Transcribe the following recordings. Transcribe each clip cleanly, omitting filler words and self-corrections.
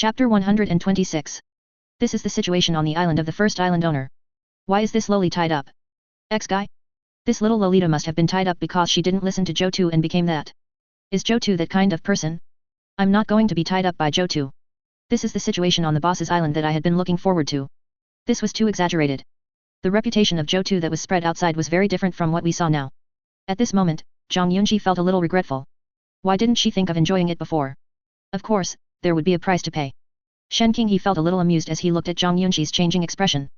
Chapter 126. This is the situation on the island of the first island owner. Why is this loli tied up? Guy? This little Lolita must have been tied up because she didn't listen to Zhou Tu and became that. Is Zhou Tu that kind of person? I'm not going to be tied up by Zhou Tu. This is the situation on the boss's island that I had been looking forward to. This was too exaggerated. The reputation of Zhou Tu that was spread outside was very different from what we saw now. At this moment, Zhang Yunji felt a little regretful. Why didn't she think of enjoying it before? Of course, there would be a price to pay. Shen King he felt a little amused as he looked at Zhang Yunji's changing expression.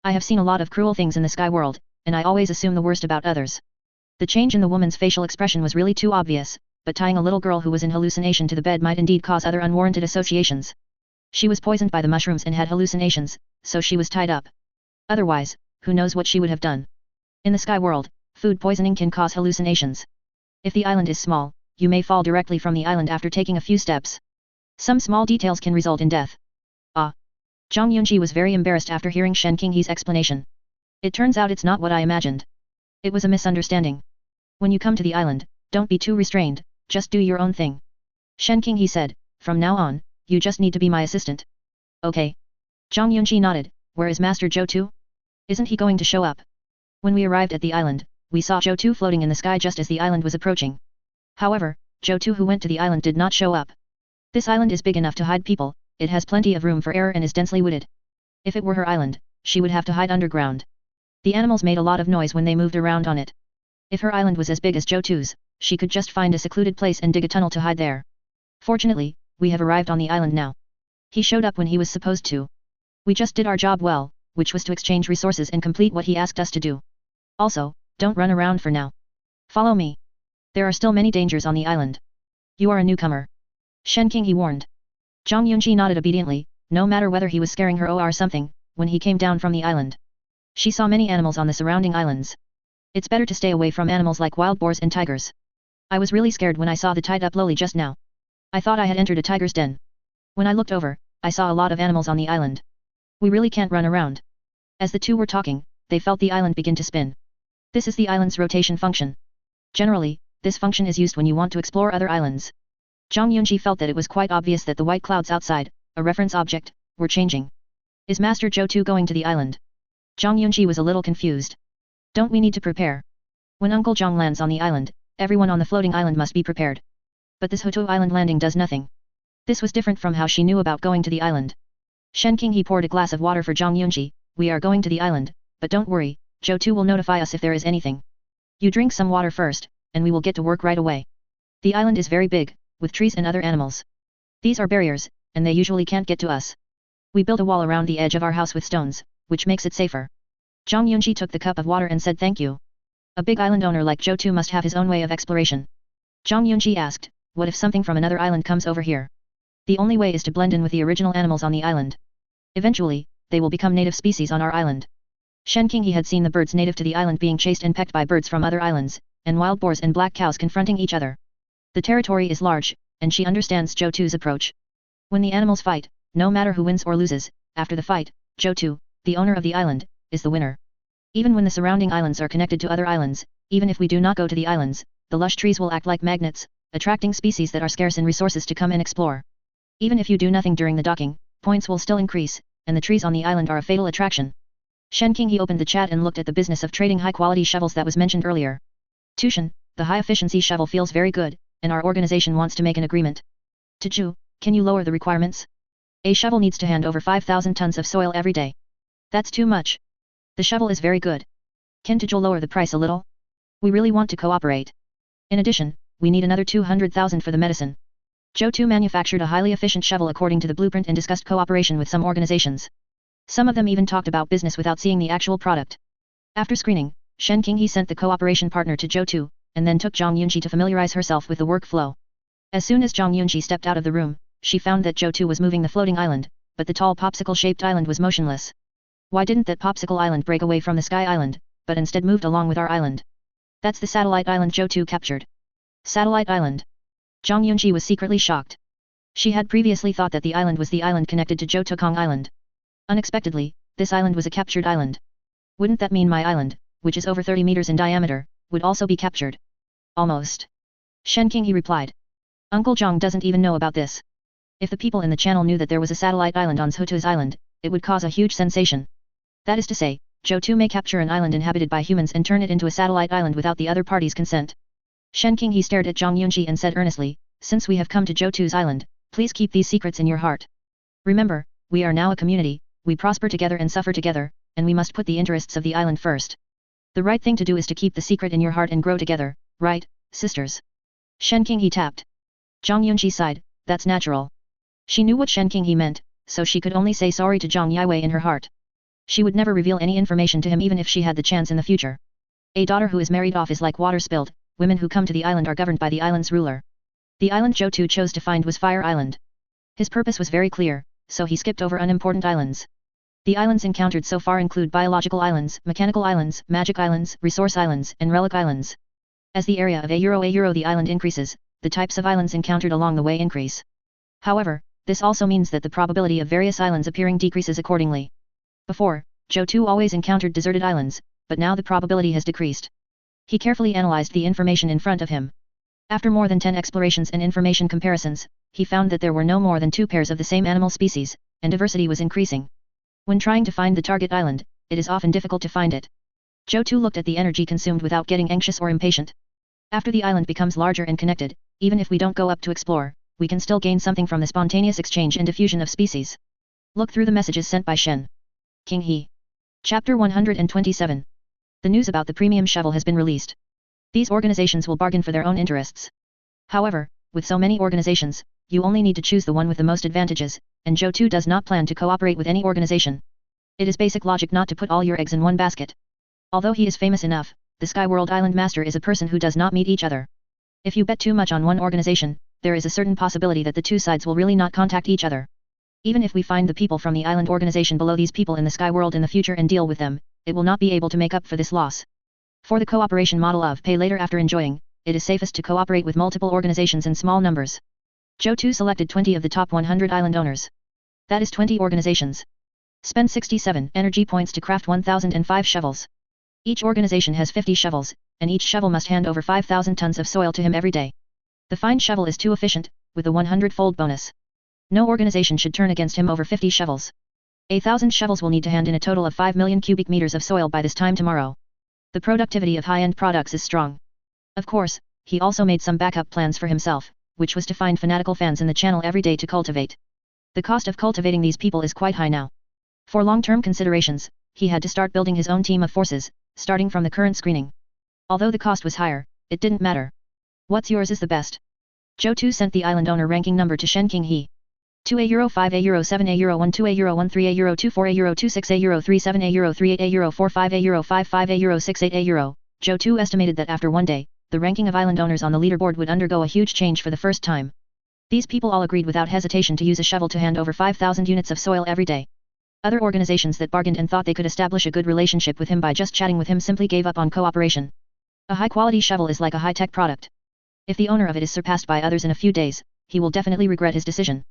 I have seen a lot of cruel things in the sky world, and I always assume the worst about others. The change in the woman's facial expression was really too obvious, but tying a little girl who was in hallucination to the bed might indeed cause other unwarranted associations. She was poisoned by the mushrooms and had hallucinations, so she was tied up. Otherwise, who knows what she would have done. In the sky world, food poisoning can cause hallucinations. If the island is small, you may fall directly from the island after taking a few steps. Some small details can result in death. Zhang Yunji was very embarrassed after hearing Shen Qinghe's explanation. It turns out it's not what I imagined. It was a misunderstanding. When you come to the island, don't be too restrained, just do your own thing. Shen Qinghe said, from now on, you just need to be my assistant. Okay. Zhang Yunji nodded. Where is Master Zhou Tu? Isn't he going to show up? When we arrived at the island, we saw Zhou Tu floating in the sky just as the island was approaching. However, Zhou Tu who went to the island did not show up. This island is big enough to hide people, it has plenty of room for error and is densely wooded. If it were her island, she would have to hide underground. The animals made a lot of noise when they moved around on it. If her island was as big as Zhou Tu's, she could just find a secluded place and dig a tunnel to hide there. Fortunately, we have arrived on the island now. He showed up when he was supposed to. We just did our job well, which was to exchange resources and complete what he asked us to do. Also, don't run around for now. Follow me. There are still many dangers on the island. You are a newcomer. Shen Qinghe warned. Zhang Yunji nodded obediently, no matter whether he was scaring her or something, when he came down from the island. She saw many animals on the surrounding islands. It's better to stay away from animals like wild boars and tigers. I was really scared when I saw the tied-up loli just now. I thought I had entered a tiger's den. When I looked over, I saw a lot of animals on the island. We really can't run around. As the two were talking, they felt the island begin to spin. This is the island's rotation function. Generally, this function is used when you want to explore other islands. Zhang Yunji felt that it was quite obvious that the white clouds outside, a reference object, were changing. Is Master Zhou Tu going to the island? Zhang Yunji was a little confused. Don't we need to prepare? When Uncle Zhang lands on the island, everyone on the floating island must be prepared. But this Zhou Tu island landing does nothing. This was different from how she knew about going to the island. Shen Qinghe poured a glass of water for Zhang Yunji. We are going to the island, but don't worry, Zhou Tu will notify us if there is anything. You drink some water first, and we will get to work right away. The island is very big, with trees and other animals. These are barriers, and they usually can't get to us. We built a wall around the edge of our house with stones, which makes it safer. Zhang Yunji took the cup of water and said thank you. A big island owner like Zhou Tu must have his own way of exploration. Zhang Yunji asked, what if something from another island comes over here? The only way is to blend in with the original animals on the island. Eventually, they will become native species on our island. Shen Qinghe had seen the birds native to the island being chased and pecked by birds from other islands, and wild boars and black cows confronting each other. The territory is large, and she understands Zhou Tu's approach. When the animals fight, no matter who wins or loses, after the fight, Zhou Tu, the owner of the island, is the winner. Even when the surrounding islands are connected to other islands, even if we do not go to the islands, the lush trees will act like magnets, attracting species that are scarce in resources to come and explore. Even if you do nothing during the docking, points will still increase, and the trees on the island are a fatal attraction. Shen Qinghe opened the chat and looked at the business of trading high-quality shovels that was mentioned earlier. Tushan, the high-efficiency shovel feels very good, and our organization wants to make an agreement. Tiju, can you lower the requirements? A shovel needs to hand over 5,000 tons of soil every day. That's too much. The shovel is very good. Can Tiju lower the price a little? We really want to cooperate. In addition, we need another 200,000 for the medicine. Zhou Tu manufactured a highly efficient shovel according to the blueprint and discussed cooperation with some organizations. Some of them even talked about business without seeing the actual product. After screening, Shen Qinghe sent the cooperation partner to Zhou Tu, and then took Zhang Yunji to familiarize herself with the workflow. As soon as Zhang Yunji stepped out of the room, she found that Zhou Tu was moving the floating island, but the tall popsicle-shaped island was motionless. Why didn't that popsicle island break away from the sky island, but instead moved along with our island? That's the satellite island Zhou Tu captured. Satellite island. Zhang Yunji was secretly shocked. She had previously thought that the island was the island connected to Zhou Tukong Island. Unexpectedly, this island was a captured island. Wouldn't that mean my island, which is over 30 meters in diameter, would also be captured? Almost. Shen Qinghe replied. Uncle Zhang doesn't even know about this. If the people in the channel knew that there was a satellite island on Zhou Tu's island, it would cause a huge sensation. That is to say, Zhou Tu may capture an island inhabited by humans and turn it into a satellite island without the other party's consent. Shen Qinghe stared at Zhang Yunji and said earnestly, "Since we have come to Zhou Tu's island, please keep these secrets in your heart. Remember, we are now a community, we prosper together and suffer together, and we must put the interests of the island first. The right thing to do is to keep the secret in your heart and grow together, right, sisters?" Shen Qinghe tapped. Zhang Yunji sighed, "That's natural." She knew what Shen Qinghe meant, so she could only say sorry to Zhang Yiwei in her heart. She would never reveal any information to him even if she had the chance in the future. A daughter who is married off is like water spilled. Women who come to the island are governed by the island's ruler. The island Zhou Tu chose to find was Fire Island. His purpose was very clear, so he skipped over unimportant islands. The islands encountered so far include biological islands, mechanical islands, magic islands, resource islands, and relic islands. As the area of a euro the island increases, the types of islands encountered along the way increase. However, this also means that the probability of various islands appearing decreases accordingly. Before, Zhou Tu always encountered deserted islands, but now the probability has decreased. He carefully analyzed the information in front of him. After more than 10 explorations and information comparisons, he found that there were no more than 2 pairs of the same animal species, and diversity was increasing. When trying to find the target island, it is often difficult to find it. Zhou Tu looked at the energy consumed without getting anxious or impatient. After the island becomes larger and connected, even if we don't go up to explore, we can still gain something from the spontaneous exchange and diffusion of species. Look through the messages sent by Shen Qinghe. Chapter 127. The news about the premium shovel has been released. These organizations will bargain for their own interests. However, with so many organizations, you only need to choose the one with the most advantages, and Zhou Tu does not plan to cooperate with any organization. It is basic logic not to put all your eggs in one basket. Although he is famous enough, the Skyworld Island Master is a person who does not meet each other. If you bet too much on one organization, there is a certain possibility that the two sides will really not contact each other. Even if we find the people from the island organization below these people in the sky world in the future and deal with them, it will not be able to make up for this loss. For the cooperation model of pay later after enjoying, it is safest to cooperate with multiple organizations in small numbers. Zhou Tu selected 20 of the top 100 island owners. That is 20 organizations. Spend 67 energy points to craft 1005 shovels. Each organization has 50 shovels, and each shovel must hand over 5,000 tons of soil to him every day. The fine shovel is too efficient, with a 100-fold bonus. No organization should turn against him over 50 shovels. 1,000 shovels will need to hand in a total of 5 million cubic meters of soil by this time tomorrow. The productivity of high-end products is strong. Of course, he also made some backup plans for himself, which was to find fanatical fans in the channel every day to cultivate. The cost of cultivating these people is quite high now. For long-term considerations, he had to start building his own team of forces, starting from the current screening. Although the cost was higher, it didn't matter. What's yours is the best. Zhou Tu sent the island owner ranking number to Shen Qinghe. 2 euro 5 euro 7 euro 1 2 euro 1 3 euro 2 4 euro 2 6 euro 3 7 euro 3 8 euro 4 5 euro 5 5 euro 6 8 euro. Zhou Tu estimated that after one day, the ranking of island owners on the leaderboard would undergo a huge change for the first time. These people all agreed without hesitation to use a shovel to hand over 5,000 units of soil every day. Other organizations that bargained and thought they could establish a good relationship with him by just chatting with him simply gave up on cooperation. A high-quality shovel is like a high-tech product. If the owner of it is surpassed by others in a few days, he will definitely regret his decision.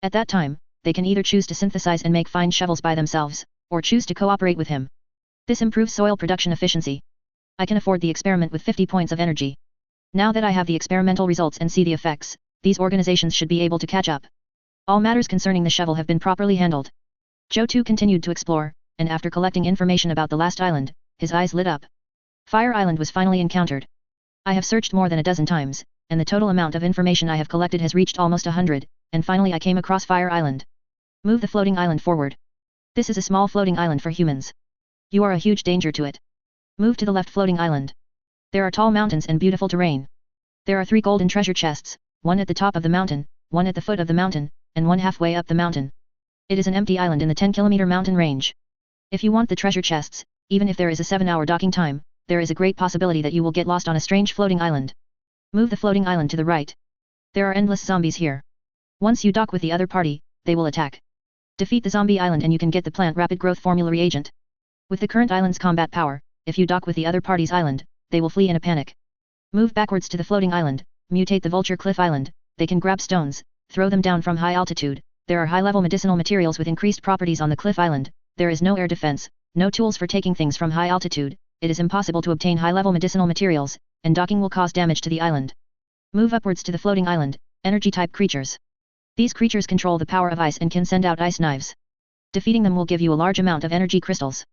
At that time, they can either choose to synthesize and make fine shovels by themselves, or choose to cooperate with him. This improves soil production efficiency. I can afford the experiment with 50 points of energy. Now that I have the experimental results and see the effects, these organizations should be able to catch up. All matters concerning the shovel have been properly handled. Zhou Tu continued to explore, and after collecting information about the last island, his eyes lit up. Fire Island was finally encountered. I have searched more than a dozen times, and the total amount of information I have collected has reached almost 100, and finally I came across Fire Island. Move the floating island forward. This is a small floating island for humans. You are a huge danger to it. Move to the left floating island. There are tall mountains and beautiful terrain. There are 3 golden treasure chests, one at the top of the mountain, one at the foot of the mountain, and one halfway up the mountain. It is an empty island in the 10-kilometer mountain range. If you want the treasure chests, even if there is a 7-hour docking time, there is a great possibility that you will get lost on a strange floating island. Move the floating island to the right. There are endless zombies here. Once you dock with the other party, they will attack. Defeat the zombie island and you can get the plant rapid growth formula reagent. With the current island's combat power, if you dock with the other party's island, they will flee in a panic. Move backwards to the floating island, mutate the vulture cliff island, they can grab stones, throw them down from high altitude, there are high-level medicinal materials with increased properties on the cliff island, there is no air defense, no tools for taking things from high altitude, it is impossible to obtain high-level medicinal materials, and docking will cause damage to the island. Move upwards to the floating island, energy-type creatures. These creatures control the power of ice and can send out ice knives. Defeating them will give you a large amount of energy crystals.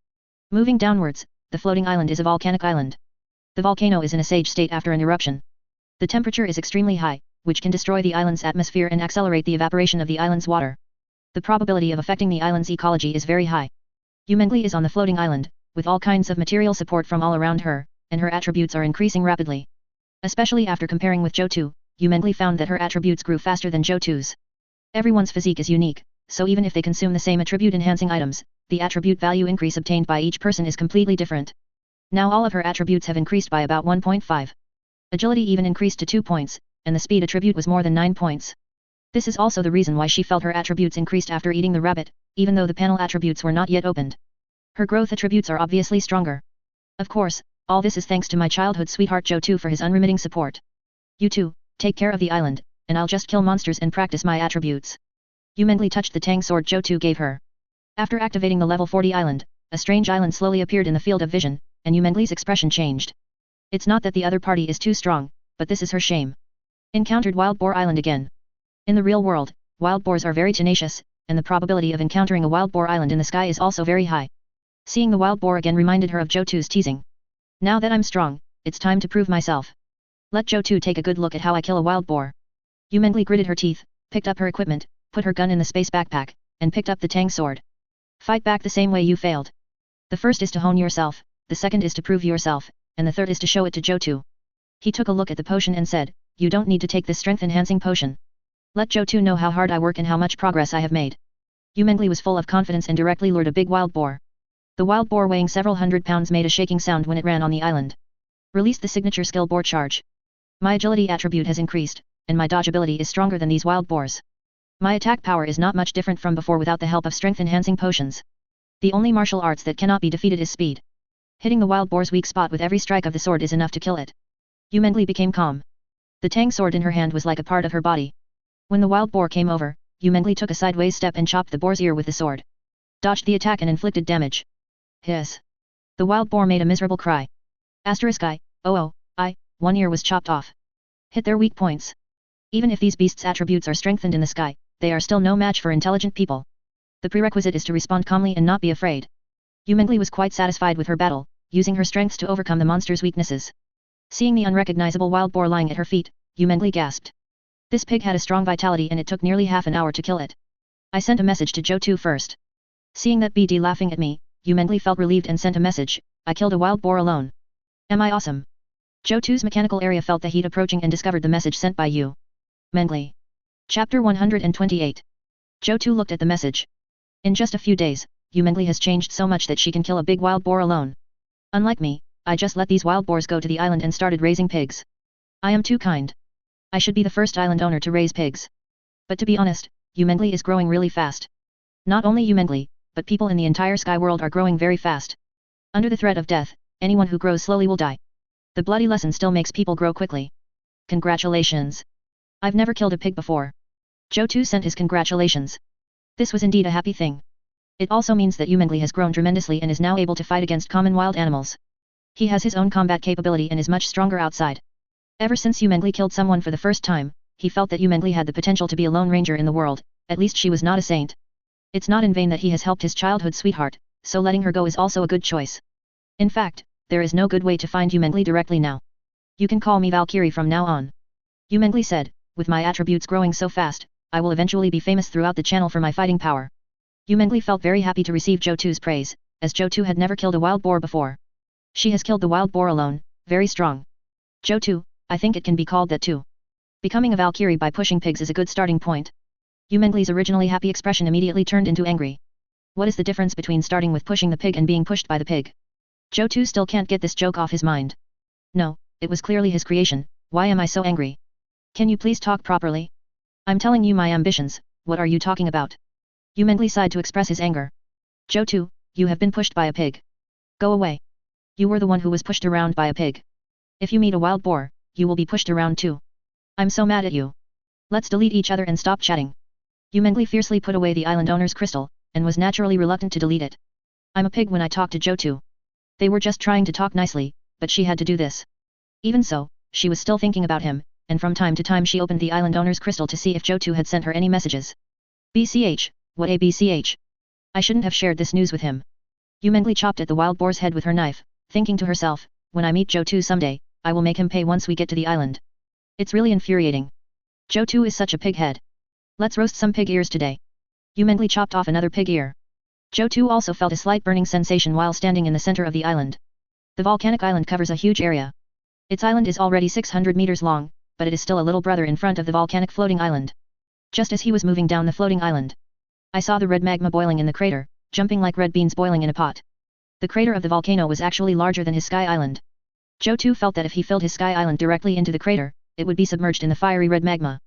Moving downwards, the floating island is a volcanic island. The volcano is in a sage state after an eruption. The temperature is extremely high, which can destroy the island's atmosphere and accelerate the evaporation of the island's water. The probability of affecting the island's ecology is very high. Yumengli is on the floating island, with all kinds of material support from all around her, and her attributes are increasing rapidly. Especially after comparing with Zhou Tu, Yumengli found that her attributes grew faster than Zhou Tu's. Everyone's physique is unique, so even if they consume the same attribute-enhancing items, the attribute value increase obtained by each person is completely different. Now all of her attributes have increased by about 1.5. Agility even increased to 2 points, and the speed attribute was more than 9 points. This is also the reason why she felt her attributes increased after eating the rabbit, even though the panel attributes were not yet opened. Her growth attributes are obviously stronger. Of course, all this is thanks to my childhood sweetheart Zhou Tu for his unremitting support. You two, take care of the island, and I'll just kill monsters and practice my attributes. Yumengli touched the tang sword Zhou Tu gave her. After activating the level 40 island, a strange island slowly appeared in the field of vision, and Yumengli's expression changed. It's not that the other party is too strong, but this is her shame. Encountered Wild Boar Island again. In the real world, wild boars are very tenacious, and the probability of encountering a wild boar island in the sky is also very high. Seeing the wild boar again reminded her of Zhou Tu's teasing. Now that I'm strong, it's time to prove myself. Let Zhou Tu take a good look at how I kill a wild boar. Yumengli gritted her teeth, picked up her equipment, put her gun in the space backpack, and picked up the tang sword. Fight back the same way you failed. The first is to hone yourself, the second is to prove yourself, and the third is to show it to Zhou Tu. He took a look at the potion and said, you don't need to take this strength-enhancing potion. Let Zhou Tu know how hard I work and how much progress I have made. Yumengli was full of confidence and directly lured a big wild boar. The wild boar weighing several hundred pounds made a shaking sound when it ran on the island. Released the signature skill boar charge. My agility attribute has increased, and my dodge ability is stronger than these wild boars. My attack power is not much different from before without the help of strength-enhancing potions. The only martial arts that cannot be defeated is speed. Hitting the wild boar's weak spot with every strike of the sword is enough to kill it. Yumengli became calm. The tang sword in her hand was like a part of her body. When the wild boar came over, Yumengli took a sideways step and chopped the boar's ear with the sword. Dodged the attack and inflicted damage. Hiss. The wild boar made a miserable cry. One ear was chopped off. Hit their weak points. Even if these beasts' attributes are strengthened in the sky, they are still no match for intelligent people. The prerequisite is to respond calmly and not be afraid. Yumengli was quite satisfied with her battle, using her strengths to overcome the monster's weaknesses. Seeing the unrecognizable wild boar lying at her feet, Yumengli gasped. This pig had a strong vitality and it took nearly half an hour to kill it. I sent a message to Zhou Tu first. Seeing that BD laughing at me, Yumengli felt relieved and sent a message, I killed a wild boar alone. Am I awesome? Zhou Tu's mechanical area felt the heat approaching and discovered the message sent by Yu Mengli. Chapter 128. Zhou Tu looked at the message. In just a few days, Yumengli has changed so much that she can kill a big wild boar alone. Unlike me, I just let these wild boars go to the island and started raising pigs. I am too kind. I should be the first island owner to raise pigs. But to be honest, Yumengli is growing really fast. Not only Yumengli, but people in the entire sky world are growing very fast. Under the threat of death, anyone who grows slowly will die. The bloody lesson still makes people grow quickly. Congratulations. I've never killed a pig before. Zhou Tu sent his congratulations. This was indeed a happy thing. It also means that Yumengli has grown tremendously and is now able to fight against common wild animals. He has his own combat capability and is much stronger outside. Ever since Yumengli killed someone for the first time, he felt that Yumengli had the potential to be a lone ranger in the world, at least she was not a saint. It's not in vain that he has helped his childhood sweetheart, so letting her go is also a good choice. In fact, there is no good way to find Yumengli directly now. You can call me Valkyrie from now on. Yumengli said, with my attributes growing so fast, I will eventually be famous throughout the channel for my fighting power. Yumengli felt very happy to receive Zhou Tu's praise, as Zhou Tu had never killed a wild boar before. She has killed the wild boar alone, very strong. Zhou Tu, I think it can be called that too. Becoming a Valkyrie by pushing pigs is a good starting point. Yumengli's originally happy expression immediately turned into angry. What is the difference between starting with pushing the pig and being pushed by the pig? Zhou Tu still can't get this joke off his mind. No, it was clearly his creation, why am I so angry? Can you please talk properly? I'm telling you my ambitions, what are you talking about? Yumengli sighed to express his anger. Zhou Tu, you have been pushed by a pig. Go away. You were the one who was pushed around by a pig. If you meet a wild boar, you will be pushed around too. I'm so mad at you. Let's delete each other and stop chatting. Yumengli fiercely put away the island owner's crystal, and was naturally reluctant to delete it. I'm a pig when I talk to Zhou Tu. They were just trying to talk nicely, but she had to do this. Even so, she was still thinking about him, and from time to time she opened the island owner's crystal to see if Zhou Tu had sent her any messages. BCH, what a BCH. I shouldn't have shared this news with him. Yu mentally chopped at the wild boar's head with her knife, thinking to herself, when I meet Zhou Tu someday, I will make him pay once we get to the island. It's really infuriating. Zhou Tu is such a pig head. Let's roast some pig ears today. Yu mentally chopped off another pig ear. Zhou Tu also felt a slight burning sensation while standing in the center of the island. The volcanic island covers a huge area. Its island is already 600 meters long, but it is still a little brother in front of the volcanic floating island. Just as he was moving down the floating island, I saw the red magma boiling in the crater, jumping like red beans boiling in a pot. The crater of the volcano was actually larger than his sky island. Zhou Tu felt that if he filled his sky island directly into the crater, it would be submerged in the fiery red magma.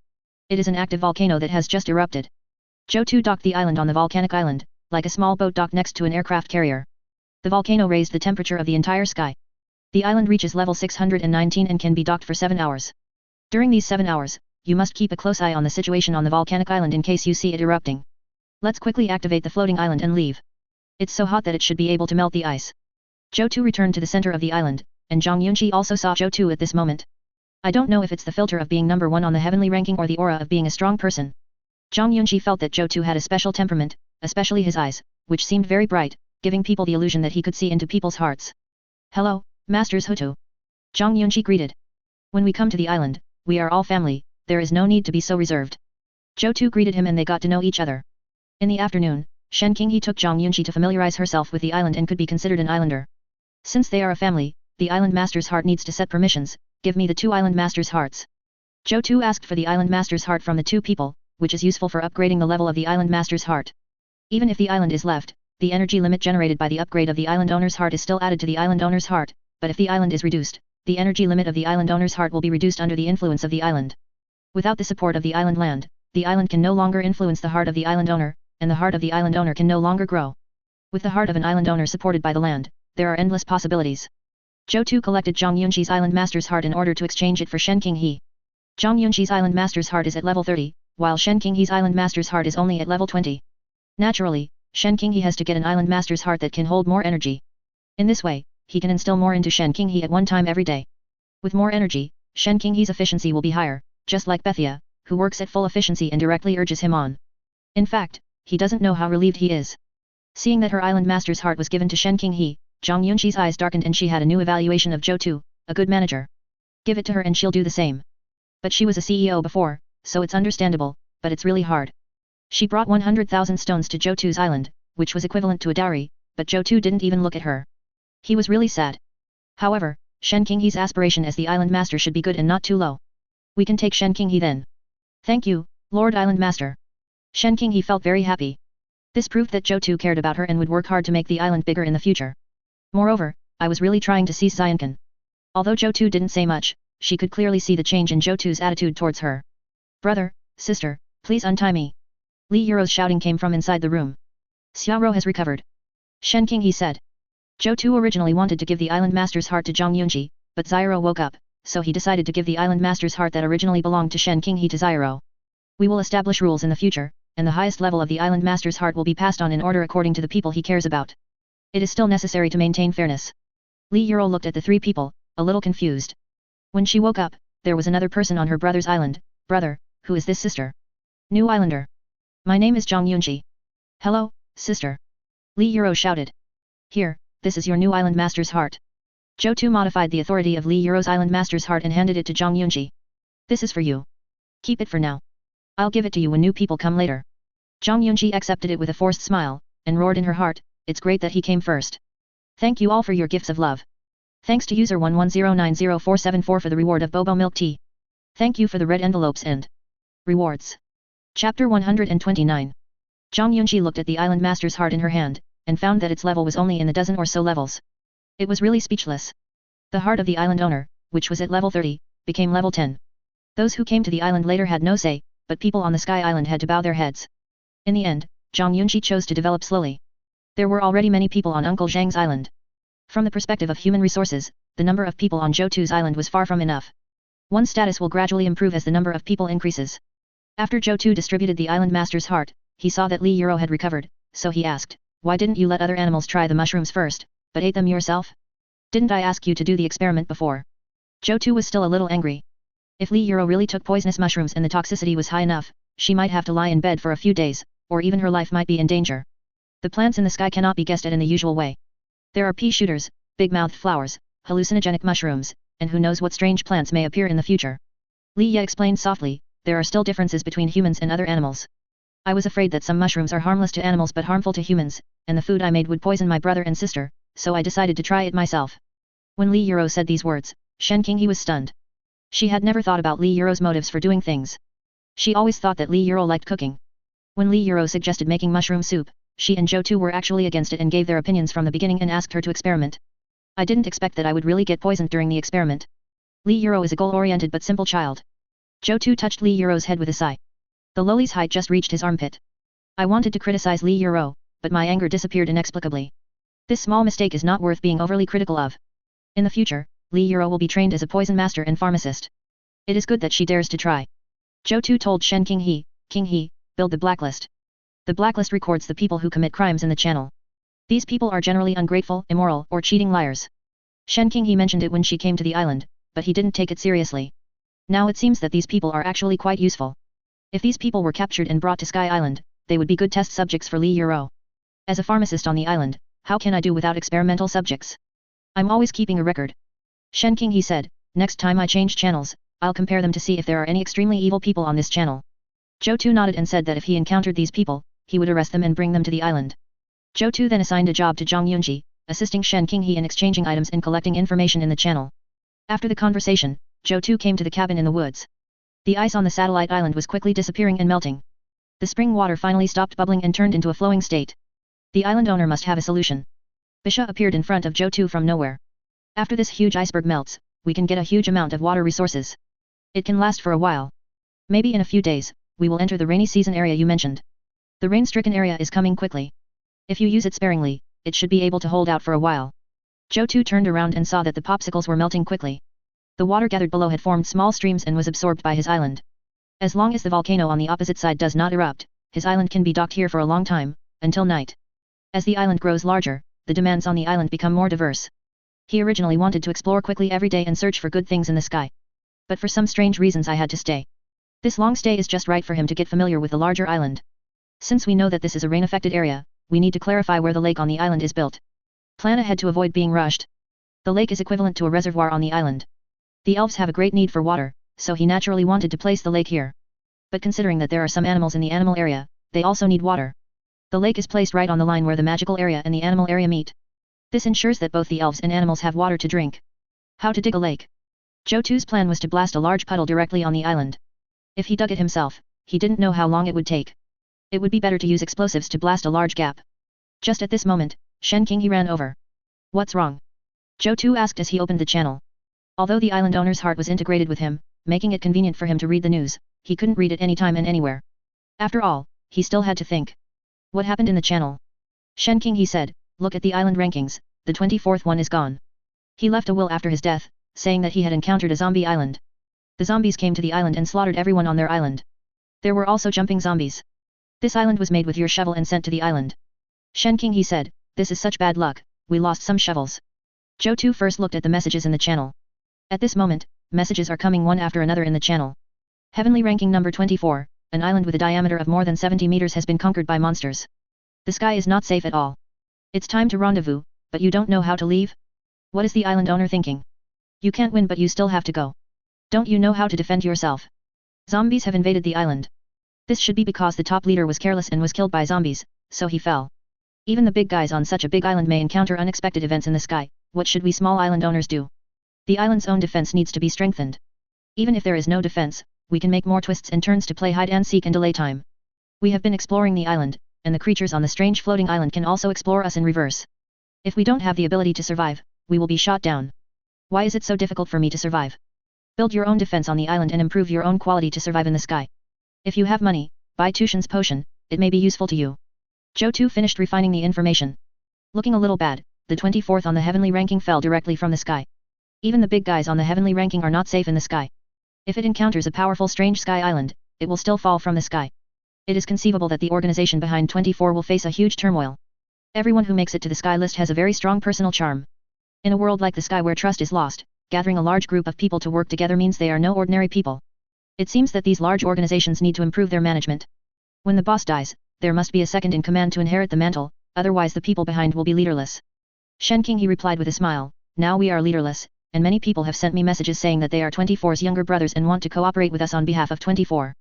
It is an active volcano that has just erupted. Zhou Tu docked the island on the volcanic island, like a small boat docked next to an aircraft carrier. The volcano raised the temperature of the entire sky. The island reaches level 619 and can be docked for 7 hours. During these 7 hours, you must keep a close eye on the situation on the volcanic island in case you see it erupting. Let's quickly activate the floating island and leave. It's so hot that it should be able to melt the ice. Zhou Tu returned to the center of the island, and Zhang Yunqi also saw Zhou Tu at this moment. I don't know if it's the filter of being number 1 on the heavenly ranking or the aura of being a strong person. Zhang Yunqi felt that Zhou Tu had a special temperament, especially his eyes, which seemed very bright, giving people the illusion that he could see into people's hearts. Hello, Masters Zhou Tu. Zhang Yunqi greeted. When we come to the island, we are all family, there is no need to be so reserved. Zhou Tu greeted him and they got to know each other. In the afternoon, Shen Qinghe took Zhang Yunqi to familiarize herself with the island and could be considered an islander. Since they are a family, the island master's heart needs to set permissions, give me the 2 island master's hearts. Zhou Tu asked for the island master's heart from the 2 people, which is useful for upgrading the level of the island master's heart. Even if the island is left, the energy limit generated by the upgrade of the island owner's heart is still added to the island owner's heart, but if the island is reduced, the energy limit of the island owner's heart will be reduced under the influence of the island. Without the support of the island land, the island can no longer influence the heart of the island owner, and the heart of the island owner can no longer grow. With the heart of an island owner supported by the land, there are endless possibilities. Zhou Tu collected Zhang Yunqi's island master's heart in order to exchange it for Shen Qinghe. Zhang Yunqi's island master's heart is at level 30, while Shen Qinghe's island master's heart is only at level 20. Naturally, Shen Qinghe has to get an island master's heart that can hold more energy. In this way, he can instill more into Shen Qinghe at one time every day. With more energy, Shen Qinghe's efficiency will be higher, just like Bethia, who works at full efficiency and directly urges him on. In fact, he doesn't know how relieved he is. Seeing that her island master's heart was given to Shen Qinghe, Zhang Yunqi's eyes darkened and she had a new evaluation of Zhou Tu, a good manager. Give it to her and she'll do the same. But she was a CEO before, so it's understandable, but it's really hard. She brought 100,000 stones to Zhou Tu's island, which was equivalent to a dowry, but Zhou Tu didn't even look at her. He was really sad. However, Shen Qinghe's aspiration as the island master should be good and not too low. We can take Shen Qinghe then. Thank you, Lord Island Master. Shen Qinghe felt very happy. This proved that Zhou Tu cared about her and would work hard to make the island bigger in the future. Moreover, I was really trying to seize Xiancan. Although Zhou Tu didn't say much, she could clearly see the change in Zhou Tu's attitude towards her. Brother, sister, please untie me. Li Yuro's shouting came from inside the room. Xiaoro has recovered. Shen Qinghe said. Zhou Tu originally wanted to give the island master's heart to Zhang Yunqi, but Xiaoro woke up, so he decided to give the island master's heart that originally belonged to Shen Qinghe to Xiaoro. We will establish rules in the future, and the highest level of the island master's heart will be passed on in order according to the people he cares about. It is still necessary to maintain fairness. Li Yuro looked at the 3 people, a little confused. When she woke up, there was another person on her brother's island. Brother, who is this sister? New islander. My name is Zhang Yunqi. Hello, sister. Li Yuro shouted. Here, this is your new island master's heart. Zhou Tu modified the authority of Li Yuro's island master's heart and handed it to Zhang Yunqi. This is for you. Keep it for now. I'll give it to you when new people come later. Zhang Yunqi accepted it with a forced smile, and roared in her heart, it's great that he came first. Thank you all for your gifts of love. Thanks to user 11090474 for the reward of Bobo Milk Tea. Thank you for the red envelopes and rewards. Chapter 129. Zhang Yunqi looked at the island master's heart in her hand, and found that its level was only in the dozen or so levels. It was really speechless. The heart of the island owner, which was at level 30, became level 10. Those who came to the island later had no say, but people on the Sky Island had to bow their heads. In the end, Zhang Yunqi chose to develop slowly. There were already many people on Uncle Zhang's island. From the perspective of human resources, the number of people on Zhou Tu's island was far from enough. One's status will gradually improve as the number of people increases. After Zhou Tu distributed the island master's heart, he saw that Li Yuro had recovered, so he asked, why didn't you let other animals try the mushrooms first, but ate them yourself? Didn't I ask you to do the experiment before? Zhou Tu was still a little angry. If Li Yuro really took poisonous mushrooms and the toxicity was high enough, she might have to lie in bed for a few days, or even her life might be in danger. The plants in the sky cannot be guessed at in the usual way. There are pea shooters, big-mouthed flowers, hallucinogenic mushrooms, and who knows what strange plants may appear in the future. Li Ye explained softly, there are still differences between humans and other animals. I was afraid that some mushrooms are harmless to animals but harmful to humans, and the food I made would poison my brother and sister, so I decided to try it myself. When Li Yuro said these words, Shen Qinghe was stunned. She had never thought about Li Yuro's motives for doing things. She always thought that Li Yuro liked cooking. When Li Yuro suggested making mushroom soup, she and Zhou Tu were actually against it and gave their opinions from the beginning and asked her to experiment. I didn't expect that I would really get poisoned during the experiment. Li Yuro is a goal-oriented but simple child. Zhou Tu touched Li Yuro's head with a sigh. The lowly's height just reached his armpit. I wanted to criticize Li Yuro, but my anger disappeared inexplicably. This small mistake is not worth being overly critical of. In the future, Li Yuro will be trained as a poison master and pharmacist. It is good that she dares to try. Zhou Tu told Shen Qinghe, build the blacklist. The blacklist records the people who commit crimes in the channel. These people are generally ungrateful, immoral, or cheating liars. Shen Qinghe mentioned it when she came to the island, but he didn't take it seriously. Now it seems that these people are actually quite useful. If these people were captured and brought to Sky Island, they would be good test subjects for Li Yuro. As a pharmacist on the island, how can I do without experimental subjects? I'm always keeping a record. Shen Qinghe said, next time I change channels, I'll compare them to see if there are any extremely evil people on this channel. Zhou Tu nodded and said that if he encountered these people, he would arrest them and bring them to the island. Zhou Tu then assigned a job to Zhang Yunji, assisting Shen Qinghe in exchanging items and collecting information in the channel. After the conversation, Zhou Tu came to the cabin in the woods. The ice on the satellite island was quickly disappearing and melting. The spring water finally stopped bubbling and turned into a flowing state. The island owner must have a solution. Bisha appeared in front of Zhou Tu from nowhere. After this huge iceberg melts, we can get a huge amount of water resources. It can last for a while. Maybe in a few days, we will enter the rainy season area you mentioned. The rain-stricken area is coming quickly. If you use it sparingly, it should be able to hold out for a while. Zhou Tu turned around and saw that the popsicles were melting quickly. The water gathered below had formed small streams and was absorbed by his island. As long as the volcano on the opposite side does not erupt, his island can be docked here for a long time, until night. As the island grows larger, the demands on the island become more diverse. He originally wanted to explore quickly every day and search for good things in the sky. But for some strange reasons I had to stay. This long stay is just right for him to get familiar with the larger island. Since we know that this is a rain-affected area, we need to clarify where the lake on the island is built. Plan ahead to avoid being rushed. The lake is equivalent to a reservoir on the island. The elves have a great need for water, so he naturally wanted to place the lake here. But considering that there are some animals in the animal area, they also need water. The lake is placed right on the line where the magical area and the animal area meet. This ensures that both the elves and animals have water to drink. How to dig a lake? Zhou Tu's plan was to blast a large puddle directly on the island. If he dug it himself, he didn't know how long it would take. It would be better to use explosives to blast a large gap. Just at this moment, Shen Qinghe ran over. What's wrong? Zhou Tu asked as he opened the channel. Although the island owner's heart was integrated with him, making it convenient for him to read the news, he couldn't read it anytime and anywhere. After all, he still had to think. What happened in the channel? Shen Qinghe said, look at the island rankings, the 24th one is gone. He left a will after his death, saying that he had encountered a zombie island. The zombies came to the island and slaughtered everyone on their island. There were also jumping zombies. This island was made with your shovel and sent to the island. Shen Qinghe said, this is such bad luck, we lost some shovels. Zhou Tu first looked at the messages in the channel. At this moment, messages are coming one after another in the channel. Heavenly ranking number 24, an island with a diameter of more than 70 meters has been conquered by monsters. The sky is not safe at all. It's time to rendezvous, but you don't know how to leave? What is the island owner thinking? You can't win but you still have to go. Don't you know how to defend yourself? Zombies have invaded the island. This should be because the top leader was careless and was killed by zombies, so he fell. Even the big guys on such a big island may encounter unexpected events in the sky. What should we small island owners do? The island's own defense needs to be strengthened. Even if there is no defense, we can make more twists and turns to play hide and seek and delay time. We have been exploring the island, and the creatures on the strange floating island can also explore us in reverse. If we don't have the ability to survive, we will be shot down. Why is it so difficult for me to survive? Build your own defense on the island and improve your own quality to survive in the sky. If you have money, buy Tushin's potion, it may be useful to you. Zhou Tu finished refining the information. Looking a little bad, the 24th on the heavenly ranking fell directly from the sky. Even the big guys on the heavenly ranking are not safe in the sky. If it encounters a powerful strange sky island, it will still fall from the sky. It is conceivable that the organization behind 24 will face a huge turmoil. Everyone who makes it to the sky list has a very strong personal charm. In a world like the sky where trust is lost, gathering a large group of people to work together means they are no ordinary people. It seems that these large organizations need to improve their management. When the boss dies, there must be a second in command to inherit the mantle, otherwise the people behind will be leaderless. Shen King, he replied with a smile, now we are leaderless, and many people have sent me messages saying that they are 24's younger brothers and want to cooperate with us on behalf of 24.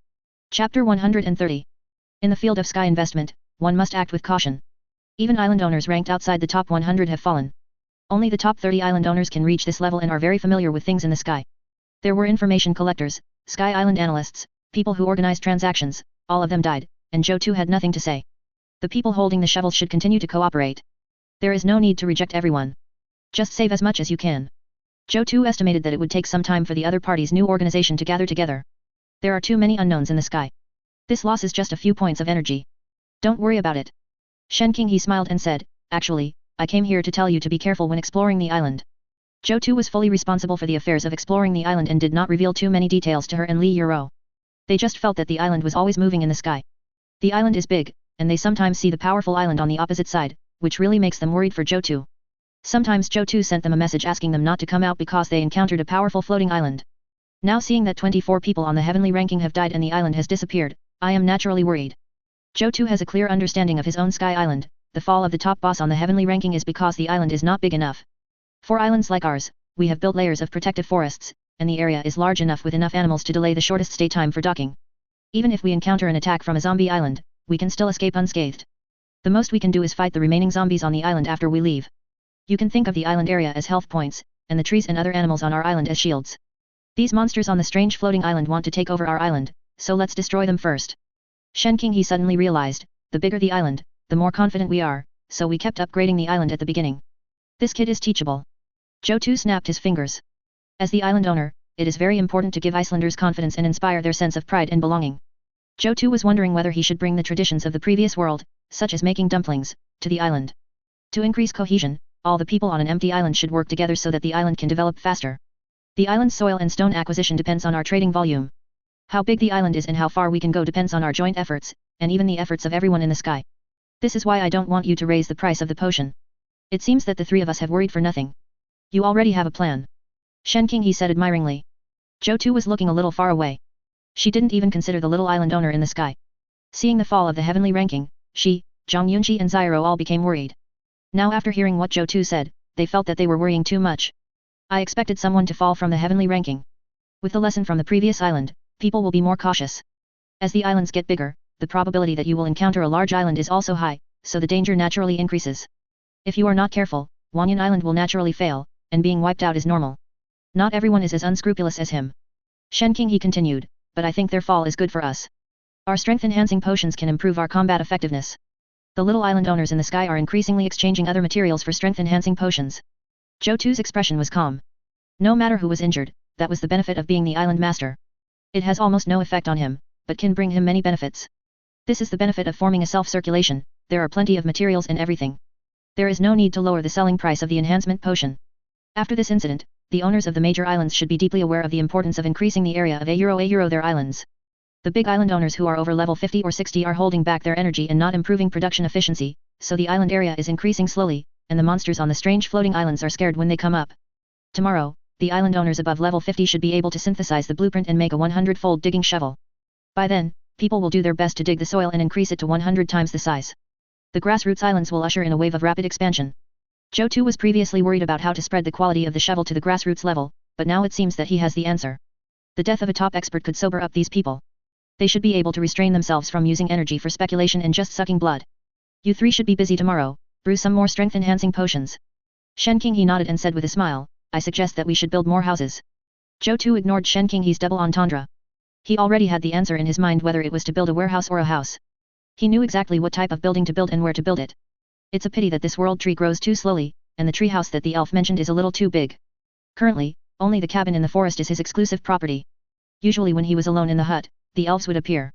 Chapter 130. In the field of sky investment, one must act with caution. Even island owners ranked outside the top 100 have fallen. Only the top 30 island owners can reach this level and are very familiar with things in the sky. There were information collectors, sky island analysts, people who organized transactions, all of them died, and Zhou Tu had nothing to say. The people holding the shovels should continue to cooperate. There is no need to reject everyone. Just save as much as you can. Zhou Tu estimated that it would take some time for the other party's new organization to gather together. There are too many unknowns in the sky. This loss is just a few points of energy. Don't worry about it. Shen King, he smiled and said, actually, I came here to tell you to be careful when exploring the island. Zhou Tu was fully responsible for the affairs of exploring the island and did not reveal too many details to her and Li Yuro. They just felt that the island was always moving in the sky. The island is big, and they sometimes see the powerful island on the opposite side, which really makes them worried for Zhou Tu. Sometimes Zhou Tu sent them a message asking them not to come out because they encountered a powerful floating island. Now seeing that 24 people on the heavenly ranking have died and the island has disappeared, I am naturally worried. Zhou Tu has a clear understanding of his own sky island. The fall of the top boss on the heavenly ranking is because the island is not big enough. For islands like ours, we have built layers of protective forests, and the area is large enough with enough animals to delay the shortest stay time for docking. Even if we encounter an attack from a zombie island, we can still escape unscathed. The most we can do is fight the remaining zombies on the island after we leave. You can think of the island area as health points, and the trees and other animals on our island as shields. These monsters on the strange floating island want to take over our island, so let's destroy them first. Shen King, he suddenly realized, the bigger the island, the more confident we are, so we kept upgrading the island at the beginning. This kid is teachable. Zhou Tu snapped his fingers. As the island owner, it is very important to give Icelanders confidence and inspire their sense of pride and belonging. Zhou Tu was wondering whether he should bring the traditions of the previous world, such as making dumplings, to the island. To increase cohesion, all the people on an empty island should work together so that the island can develop faster. The island's soil and stone acquisition depends on our trading volume. How big the island is and how far we can go depends on our joint efforts, and even the efforts of everyone in the sky. This is why I don't want you to raise the price of the potion. It seems that the three of us have worried for nothing. You already have a plan. Shen King, he said admiringly. Zhou Tu was looking a little far away. She didn't even consider the little island owner in the sky. Seeing the fall of the heavenly ranking, she, Zhang Yunqi and Zyro all became worried. Now after hearing what Zhou Tu said, they felt that they were worrying too much. I expected someone to fall from the heavenly ranking. With the lesson from the previous island, people will be more cautious. As the islands get bigger, the probability that you will encounter a large island is also high, so the danger naturally increases. If you are not careful, Wanyan Island will naturally fail, and being wiped out is normal. Not everyone is as unscrupulous as him. Shen King, he continued, but I think their fall is good for us. Our strength-enhancing potions can improve our combat effectiveness. The little island owners in the sky are increasingly exchanging other materials for strength-enhancing potions. Zhou Tu's expression was calm. No matter who was injured, that was the benefit of being the island master. It has almost no effect on him, but can bring him many benefits. This is the benefit of forming a self-circulation. There are plenty of materials and everything. There is no need to lower the selling price of the enhancement potion. After this incident, the owners of the major islands should be deeply aware of the importance of increasing the area of a their islands. The big island owners who are over level 50 or 60 are holding back their energy and not improving production efficiency, so the island area is increasing slowly, and the monsters on the strange floating islands are scared when they come up. Tomorrow, the island owners above level 50 should be able to synthesize the blueprint and make a 100-fold digging shovel. By then, people will do their best to dig the soil and increase it to 100 times the size. The grassroots islands will usher in a wave of rapid expansion. Zhou Tu was previously worried about how to spread the quality of the shovel to the grassroots level, but now it seems that he has the answer. The death of a top expert could sober up these people. They should be able to restrain themselves from using energy for speculation and just sucking blood. You three should be busy tomorrow, brew some more strength-enhancing potions. Shen King, he nodded and said with a smile, I suggest that we should build more houses. Zhou Tu ignored Shen King, he's double entendre. He already had the answer in his mind whether it was to build a warehouse or a house. He knew exactly what type of building to build and where to build it. It's a pity that this world tree grows too slowly, and the tree house that the elf mentioned is a little too big. Currently, only the cabin in the forest is his exclusive property. Usually when he was alone in the hut, the elves would appear.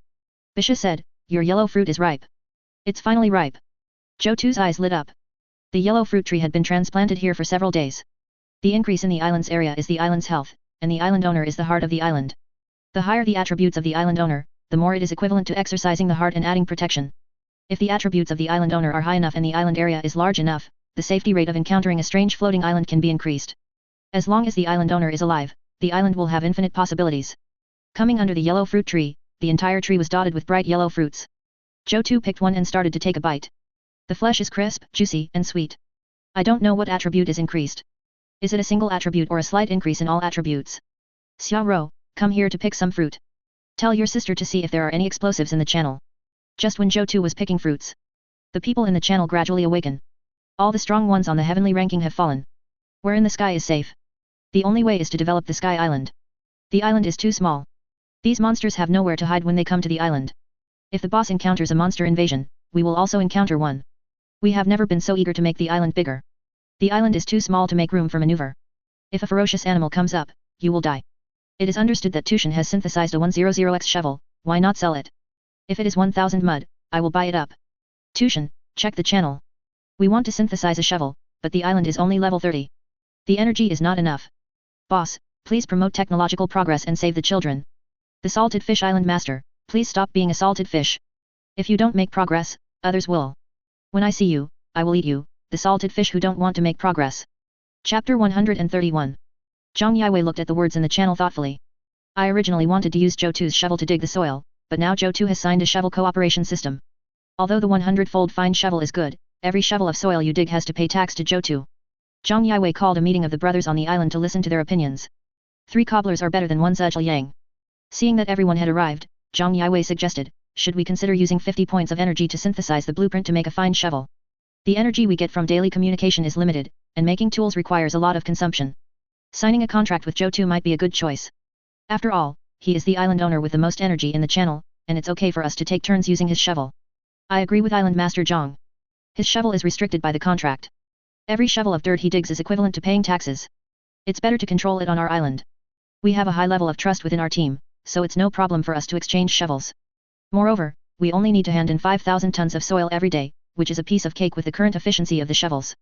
Bisha said, your yellow fruit is ripe. It's finally ripe. Zhou Tu's eyes lit up. The yellow fruit tree had been transplanted here for several days. The increase in the island's area is the island's health, and the island owner is the heart of the island. The higher the attributes of the island owner, the more it is equivalent to exercising the heart and adding protection. If the attributes of the island owner are high enough and the island area is large enough, the safety rate of encountering a strange floating island can be increased. As long as the island owner is alive, the island will have infinite possibilities. Coming under the yellow fruit tree, the entire tree was dotted with bright yellow fruits. Zhou Tu picked one and started to take a bite. The flesh is crisp, juicy, and sweet. I don't know what attribute is increased. Is it a single attribute or a slight increase in all attributes? Xiao Rou, come here to pick some fruit. Tell your sister to see if there are any explosives in the channel. Just when Zhou Tu was picking fruits, the people in the channel gradually awaken. All the strong ones on the heavenly ranking have fallen. Where in the sky is safe? The only way is to develop the sky island. The island is too small. These monsters have nowhere to hide when they come to the island. If the boss encounters a monster invasion, we will also encounter one. We have never been so eager to make the island bigger. The island is too small to make room for maneuver. If a ferocious animal comes up, you will die. It is understood that Tushan has synthesized a 100x shovel, why not sell it? If it is 1000 mud, I will buy it up. Tushan, check the channel. We want to synthesize a shovel, but the island is only level 30. The energy is not enough. Boss, please promote technological progress and save the children. The salted fish island master, please stop being a salted fish. If you don't make progress, others will. When I see you, I will eat you, the salted fish who don't want to make progress. Chapter 131. Zhang Yiwei looked at the words in the channel thoughtfully. I originally wanted to use Zhou Tu's shovel to dig the soil, but now Zhou Tu has signed a shovel cooperation system. Although the 100-fold fine shovel is good, every shovel of soil you dig has to pay tax to Zhou Tu. Zhang Yiwei called a meeting of the brothers on the island to listen to their opinions. 3 cobblers are better than 1 Zhejiang. Seeing that everyone had arrived, Zhang Yiwei suggested, should we consider using 50 points of energy to synthesize the blueprint to make a fine shovel? The energy we get from daily communication is limited, and making tools requires a lot of consumption. Signing a contract with Zhou Tu might be a good choice. After all, he is the island owner with the most energy in the channel, and it's okay for us to take turns using his shovel. I agree with Island Master Zhang. His shovel is restricted by the contract. Every shovel of dirt he digs is equivalent to paying taxes. It's better to control it on our island. We have a high level of trust within our team, so it's no problem for us to exchange shovels. Moreover, we only need to hand in 5,000 tons of soil every day, which is a piece of cake with the current efficiency of the shovels.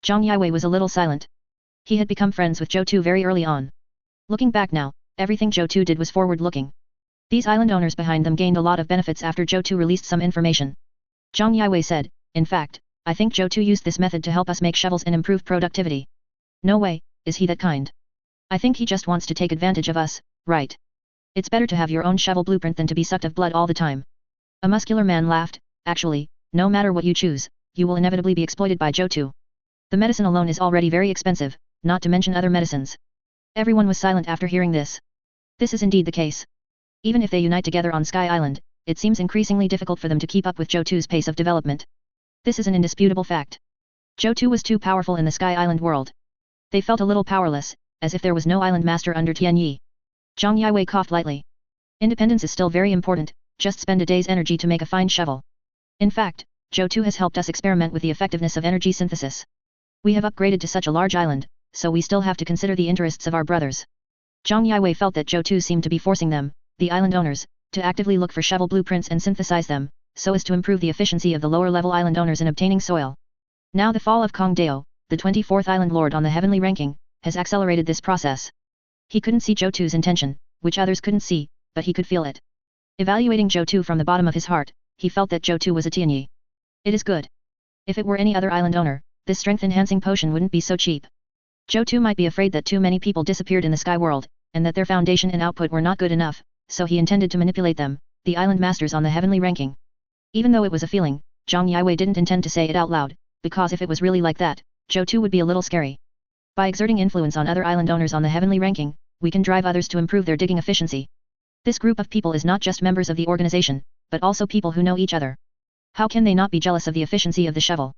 Zhang Yiwei was a little silent. He had become friends with Zhou Tu very early on. Looking back now, everything Zhou Tu did was forward-looking. These island owners behind them gained a lot of benefits after Zhou Tu released some information. Zhang Yiwei said, in fact, I think Zhou Tu used this method to help us make shovels and improve productivity. No way, is he that kind? I think he just wants to take advantage of us, right? It's better to have your own shovel blueprint than to be sucked of blood all the time. A muscular man laughed, actually, no matter what you choose, you will inevitably be exploited by Zhou Tu. The medicine alone is already very expensive, not to mention other medicines. Everyone was silent after hearing this. This is indeed the case. Even if they unite together on Sky Island, it seems increasingly difficult for them to keep up with Zhou Tu's pace of development. This is an indisputable fact. Zhou Tu was too powerful in the Sky Island world. They felt a little powerless, as if there was no island master under Tian Yi. Zhang Yiwei coughed lightly. Independence is still very important, just spend a day's energy to make a fine shovel. In fact, Zhou Tu has helped us experiment with the effectiveness of energy synthesis. We have upgraded to such a large island, so we still have to consider the interests of our brothers. Zhang Yiwei felt that Zhou Tu seemed to be forcing them, the island owners, to actively look for shovel blueprints and synthesize them, so as to improve the efficiency of the lower-level island owners in obtaining soil. Now the fall of Kong Dao, the 24th island lord on the heavenly ranking, has accelerated this process. He couldn't see Zhou Tu's intention, which others couldn't see, but he could feel it. Evaluating Zhou Tu from the bottom of his heart, he felt that Zhou Tu was a Tianyi. It is good. If it were any other island owner, this strength-enhancing potion wouldn't be so cheap. Zhou Tu might be afraid that too many people disappeared in the sky world, and that their foundation and output were not good enough, so he intended to manipulate them, the island masters on the heavenly ranking. Even though it was a feeling, Zhang Yiwei didn't intend to say it out loud, because if it was really like that, Zhou Tu would be a little scary. By exerting influence on other island owners on the heavenly ranking, we can drive others to improve their digging efficiency. This group of people is not just members of the organization, but also people who know each other. How can they not be jealous of the efficiency of the shovel?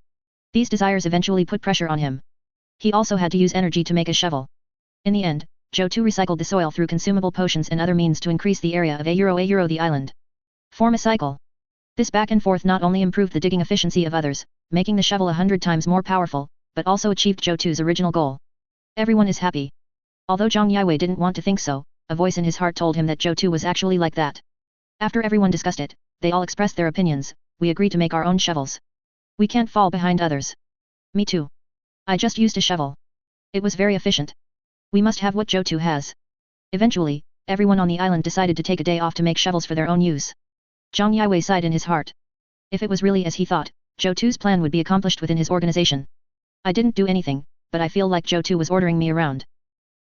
These desires eventually put pressure on him. He also had to use energy to make a shovel. In the end, Zhou Tu recycled the soil through consumable potions and other means to increase the area of a the island. Form a cycle. This back and forth not only improved the digging efficiency of others, making the shovel 100 times more powerful, but also achieved Zhou Tu's original goal. Everyone is happy. Although Zhang Yiwei didn't want to think so, a voice in his heart told him that Zhou Tu was actually like that. After everyone discussed it, they all expressed their opinions. We agree to make our own shovels. We can't fall behind others. Me too. I just used a shovel. It was very efficient. We must have what Zhou Tu has. Eventually, everyone on the island decided to take a day off to make shovels for their own use. Zhang Yiwei sighed in his heart. If it was really as he thought, Zhou Tu's plan would be accomplished within his organization. I didn't do anything, but I feel like Zhou Tu was ordering me around.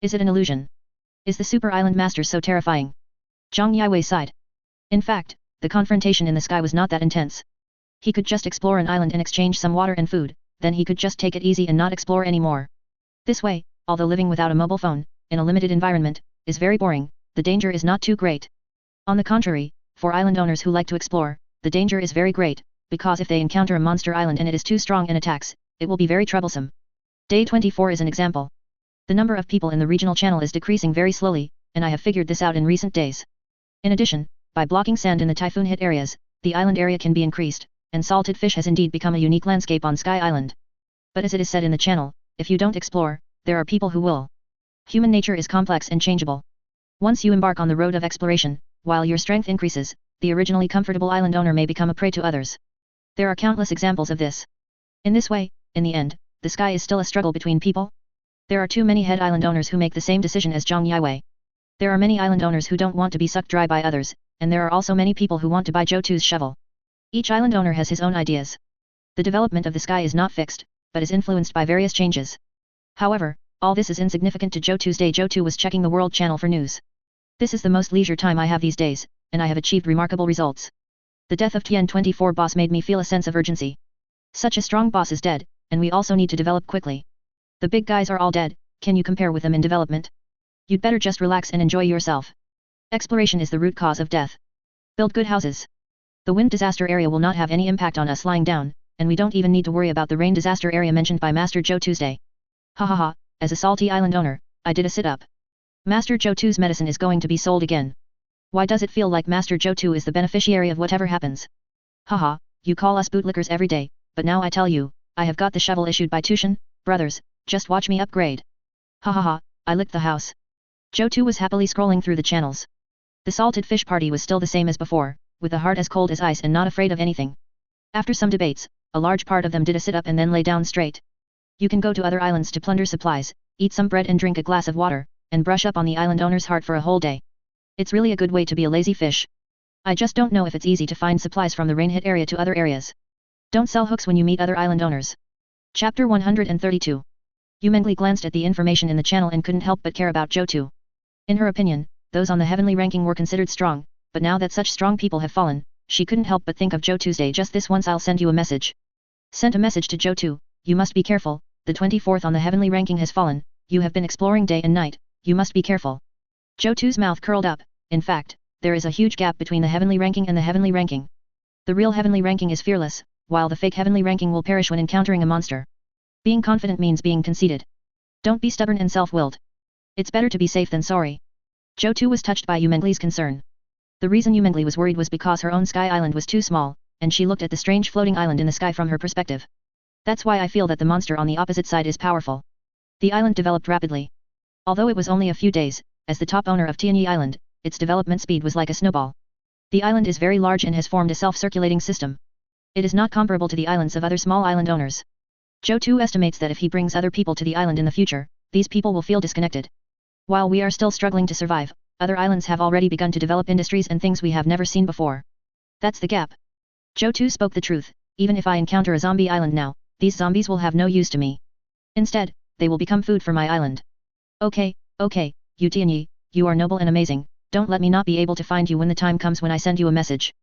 Is it an illusion? Is the super island master so terrifying? Zhang Yiwei sighed. In fact, the confrontation in the sky was not that intense. He could just explore an island and exchange some water and food, then he could just take it easy and not explore anymore. This way, although living without a mobile phone, in a limited environment, is very boring, the danger is not too great. On the contrary, for island owners who like to explore, the danger is very great, because if they encounter a monster island and it is too strong and attacks, it will be very troublesome. Day 24 is an example. The number of people in the regional channel is decreasing very slowly, and I have figured this out in recent days. In addition, by blocking sand in the typhoon hit areas, the island area can be increased, and salted fish has indeed become a unique landscape on Sky Island. But as it is said in the channel, if you don't explore, there are people who will. Human nature is complex and changeable. Once you embark on the road of exploration, while your strength increases, the originally comfortable island owner may become a prey to others. There are countless examples of this. In this way, in the end, the sky is still a struggle between people. There are too many head island owners who make the same decision as Zhang Yiwei. There are many island owners who don't want to be sucked dry by others, and there are also many people who want to buy Zhou Tu's shovel. Each island owner has his own ideas. The development of the sky is not fixed, but is influenced by various changes. However, all this is insignificant to Zhou Tu's day. Zhou Tu was checking the world channel for news. This is the most leisure time I have these days, and I have achieved remarkable results. The death of Tian 24 boss made me feel a sense of urgency. Such a strong boss is dead, and we also need to develop quickly. The big guys are all dead, can you compare with them in development? You'd better just relax and enjoy yourself. Exploration is the root cause of death. Build good houses. The wind disaster area will not have any impact on us lying down, and we don't even need to worry about the rain disaster area mentioned by Master Zhou Tuesday. Ha ha ha, as a salty island owner, I did a sit-up. Master Zhou Tu's medicine is going to be sold again. Why does it feel like Master Zhou Tu is the beneficiary of whatever happens? Haha, you call us bootlickers every day, but now I tell you, I have got the shovel issued by Tushan, brothers, just watch me upgrade. Ha ha ha, I licked the house. Zhou Tu was happily scrolling through the channels. The salted fish party was still the same as before, with a heart as cold as ice and not afraid of anything. After some debates, a large part of them did a sit-up and then lay down straight. You can go to other islands to plunder supplies, eat some bread and drink a glass of water, and brush up on the island owner's heart for a whole day. It's really a good way to be a lazy fish. I just don't know if it's easy to find supplies from the rain-hit area to other areas. Don't sell hooks when you meet other island owners. Chapter 132. Yu Mengli glanced at the information in the channel and couldn't help but care about Zhou Tu. In her opinion, those on the heavenly ranking were considered strong, but now that such strong people have fallen, she couldn't help but think of Zhou Tuesday. Just this once I'll send you a message. Sent a message to Zhou Tu, you must be careful, the 24th on the heavenly ranking has fallen, you have been exploring day and night, you must be careful. Zhou Tu's mouth curled up, in fact, there is a huge gap between the heavenly ranking and the heavenly ranking. The real heavenly ranking is fearless, while the fake heavenly ranking will perish when encountering a monster. Being confident means being conceited. Don't be stubborn and self-willed. It's better to be safe than sorry. Zhou Tu was touched by Yu Mengli's concern. The reason Yu Mengli was worried was because her own sky island was too small, and she looked at the strange floating island in the sky from her perspective. That's why I feel that the monster on the opposite side is powerful. The island developed rapidly. Although it was only a few days, as the top owner of Tianyi Island, its development speed was like a snowball. The island is very large and has formed a self-circulating system. It is not comparable to the islands of other small island owners. Zhou Tu estimates that if he brings other people to the island in the future, these people will feel disconnected. While we are still struggling to survive, other islands have already begun to develop industries and things we have never seen before. That's the gap. Zhou Tu spoke the truth, even if I encounter a zombie island now, these zombies will have no use to me. Instead, they will become food for my island. Okay, Yu Tianyi, you are noble and amazing, don't let me not be able to find you when the time comes when I send you a message.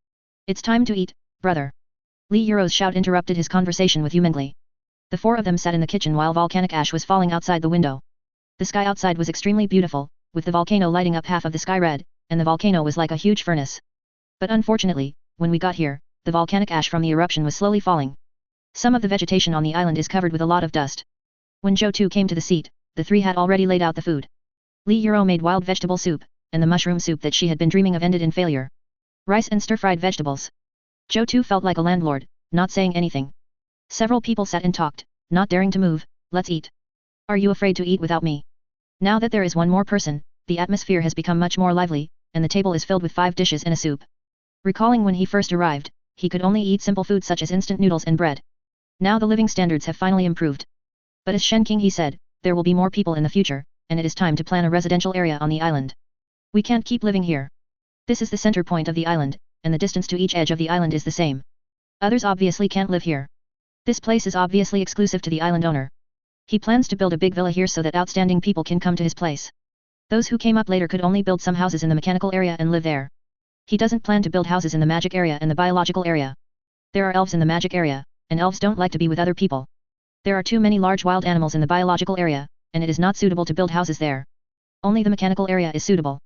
It's time to eat, brother. Li Yuro's shout interrupted his conversation with Yu Mengli. The four of them sat in the kitchen while volcanic ash was falling outside the window. The sky outside was extremely beautiful, with the volcano lighting up half of the sky red, and the volcano was like a huge furnace. But unfortunately, when we got here, the volcanic ash from the eruption was slowly falling. Some of the vegetation on the island is covered with a lot of dust. When Zhou Tu came to the seat, the three had already laid out the food. Li Yuro made wild vegetable soup, and the mushroom soup that she had been dreaming of ended in failure. Rice and stir-fried vegetables. Zhou Tu felt like a landlord, not saying anything. Several people sat and talked, not daring to move. Let's eat. Are you afraid to eat without me? Now that there is one more person, the atmosphere has become much more lively, and the table is filled with 5 dishes and a soup. Recalling when he first arrived, he could only eat simple food such as instant noodles and bread. Now the living standards have finally improved. But as Shen King he said, there will be more people in the future, and it is time to plan a residential area on the island. We can't keep living here. This is the center point of the island, and the distance to each edge of the island is the same. Others obviously can't live here. This place is obviously exclusive to the island owner. He plans to build a big villa here so that outstanding people can come to his place. Those who came up later could only build some houses in the mechanical area and live there. He doesn't plan to build houses in the magic area and the biological area. There are elves in the magic area, and elves don't like to be with other people. There are too many large wild animals in the biological area, and it is not suitable to build houses there. Only the mechanical area is suitable.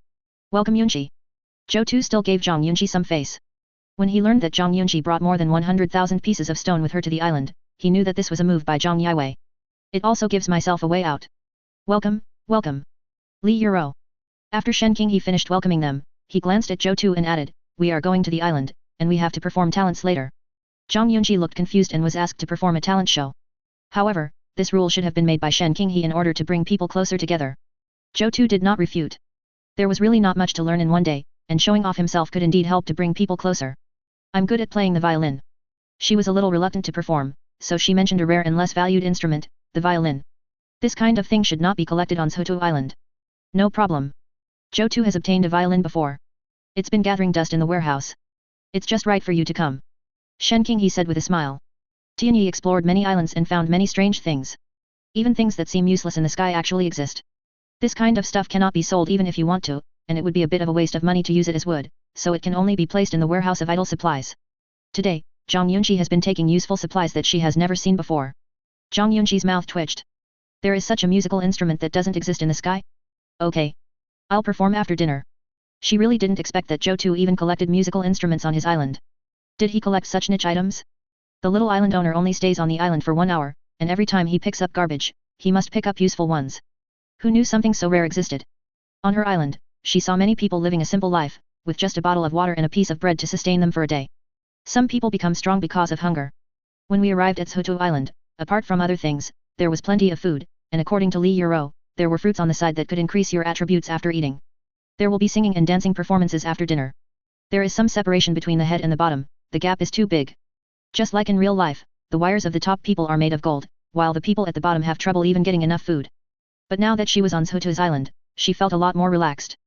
Welcome Yunqi. Zhou Tu still gave Zhang Yunqi some face. When he learned that Zhang Yunqi brought more than 100,000 pieces of stone with her to the island, he knew that this was a move by Zhang Yiwei. It also gives myself a way out. Welcome, welcome. Li Yuro. After Shen Qinghe finished welcoming them, he glanced at Zhou Tu and added, we are going to the island, and we have to perform talents later. Zhang Yunqi looked confused and was asked to perform a talent show. However, this rule should have been made by Shen Qinghe in order to bring people closer together. Zhou Tu did not refute. There was really not much to learn in one day, and showing off himself could indeed help to bring people closer. I'm good at playing the violin. She was a little reluctant to perform, so she mentioned a rare and less valued instrument, the violin. This kind of thing should not be collected on Zhou Tu Island. No problem. Zhou Tu has obtained a violin before. It's been gathering dust in the warehouse. It's just right for you to come. Shen Qinghe said with a smile. Tianyi explored many islands and found many strange things. Even things that seem useless in the sky actually exist. This kind of stuff cannot be sold even if you want to, and it would be a bit of a waste of money to use it as wood, so it can only be placed in the warehouse of idle supplies. Today, Zhang Yunqi has been taking useful supplies that she has never seen before. Zhang Yunqi's mouth twitched. There is such a musical instrument that doesn't exist in the sky? Okay. I'll perform after dinner. She really didn't expect that Zhou Tu even collected musical instruments on his island. Did he collect such niche items? The little island owner only stays on the island for 1 hour, and every time he picks up garbage, he must pick up useful ones. Who knew something so rare existed? On her island, she saw many people living a simple life, with just a bottle of water and a piece of bread to sustain them for a day. Some people become strong because of hunger. When we arrived at Zhou Tu Island, apart from other things, there was plenty of food, and according to Li Euro, there were fruits on the side that could increase your attributes after eating. There will be singing and dancing performances after dinner. There is some separation between the head and the bottom, the gap is too big. Just like in real life, the wires of the top people are made of gold, while the people at the bottom have trouble even getting enough food. But now that she was on Zhou Tu's island, she felt a lot more relaxed.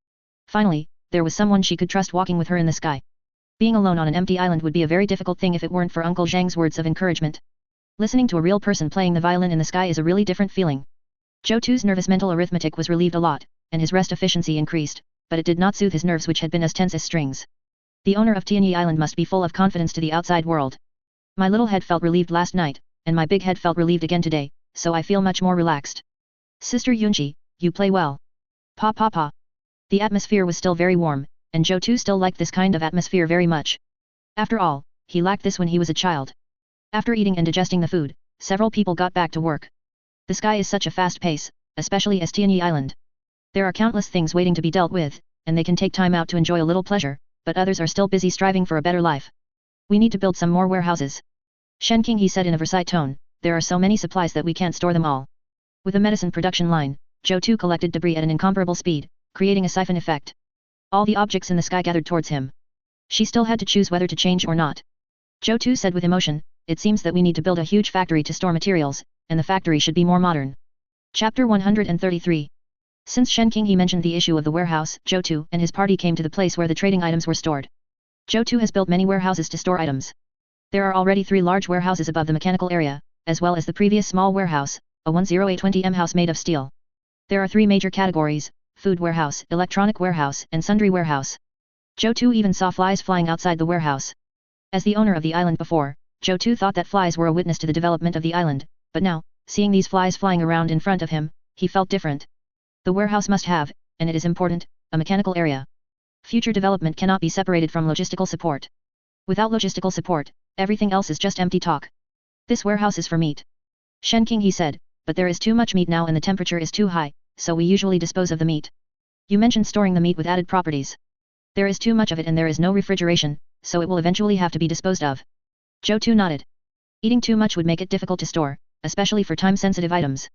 Finally, there was someone she could trust walking with her in the sky. Being alone on an empty island would be a very difficult thing if it weren't for Uncle Zhang's words of encouragement. Listening to a real person playing the violin in the sky is a really different feeling. Zhou Tu's nervous mental arithmetic was relieved a lot, and his rest efficiency increased, but it did not soothe his nerves which had been as tense as strings. The owner of Tianyi Island must be full of confidence to the outside world. My little head felt relieved last night, and my big head felt relieved again today, so I feel much more relaxed. Sister Yunqi, you play well. Pa pa pa. The atmosphere was still very warm, and Zhou Tu still liked this kind of atmosphere very much. After all, he lacked this when he was a child. After eating and digesting the food, several people got back to work. The sky is such a fast pace, especially as Tianyi Island. There are countless things waiting to be dealt with, and they can take time out to enjoy a little pleasure, but others are still busy striving for a better life. We need to build some more warehouses. Shen Qinghe said in a versailles tone, there are so many supplies that we can't store them all. With a medicine production line, Zhou Tu collected debris at an incomparable speed, creating a siphon effect. All the objects in the sky gathered towards him. She still had to choose whether to change or not. Zhou Tu said with emotion, it seems that we need to build a huge factory to store materials, and the factory should be more modern. Chapter 133. Since Shen Qinghe mentioned the issue of the warehouse, Zhou Tu and his party came to the place where the trading items were stored. Zhou Tu has built many warehouses to store items. There are already 3 large warehouses above the mechanical area, as well as the previous small warehouse, a 10820m house made of steel. There are 3 major categories, food warehouse, electronic warehouse, and sundry warehouse. Zhou Tu even saw flies flying outside the warehouse. As the owner of the island before, Zhou Tu thought that flies were a witness to the development of the island, but now, seeing these flies flying around in front of him, he felt different. The warehouse must have, and it is important, a mechanical area. Future development cannot be separated from logistical support. Without logistical support, everything else is just empty talk. This warehouse is for meat. Shen Qinghe said, but there is too much meat now and the temperature is too high, so we usually dispose of the meat. You mentioned storing the meat with added properties. There is too much of it and there is no refrigeration, so it will eventually have to be disposed of. Zhou Tu nodded. Eating too much would make it difficult to store, especially for time-sensitive items.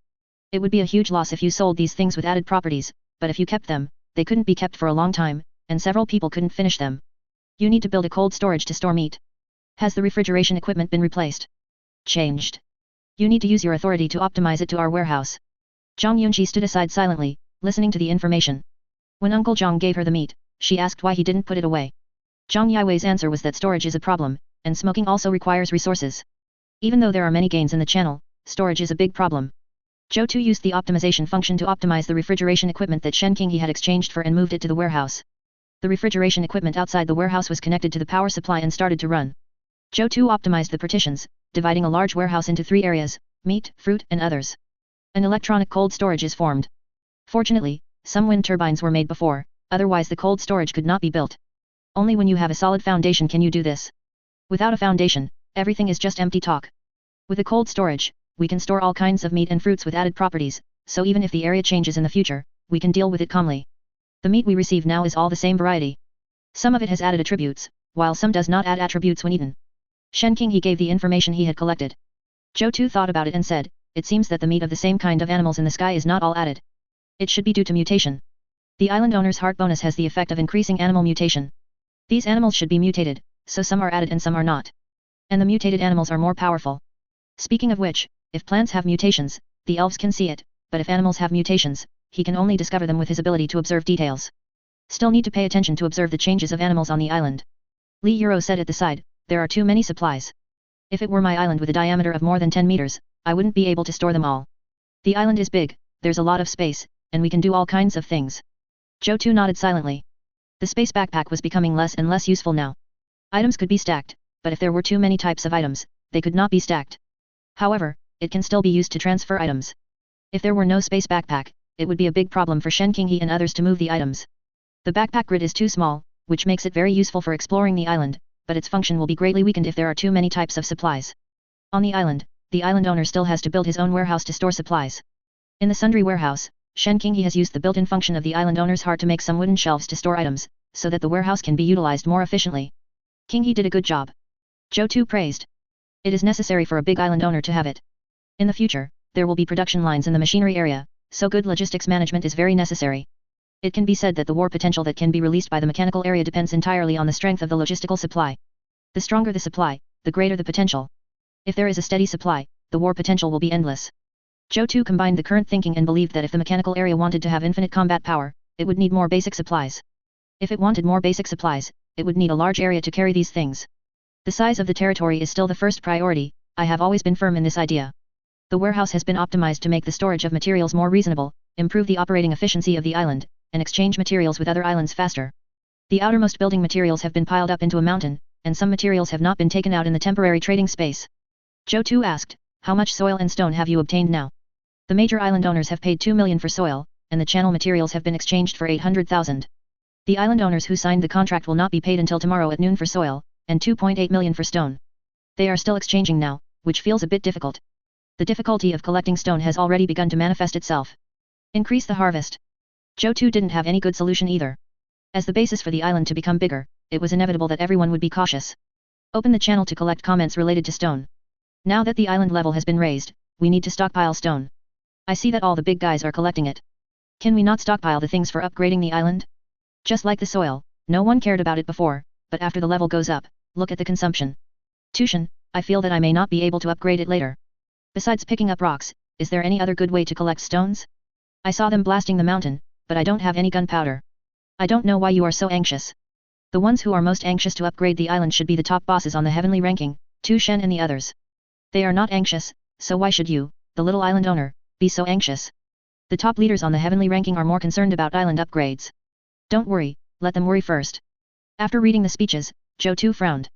It would be a huge loss if you sold these things with added properties, but if you kept them, they couldn't be kept for a long time, and several people couldn't finish them. You need to build a cold storage to store meat. Has the refrigeration equipment been replaced? Changed. You need to use your authority to optimize it to our warehouse. Zhang Yunqi stood aside silently, listening to the information. When Uncle Zhang gave her the meat, she asked why he didn't put it away. Zhang Yiwei's answer was that storage is a problem, and smoking also requires resources. Even though there are many gains in the channel, storage is a big problem. Zhou Tu used the optimization function to optimize the refrigeration equipment that Shen Qinghe had exchanged for and moved it to the warehouse. The refrigeration equipment outside the warehouse was connected to the power supply and started to run. Zhou Tu optimized the partitions, dividing a large warehouse into 3 areas: meat, fruit, and others. An electronic cold storage is formed. Fortunately, some wind turbines were made before, otherwise the cold storage could not be built. Only when you have a solid foundation can you do this. Without a foundation, everything is just empty talk. With a cold storage, we can store all kinds of meat and fruits with added properties, so even if the area changes in the future, we can deal with it calmly. The meat we receive now is all the same variety. Some of it has added attributes, while some does not add attributes when eaten. Shen Qinghe gave the information he had collected. Zhou Tu thought about it and said, it seems that the meat of the same kind of animals in the sky is not all added. It should be due to mutation. The island owner's heart bonus has the effect of increasing animal mutation. These animals should be mutated, so some are added and some are not. And the mutated animals are more powerful. Speaking of which, if plants have mutations, the elves can see it, but if animals have mutations, he can only discover them with his ability to observe details. Still need to pay attention to observe the changes of animals on the island. Li Euro said at the side, there are too many supplies. If it were my island with a diameter of more than 10 meters, I wouldn't be able to store them all. The island is big, there's a lot of space, and we can do all kinds of things. Zhou Tu nodded silently. The space backpack was becoming less and less useful now. Items could be stacked, but if there were too many types of items, they could not be stacked. However, it can still be used to transfer items. If there were no space backpack, it would be a big problem for Shen Qinghe and others to move the items. The backpack grid is too small, which makes it very useful for exploring the island, but its function will be greatly weakened if there are too many types of supplies. On the island owner still has to build his own warehouse to store supplies. In the sundry warehouse, Shen Qinghe has used the built-in function of the island owner's heart to make some wooden shelves to store items, so that the warehouse can be utilized more efficiently. Qinghe did a good job. Zhou Tu praised. It is necessary for a big island owner to have it. In the future, there will be production lines in the machinery area, so good logistics management is very necessary. It can be said that the war potential that can be released by the mechanical area depends entirely on the strength of the logistical supply. The stronger the supply, the greater the potential. If there is a steady supply, the war potential will be endless. Zhou Tu combined the current thinking and believed that if the mechanical area wanted to have infinite combat power, it would need more basic supplies. If it wanted more basic supplies, it would need a large area to carry these things. The size of the territory is still the first priority. I have always been firm in this idea. The warehouse has been optimized to make the storage of materials more reasonable, improve the operating efficiency of the island, and exchange materials with other islands faster. The outermost building materials have been piled up into a mountain, and some materials have not been taken out in the temporary trading space. Zhou Tu asked, how much soil and stone have you obtained now? The major island owners have paid 2 million for soil, and the channel materials have been exchanged for 800,000. The island owners who signed the contract will not be paid until tomorrow at noon for soil, and 2.8 million for stone. They are still exchanging now, which feels a bit difficult. The difficulty of collecting stone has already begun to manifest itself. Increase the harvest. Zhou Tu didn't have any good solution either. As the basis for the island to become bigger, it was inevitable that everyone would be cautious. Open the channel to collect comments related to stone. Now that the island level has been raised, we need to stockpile stone. I see that all the big guys are collecting it. Can we not stockpile the things for upgrading the island? Just like the soil, no one cared about it before, but after the level goes up, look at the consumption. Tushan, I feel that I may not be able to upgrade it later. Besides picking up rocks, is there any other good way to collect stones? I saw them blasting the mountain, but I don't have any gunpowder. I don't know why you are so anxious. The ones who are most anxious to upgrade the island should be the top bosses on the heavenly ranking, Tu Shen and the others. They are not anxious, so why should you, the little island owner, be so anxious? The top leaders on the heavenly ranking are more concerned about island upgrades. Don't worry, let them worry first. After reading the speeches, Zhou Tu frowned.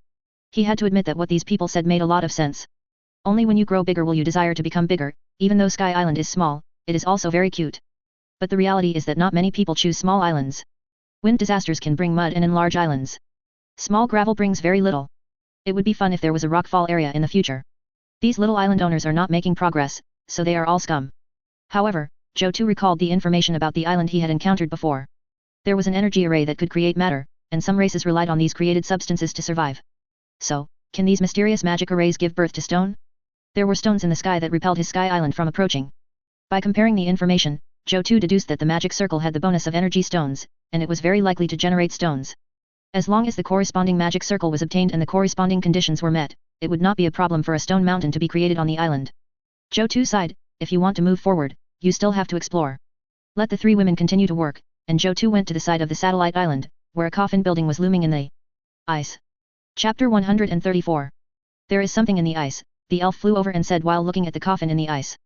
He had to admit that what these people said made a lot of sense. Only when you grow bigger will you desire to become bigger. Even though Sky Island is small, it is also very cute. But the reality is that not many people choose small islands. Wind disasters can bring mud and enlarge islands. Small gravel brings very little. It would be fun if there was a rockfall area in the future. These little island owners are not making progress, so they are all scum. However, Zhou Tu recalled the information about the island he had encountered before. There was an energy array that could create matter, and some races relied on these created substances to survive. So, can these mysterious magic arrays give birth to stone? There were stones in the sky that repelled his Sky Island from approaching. By comparing the information, Zhou Tu deduced that the magic circle had the bonus of energy stones, and it was very likely to generate stones. As long as the corresponding magic circle was obtained and the corresponding conditions were met, it would not be a problem for a stone mountain to be created on the island. Zhou Tu sighed, if you want to move forward, you still have to explore. Let the three women continue to work, and Zhou Tu went to the side of the satellite island, where a coffin building was looming in the ice. Chapter 134. There is something in the ice, the elf flew over and said while looking at the coffin in the ice.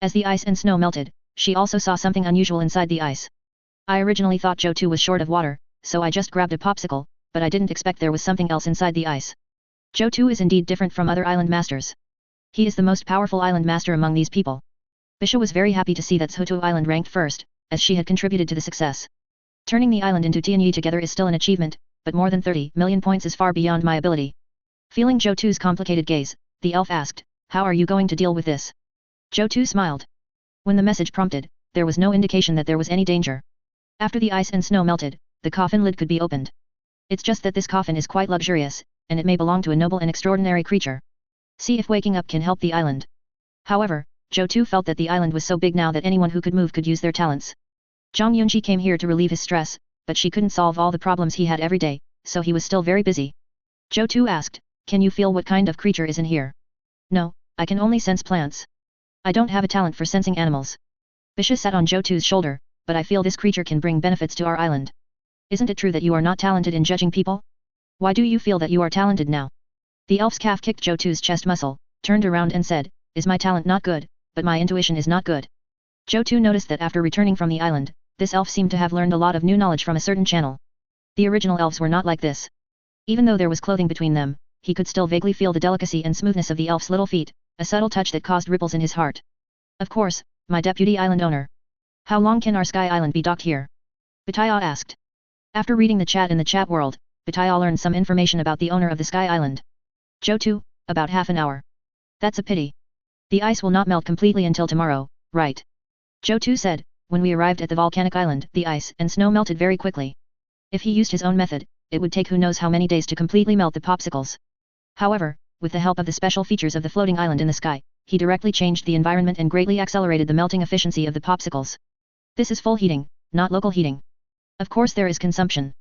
As the ice and snow melted, she also saw something unusual inside the ice. I originally thought Zhou Tu was short of water, so I just grabbed a popsicle, but I didn't expect there was something else inside the ice. Zhou Tu is indeed different from other island masters. He is the most powerful island master among these people. Bisha was very happy to see that Zhou Tu island ranked first, as she had contributed to the success. Turning the island into Tianyi together is still an achievement, but more than 30 million points is far beyond my ability. Feeling Zhou Tu's complicated gaze, the elf asked, "How are you going to deal with this?" Zhou Tu smiled. When the message prompted, there was no indication that there was any danger. After the ice and snow melted, the coffin lid could be opened. It's just that this coffin is quite luxurious, and it may belong to a noble and extraordinary creature. See if waking up can help the island. However, Zhou Tu felt that the island was so big now that anyone who could move could use their talents. Zhang Yunji came here to relieve his stress, but she couldn't solve all the problems he had every day, so he was still very busy. Zhou Tu asked, "Can you feel what kind of creature is in here?" "No, I can only sense plants. I don't have a talent for sensing animals." Bisha sat on Zhou Tu's shoulder, "But I feel this creature can bring benefits to our island. Isn't it true that you are not talented in judging people? Why do you feel that you are talented now?" The elf's calf kicked Zhou Tu's chest muscle, turned around and said, "Is my talent not good, but my intuition is not good." Zhou Tu noticed that after returning from the island, this elf seemed to have learned a lot of new knowledge from a certain channel. The original elves were not like this. Even though there was clothing between them, he could still vaguely feel the delicacy and smoothness of the elf's little feet, a subtle touch that caused ripples in his heart. "Of course, my deputy island owner. How long can our sky island be docked here?" Bataya asked. After reading the chat in the chat world, Bataya learned some information about the owner of the sky island. "Zhou Tu, about half an hour. That's a pity. The ice will not melt completely until tomorrow, right?" Zhou Tu said. "When we arrived at the volcanic island, the ice and snow melted very quickly. If he used his own method, it would take who knows how many days to completely melt the popsicles. However, with the help of the special features of the floating island in the sky, he directly changed the environment and greatly accelerated the melting efficiency of the popsicles. This is full heating, not local heating. Of course there is consumption.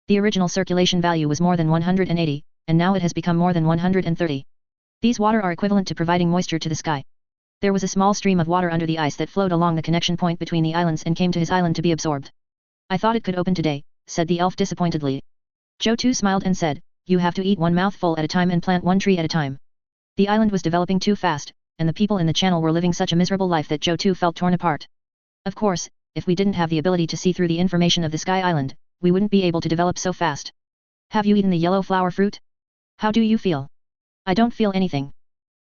The original circulation value was more than 180, and now it has become more than 130. These water are equivalent to providing moisture to the sky. There was a small stream of water under the ice that flowed along the connection point between the islands and came to his island to be absorbed. I thought it could open today," said the elf disappointedly. Zhou Tu smiled and said, "You have to eat one mouthful at a time and plant one tree at a time." The island was developing too fast, and the people in the channel were living such a miserable life that Zhou Tu felt torn apart. Of course, if we didn't have the ability to see through the information of the sky island, we wouldn't be able to develop so fast. "Have you eaten the yellow flower fruit? How do you feel?" "I don't feel anything.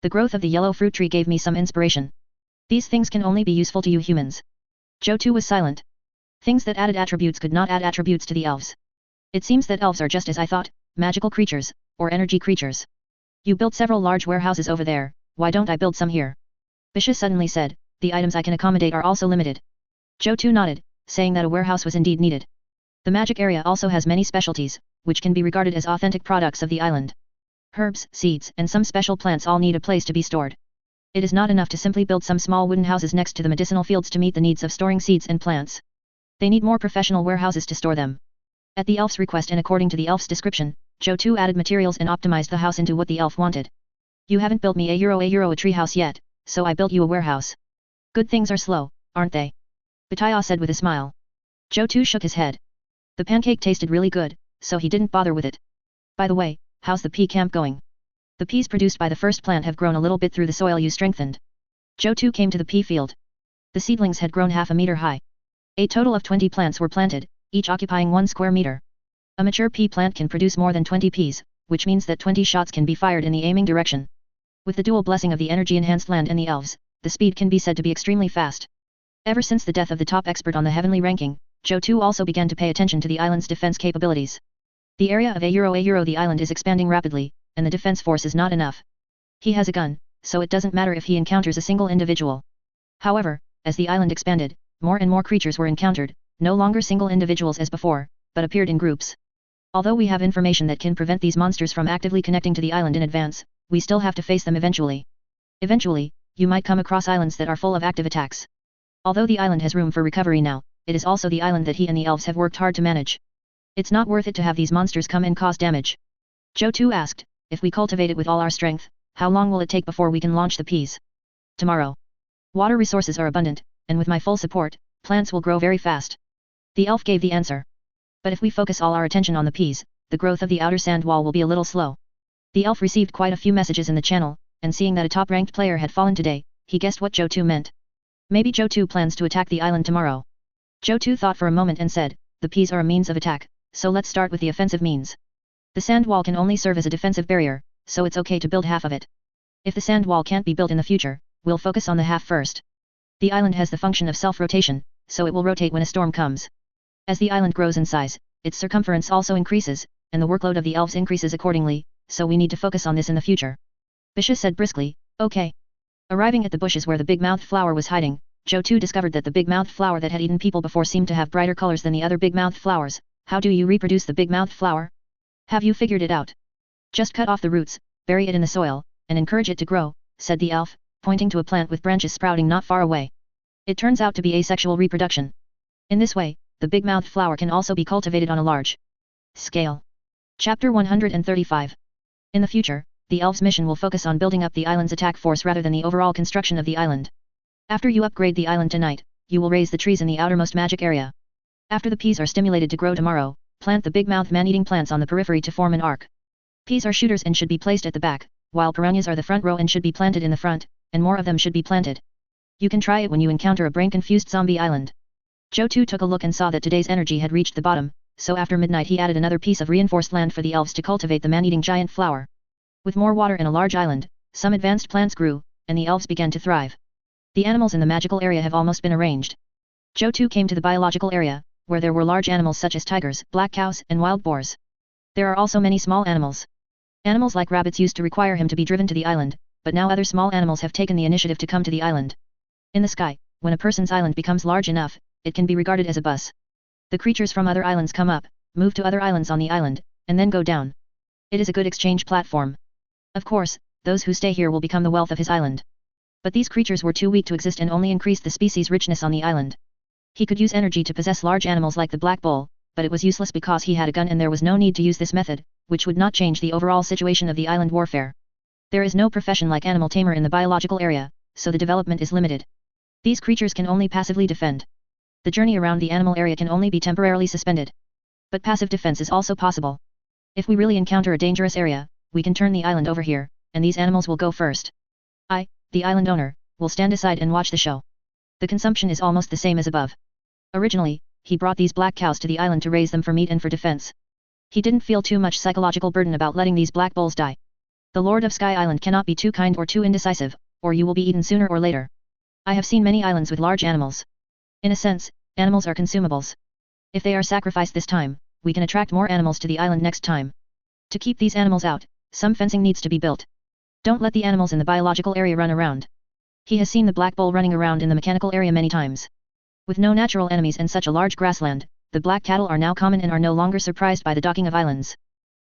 The growth of the yellow fruit tree gave me some inspiration. These things can only be useful to you humans." Zhou Tu was silent. Things that added attributes could not add attributes to the elves. It seems that elves are just as I thought, magical creatures, or energy creatures. "You built several large warehouses over there, why don't I build some here?" Bisha suddenly said, "The items I can accommodate are also limited." Zhou Tu nodded, saying that a warehouse was indeed needed. The magic area also has many specialties, which can be regarded as authentic products of the island. Herbs, seeds, and some special plants all need a place to be stored. It is not enough to simply build some small wooden houses next to the medicinal fields to meet the needs of storing seeds and plants. They need more professional warehouses to store them. At the elf's request and according to the elf's description, Zhou Tu added materials and optimized the house into what the elf wanted. "You haven't built me a treehouse yet, so I built you a warehouse. Good things are slow, aren't they?" Bataya said with a smile. Zhou Tu shook his head. The pancake tasted really good, so he didn't bother with it. "By the way, how's the pea camp going? The peas produced by the first plant have grown a little bit through the soil you strengthened." Zhou Tu came to the pea field. The seedlings had grown half a meter high. A total of 20 plants were planted, each occupying 1 square meter. A mature pea plant can produce more than 20 peas, which means that 20 shots can be fired in the aiming direction. With the dual blessing of the energy-enhanced land and the elves, the speed can be said to be extremely fast. Ever since the death of the top expert on the heavenly ranking, Zhou Tu also began to pay attention to the island's defense capabilities. The area of the island is expanding rapidly, and the defense force is not enough. He has a gun, so it doesn't matter if he encounters a single individual. However, as the island expanded, more and more creatures were encountered, no longer single individuals as before, but appeared in groups. Although we have information that can prevent these monsters from actively connecting to the island in advance, we still have to face them eventually. Eventually, you might come across islands that are full of active attacks. Although the island has room for recovery now, it is also the island that he and the elves have worked hard to manage. It's not worth it to have these monsters come and cause damage." Zhou Tu asked, "If we cultivate it with all our strength, how long will it take before we can launch the peas?" "Tomorrow. Water resources are abundant, and with my full support, plants will grow very fast." The elf gave the answer. "But if we focus all our attention on the peas, the growth of the outer sand wall will be a little slow." The elf received quite a few messages in the channel, and seeing that a top-ranked player had fallen today, he guessed what Zhou Tu meant. Maybe Zhou Tu plans to attack the island tomorrow. Zhou Tu thought for a moment and said, the peas are a means of attack, so let's start with the offensive means. The sand wall can only serve as a defensive barrier, so it's okay to build half of it. If the sand wall can't be built in the future, we'll focus on the half first. The island has the function of self-rotation, so it will rotate when a storm comes. As the island grows in size, its circumference also increases, and the workload of the elves increases accordingly, so we need to focus on this in the future. Bisha said briskly, okay. Arriving at the bushes where the big-mouthed flower was hiding, Zhou Tu discovered that the big-mouthed flower that had eaten people before seemed to have brighter colors than the other big-mouthed flowers. How do you reproduce the big-mouthed flower? Have you figured it out? Just cut off the roots, bury it in the soil, and encourage it to grow, said the elf, pointing to a plant with branches sprouting not far away. It turns out to be asexual reproduction. In this way, the big-mouthed flower can also be cultivated on a large scale. Chapter 135. In the future, the elves' mission will focus on building up the island's attack force rather than the overall construction of the island. After you upgrade the island tonight, you will raise the trees in the outermost magic area. After the peas are stimulated to grow tomorrow, plant the big-mouthed man-eating plants on the periphery to form an arc. Peas are shooters and should be placed at the back, while piranhas are the front row and should be planted in the front, and more of them should be planted. You can try it when you encounter a brain-confused zombie island. Zhou Tu took a look and saw that today's energy had reached the bottom, so after midnight he added another piece of reinforced land for the elves to cultivate the man-eating giant flower. With more water and a large island, some advanced plants grew, and the elves began to thrive. The animals in the magical area have almost been arranged. Zhou Tu came to the biological area, where there were large animals such as tigers, black cows, and wild boars. There are also many small animals. Animals like rabbits used to require him to be driven to the island, but now other small animals have taken the initiative to come to the island. In the sky, when a person's island becomes large enough, it can be regarded as a bus. The creatures from other islands come up, move to other islands on the island, and then go down. It is a good exchange platform. Of course, those who stay here will become the wealth of his island. But these creatures were too weak to exist and only increased the species' richness on the island. He could use energy to possess large animals like the black bull, but it was useless because he had a gun and there was no need to use this method, which would not change the overall situation of the island warfare. There is no profession like animal tamer in the biological area, so the development is limited. These creatures can only passively defend. The journey around the animal area can only be temporarily suspended. But passive defense is also possible. If we really encounter a dangerous area, we can turn the island over here, and these animals will go first. I, the island owner, will stand aside and watch the show. The consumption is almost the same as above. Originally, he brought these black cows to the island to raise them for meat and for defense. He didn't feel too much psychological burden about letting these black bulls die. The Lord of Sky Island cannot be too kind or too indecisive, or you will be eaten sooner or later. I have seen many islands with large animals. In a sense, animals are consumables. If they are sacrificed this time, we can attract more animals to the island next time. To keep these animals out, some fencing needs to be built. Don't let the animals in the biological area run around. He has seen the black bull running around in the mechanical area many times. With no natural enemies and such a large grassland, the black cattle are now common and are no longer surprised by the docking of islands.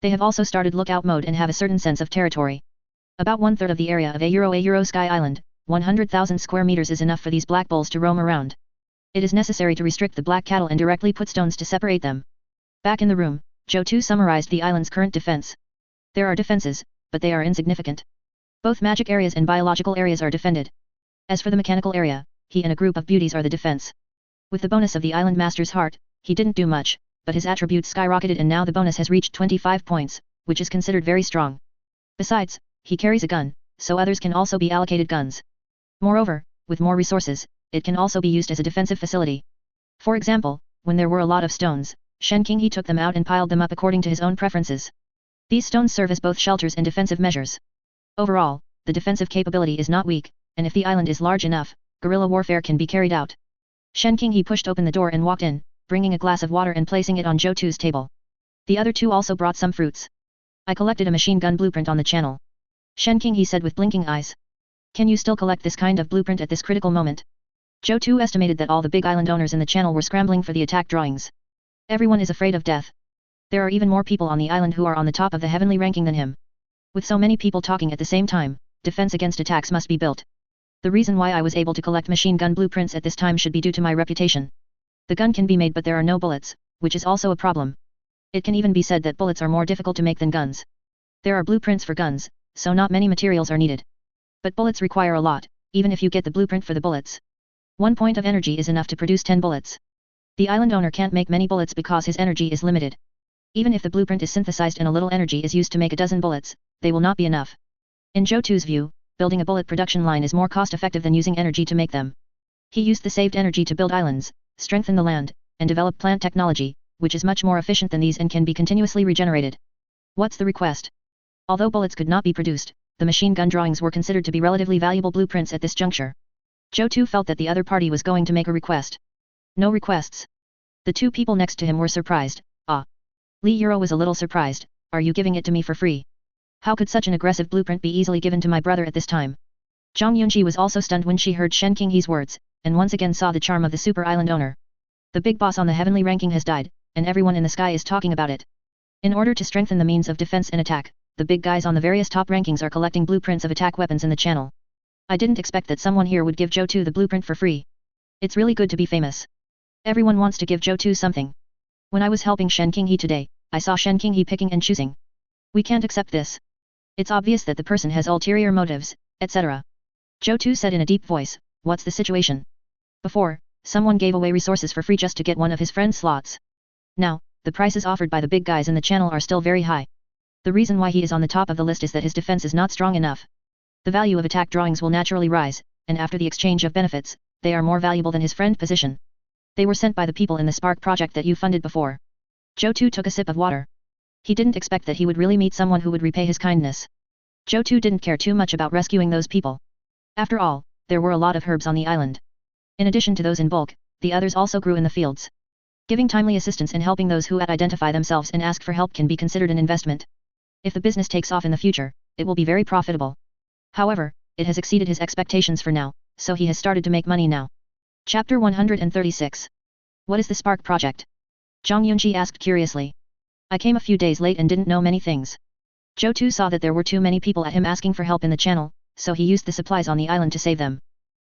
They have also started lookout mode and have a certain sense of territory. About 1/3 of the area of a Sky Island, 100,000 square meters is enough for these black bulls to roam around. It is necessary to restrict the black cattle and directly put stones to separate them. Back in the room, Zhou Tu summarized the island's current defense. There are defenses, but they are insignificant. Both magic areas and biological areas are defended. As for the mechanical area, he and a group of beauties are the defense. With the bonus of the island master's heart, he didn't do much, but his attributes skyrocketed and now the bonus has reached 25 points, which is considered very strong. Besides, he carries a gun, so others can also be allocated guns. Moreover, with more resources, it can also be used as a defensive facility. For example, when there were a lot of stones, Shen King he took them out and piled them up according to his own preferences. These stones serve as both shelters and defensive measures. Overall, the defensive capability is not weak, and if the island is large enough, guerrilla warfare can be carried out. Shen King he pushed open the door and walked in, bringing a glass of water and placing it on Zhou Tu's table. The other two also brought some fruits. I collected a machine gun blueprint on the channel. Shen King he said with blinking eyes. Can you still collect this kind of blueprint at this critical moment? Zhou Tu estimated that all the big island owners in the channel were scrambling for the attack drawings. Everyone is afraid of death. There are even more people on the island who are on the top of the heavenly ranking than him. With so many people talking at the same time, defense against attacks must be built. The reason why I was able to collect machine gun blueprints at this time should be due to my reputation. The gun can be made but there are no bullets, which is also a problem. It can even be said that bullets are more difficult to make than guns. There are blueprints for guns, so not many materials are needed. But bullets require a lot, even if you get the blueprint for the bullets. 1 point of energy is enough to produce 10 bullets. The island owner can't make many bullets because his energy is limited. Even if the blueprint is synthesized and a little energy is used to make a dozen bullets, they will not be enough. In Zhou Tu's view, building a bullet production line is more cost-effective than using energy to make them. He used the saved energy to build islands, strengthen the land, and develop plant technology, which is much more efficient than these and can be continuously regenerated. What's the request? Although bullets could not be produced, the machine gun drawings were considered to be relatively valuable blueprints at this juncture. Zhou Tu felt that the other party was going to make a request. No requests. The two people next to him were surprised. Ah. Li Euro was a little surprised. Are you giving it to me for free? How could such an aggressive blueprint be easily given to my brother at this time? Zhang Yunji was also stunned when she heard Shen Qinghe's words, and once again saw the charm of the super island owner. The big boss on the heavenly ranking has died, and everyone in the sky is talking about it. In order to strengthen the means of defense and attack, the big guys on the various top rankings are collecting blueprints of attack weapons in the channel. I didn't expect that someone here would give Zhou Tu the blueprint for free. It's really good to be famous. Everyone wants to give Zhou Tu something. When I was helping Shen Qinghe today, I saw Shen Qinghe picking and choosing. We can't accept this. It's obvious that the person has ulterior motives, etc. Zhou Tu said in a deep voice, what's the situation? Before, someone gave away resources for free just to get one of his friend's slots. Now, the prices offered by the big guys in the channel are still very high. The reason why he is on the top of the list is that his defense is not strong enough. The value of attack drawings will naturally rise, and after the exchange of benefits, they are more valuable than his friend position. They were sent by the people in the Spark project that you funded before. Zhou Tu took a sip of water. He didn't expect that he would really meet someone who would repay his kindness. Zhou Tu didn't care too much about rescuing those people. After all, there were a lot of herbs on the island. In addition to those in bulk, the others also grew in the fields. Giving timely assistance in helping those who identify themselves and ask for help can be considered an investment. If the business takes off in the future, it will be very profitable. However, it has exceeded his expectations for now, so he has started to make money now. Chapter 136. What is the Spark project? Zhang Yunji asked curiously. I came a few days late and didn't know many things. Zhou Tu saw that there were too many people at him asking for help in the channel, so he used the supplies on the island to save them.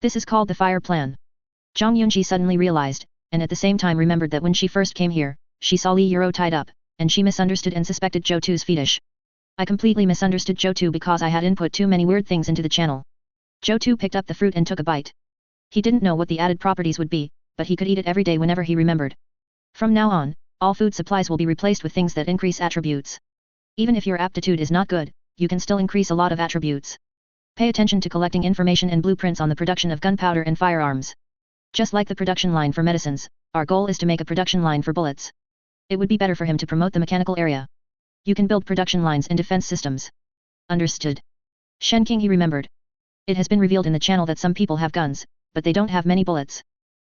This is called the fire plan. Zhang Yunji suddenly realized, and at the same time remembered that when she first came here, she saw Li Euro tied up, and she misunderstood and suspected Zhou Tu's fetish. I completely misunderstood Zhou Tu because I had input too many weird things into the channel. Zhou Tu picked up the fruit and took a bite. He didn't know what the added properties would be, but he could eat it every day whenever he remembered. From now on, all food supplies will be replaced with things that increase attributes. Even if your aptitude is not good, you can still increase a lot of attributes. Pay attention to collecting information and blueprints on the production of gunpowder and firearms. Just like the production line for medicines, our goal is to make a production line for bullets. It would be better for him to promote the mechanical area. You can build production lines in defense systems. Understood. Shen Qinghe remembered. It has been revealed in the channel that some people have guns, but they don't have many bullets.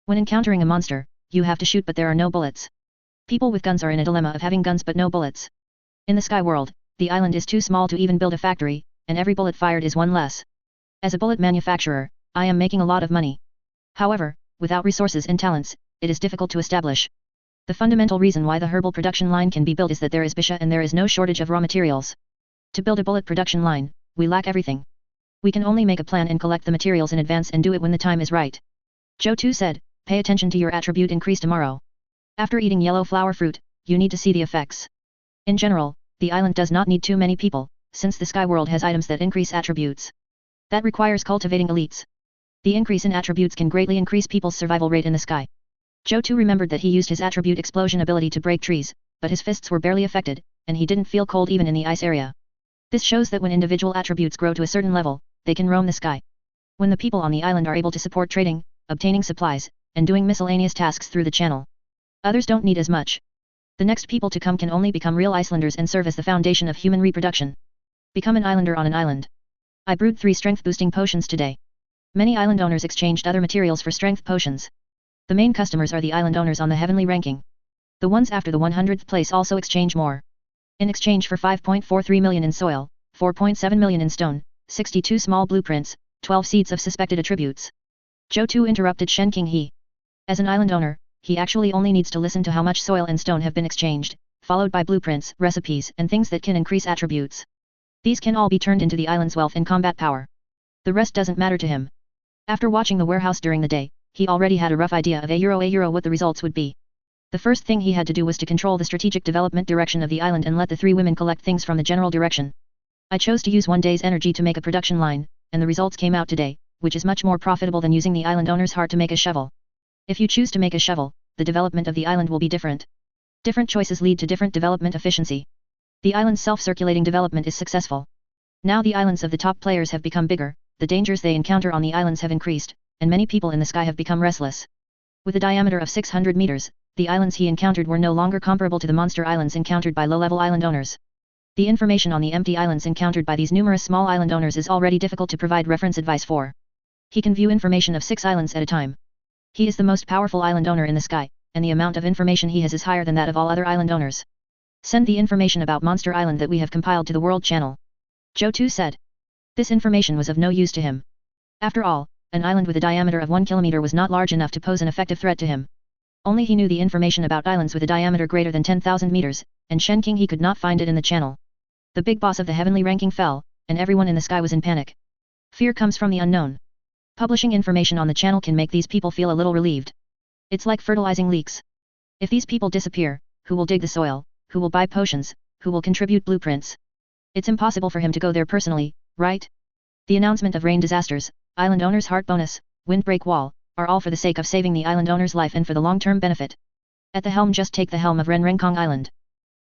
When encountering a monster, you have to shoot but there are no bullets. People with guns are in a dilemma of having guns but no bullets. In the sky world, the island is too small to even build a factory, and every bullet fired is one less. As a bullet manufacturer, I am making a lot of money. However, without resources and talents, it is difficult to establish. The fundamental reason why the herbal production line can be built is that there is Bisha and there is no shortage of raw materials. To build a bullet production line, we lack everything. We can only make a plan and collect the materials in advance and do it when the time is right. Zhou Tu said, pay attention to your attribute increase tomorrow. After eating yellow flower fruit, you need to see the effects. In general, the island does not need too many people, since the sky world has items that increase attributes. That requires cultivating elites. The increase in attributes can greatly increase people's survival rate in the sky. Zhou Tu remembered that he used his attribute explosion ability to break trees, but his fists were barely affected, and he didn't feel cold even in the ice area. This shows that when individual attributes grow to a certain level, they can roam the sky. When the people on the island are able to support trading, obtaining supplies, and doing miscellaneous tasks through the channel. Others don't need as much. The next people to come can only become real Icelanders and serve as the foundation of human reproduction. Become an islander on an island. I brewed 3 strength-boosting potions today. Many island owners exchanged other materials for strength potions. The main customers are the island owners on the heavenly ranking. The ones after the 100th place also exchange more. In exchange for 5.43 million in soil, 4.7 million in stone, 62 small blueprints, 12 seeds of suspected attributes. Zhou Tu interrupted Shen Qinghe. As an island owner, he actually only needs to listen to how much soil and stone have been exchanged, followed by blueprints, recipes and things that can increase attributes. These can all be turned into the island's wealth and combat power. The rest doesn't matter to him. After watching the warehouse during the day, he already had a rough idea of a euro what the results would be. The first thing he had to do was to control the strategic development direction of the island and let the 3 women collect things from the general direction. I chose to use one day's energy to make a production line, and the results came out today, which is much more profitable than using the island owner's heart to make a shovel. If you choose to make a shovel, the development of the island will be different. Different choices lead to different development efficiency. The island's self-circulating development is successful. Now the islands of the top players have become bigger, the dangers they encounter on the islands have increased, and many people in the sky have become restless. With a diameter of 600 meters, the islands he encountered were no longer comparable to the monster islands encountered by low-level island owners. The information on the empty islands encountered by these numerous small island owners is already difficult to provide reference advice for. He can view information of 6 islands at a time. He is the most powerful island owner in the sky, and the amount of information he has is higher than that of all other island owners. Send the information about Monster Island that we have compiled to the World Channel. Zhou Tu said. This information was of no use to him. After all, an island with a diameter of 1 kilometer was not large enough to pose an effective threat to him. Only he knew the information about islands with a diameter greater than 10,000 meters, and Shen King he could not find it in the channel. The big boss of the heavenly ranking fell, and everyone in the sky was in panic. Fear comes from the unknown. Publishing information on the channel can make these people feel a little relieved. It's like fertilizing leaks. If these people disappear, who will dig the soil, who will buy potions, who will contribute blueprints? It's impossible for him to go there personally, right? The announcement of rain disasters, island owners heart bonus, windbreak wall, are all for the sake of saving the island owner's life and for the long-term benefit. At the helm, just take the helm of Renrenkong Island.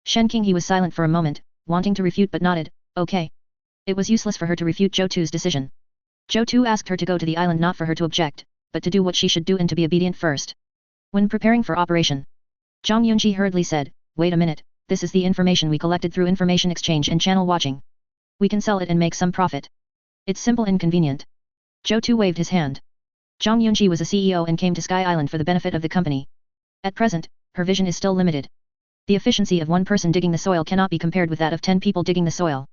Shen King he was silent for a moment, wanting to refute but nodded, okay. It was useless for her to refute Zhou Tu's decision. Zhou Tu asked her to go to the island not for her to object, but to do what she should do and to be obedient first. When preparing for operation, Zhang Yunji hurriedly said, wait a minute, this is the information we collected through information exchange and channel watching. We can sell it and make some profit. It's simple and convenient. Zhou Tu waved his hand. Zhang Yunji was a CEO and came to Sky Island for the benefit of the company. At present, her vision is still limited. The efficiency of one person digging the soil cannot be compared with that of 10 people digging the soil.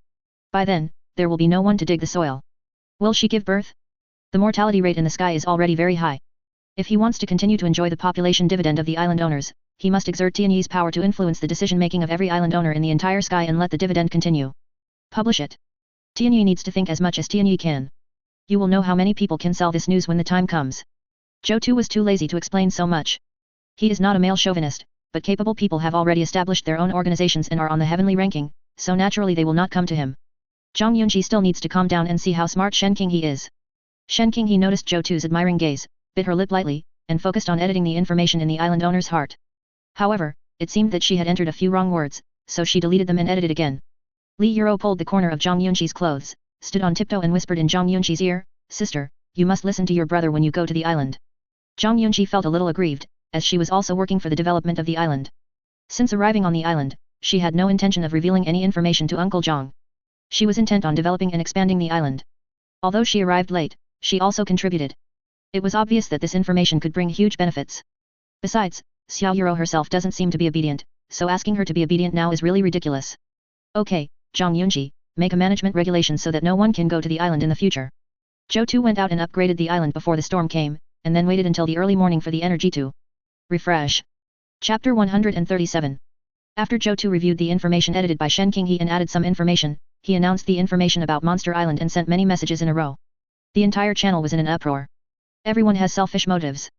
By then, there will be no one to dig the soil. Will she give birth? The mortality rate in the sky is already very high. If he wants to continue to enjoy the population dividend of the island owners, he must exert Tianyi's power to influence the decision-making of every island owner in the entire sky and let the dividend continue. Publish it. Tianyi needs to think as much as Tianyi can. You will know how many people can sell this news when the time comes. Zhou Tu was too lazy to explain so much. He is not a male chauvinist, but capable people have already established their own organizations and are on the heavenly ranking, so naturally they will not come to him. Zhang Yunji still needs to calm down and see how smart Shen King he is. Shen King he noticed Zhou Tu's admiring gaze, bit her lip lightly, and focused on editing the information in the island owner's heart. However, it seemed that she had entered a few wrong words, so she deleted them and edited again. Li Yuro pulled the corner of Zhang Yunji's clothes, stood on tiptoe and whispered in Zhang Yunji's ear, Sister, you must listen to your brother when you go to the island. Zhang Yunji felt a little aggrieved, as she was also working for the development of the island. Since arriving on the island, she had no intention of revealing any information to Uncle Zhang. She was intent on developing and expanding the island. Although she arrived late, she also contributed. It was obvious that this information could bring huge benefits. Besides, Xiao Yuro herself doesn't seem to be obedient, so asking her to be obedient now is really ridiculous. Okay, Zhang Yunji, make a management regulation so that no one can go to the island in the future. Zhou Tu went out and upgraded the island before the storm came, and then waited until the early morning for the energy to refresh. Chapter 137. After Zhou Tu reviewed the information edited by Shen King he and added some information, he announced the information about Monster Island and sent many messages in a row. The entire channel was in an uproar. Everyone has selfish motives.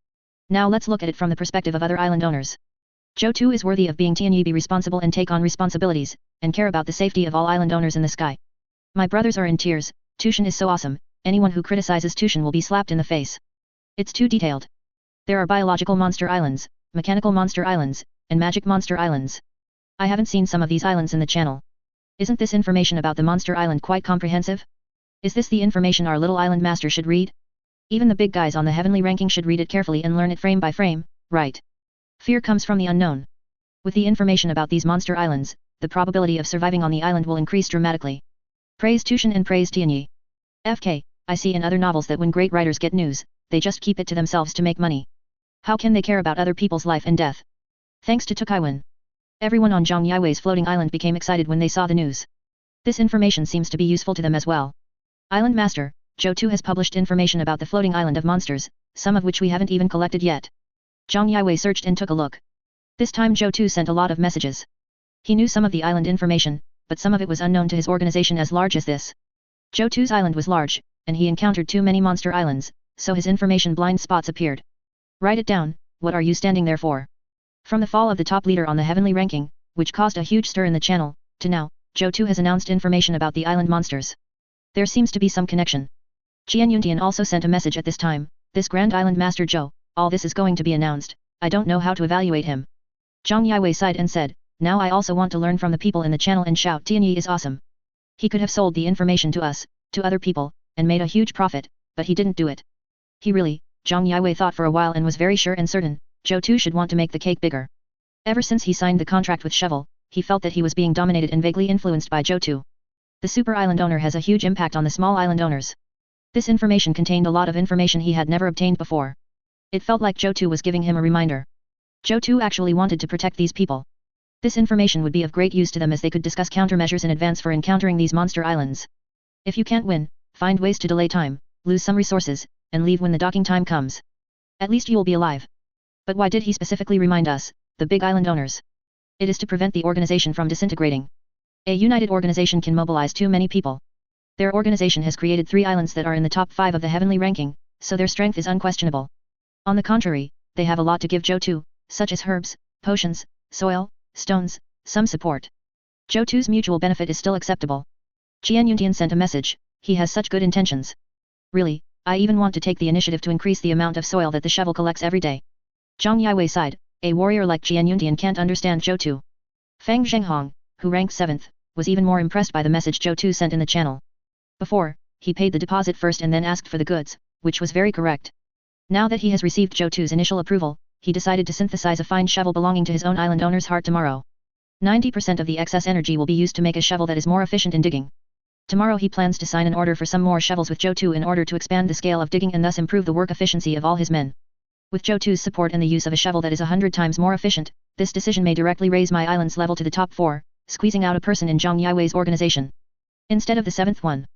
Now let's look at it from the perspective of other island owners. Zhou Tu is worthy of being Tianyi, be responsible and take on responsibilities, and care about the safety of all island owners in the sky. My brothers are in tears, Tushan is so awesome, anyone who criticizes Tushan will be slapped in the face. It's too detailed. There are biological monster islands, mechanical monster islands, and magic monster islands. I haven't seen some of these islands in the channel. Isn't this information about the monster island quite comprehensive? Is this the information our little island master should read? Even the big guys on the heavenly ranking should read it carefully and learn it frame by frame, right? Fear comes from the unknown. With the information about these monster islands, the probability of surviving on the island will increase dramatically. Praise Tushan and praise Tianyi. FK, I see in other novels that when great writers get news, they just keep it to themselves to make money. How can they care about other people's life and death? Thanks to Tukaiwan. Everyone on Zhang Yiwei's floating island became excited when they saw the news. This information seems to be useful to them as well. Island Master, Zhou Tu has published information about the floating island of monsters, some of which we haven't even collected yet. Zhang Yiwei searched and took a look. This time Zhou Tu sent a lot of messages. He knew some of the island information, but some of it was unknown to his organization as large as this. Zhou Tu's island was large, and he encountered too many monster islands, so his information blind spots appeared. Write it down, what are you standing there for? From the fall of the top leader on the heavenly ranking, which caused a huge stir in the channel, to now, Zhou Tu has announced information about the island monsters. There seems to be some connection. Qian Yuntian also sent a message at this time, this Grand Island Master Zhou, all this is going to be announced, I don't know how to evaluate him. Zhang Yiwei sighed and said, now I also want to learn from the people in the channel and shout Tianyi is awesome. He could have sold the information to us, to other people, and made a huge profit, but he didn't do it. He really, Zhang Yiwei thought for a while and was very sure and certain, Zhou Tu should want to make the cake bigger. Ever since he signed the contract with Shovel, he felt that he was being dominated and vaguely influenced by Zhou Tu. The super island owner has a huge impact on the small island owners. This information contained a lot of information he had never obtained before. It felt like Zhou Tu was giving him a reminder. Zhou Tu actually wanted to protect these people. This information would be of great use to them as they could discuss countermeasures in advance for encountering these monster islands. If you can't win, find ways to delay time, lose some resources, and leave when the docking time comes. At least you will be alive. But why did he specifically remind us, the big island owners? It is to prevent the organization from disintegrating. A united organization can mobilize too many people. Their organization has created 3 islands that are in the top 5 of the heavenly ranking, so their strength is unquestionable. On the contrary, they have a lot to give Zhou Tu, such as herbs, potions, soil, stones, some support. Zhou Tu's mutual benefit is still acceptable. Qian Yuntian sent a message, he has such good intentions. Really, I even want to take the initiative to increase the amount of soil that the shovel collects every day. Zhang Yiwei sighed, a warrior like Qian Yuntian can't understand Zhou Tu. Fang Zhenghong, who ranked 7th, was even more impressed by the message Zhou Tu sent in the channel. Before, he paid the deposit first and then asked for the goods, which was very correct. Now that he has received Zhou Tu's initial approval, he decided to synthesize a fine shovel belonging to his own island owner's heart tomorrow. 90% of the excess energy will be used to make a shovel that is more efficient in digging. Tomorrow he plans to sign an order for some more shovels with Zhou Tu in order to expand the scale of digging and thus improve the work efficiency of all his men. With Zhou Tu's support and the use of a shovel that is 100 times more efficient, this decision may directly raise my island's level to the top 4, squeezing out a person in Zhang Yiwei's organization. Instead of the 7th one.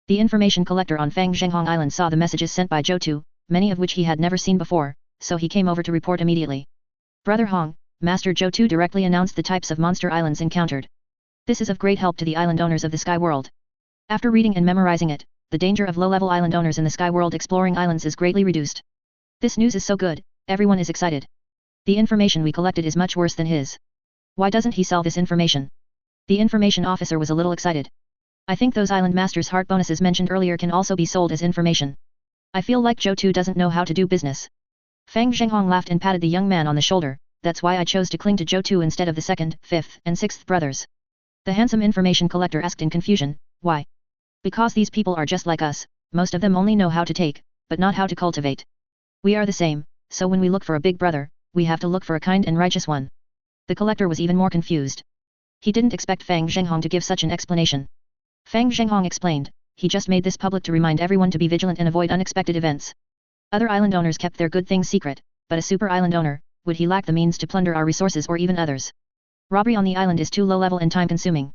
The information collector on Fang Zhenghong Island saw the messages sent by Zhou Tu, many of which he had never seen before, so he came over to report immediately. Brother Hong, Master Zhou Tu directly announced the types of monster islands encountered. This is of great help to the island owners of the Sky World. After reading and memorizing it, the danger of low-level island owners in the Sky World exploring islands is greatly reduced. This news is so good, everyone is excited. The information we collected is much worse than his. Why doesn't he sell this information? The information officer was a little excited. I think those island masters' heart bonuses mentioned earlier can also be sold as information. I feel like Zhou Tu doesn't know how to do business. Fang Zhenghong laughed and patted the young man on the shoulder, that's why I chose to cling to Zhou Tu instead of the 2nd, 5th, and 6th brothers. The handsome information collector asked in confusion, why? Because these people are just like us, most of them only know how to take, but not how to cultivate. We are the same, so when we look for a big brother, we have to look for a kind and righteous one. The collector was even more confused. He didn't expect Fang Zhenghong to give such an explanation. Fang Zhenghong explained, he just made this public to remind everyone to be vigilant and avoid unexpected events. Other island owners kept their good things secret, but a super island owner, would he lack the means to plunder our resources or even others? Robbery on the island is too low-level and time-consuming.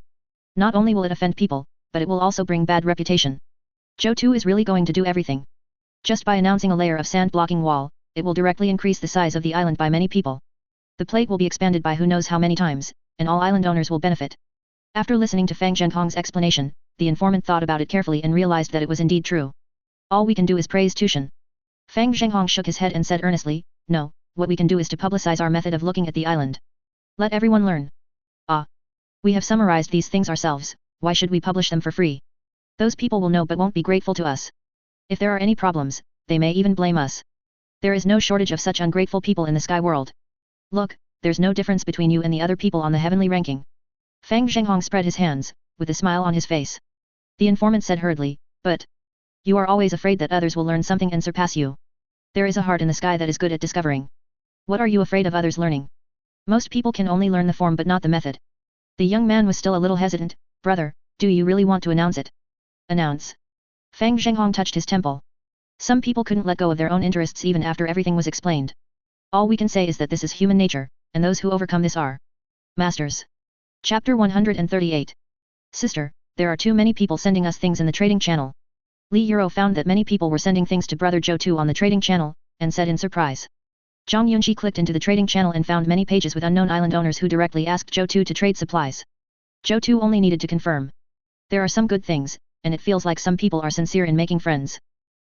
Not only will it offend people, but it will also bring bad reputation. Zhou Tu is really going to do everything. Just by announcing a layer of sand-blocking wall, it will directly increase the size of the island by many people. The plate will be expanded by who knows how many times, and all island owners will benefit. After listening to Fang Zhenghong's explanation, the informant thought about it carefully and realized that it was indeed true. All we can do is praise Tushan. Fang Zhenghong shook his head and said earnestly, no, what we can do is to publicize our method of looking at the island. Let everyone learn. Ah. We have summarized these things ourselves, why should we publish them for free? Those people will know but won't be grateful to us. If there are any problems, they may even blame us. There is no shortage of such ungrateful people in the Sky World. Look, there's no difference between you and the other people on the heavenly ranking. Fang Zhenghong spread his hands, with a smile on his face. The informant said hurriedly, but you are always afraid that others will learn something and surpass you. There is a heart in the sky that is good at discovering. What are you afraid of others learning? Most people can only learn the form but not the method. The young man was still a little hesitant. Brother, do you really want to announce it? Announce. Fang Zhenghong touched his temple. Some people couldn't let go of their own interests even after everything was explained. All we can say is that this is human nature, and those who overcome this are masters. Chapter 138. Sister, there are too many people sending us things in the trading channel. Li Yuro found that many people were sending things to brother Zhou Tu on the trading channel, and said in surprise. Zhang Yunxi clicked into the trading channel and found many pages with unknown island owners who directly asked Zhou Tu to trade supplies. Zhou Tu only needed to confirm. There are some good things, and it feels like some people are sincere in making friends.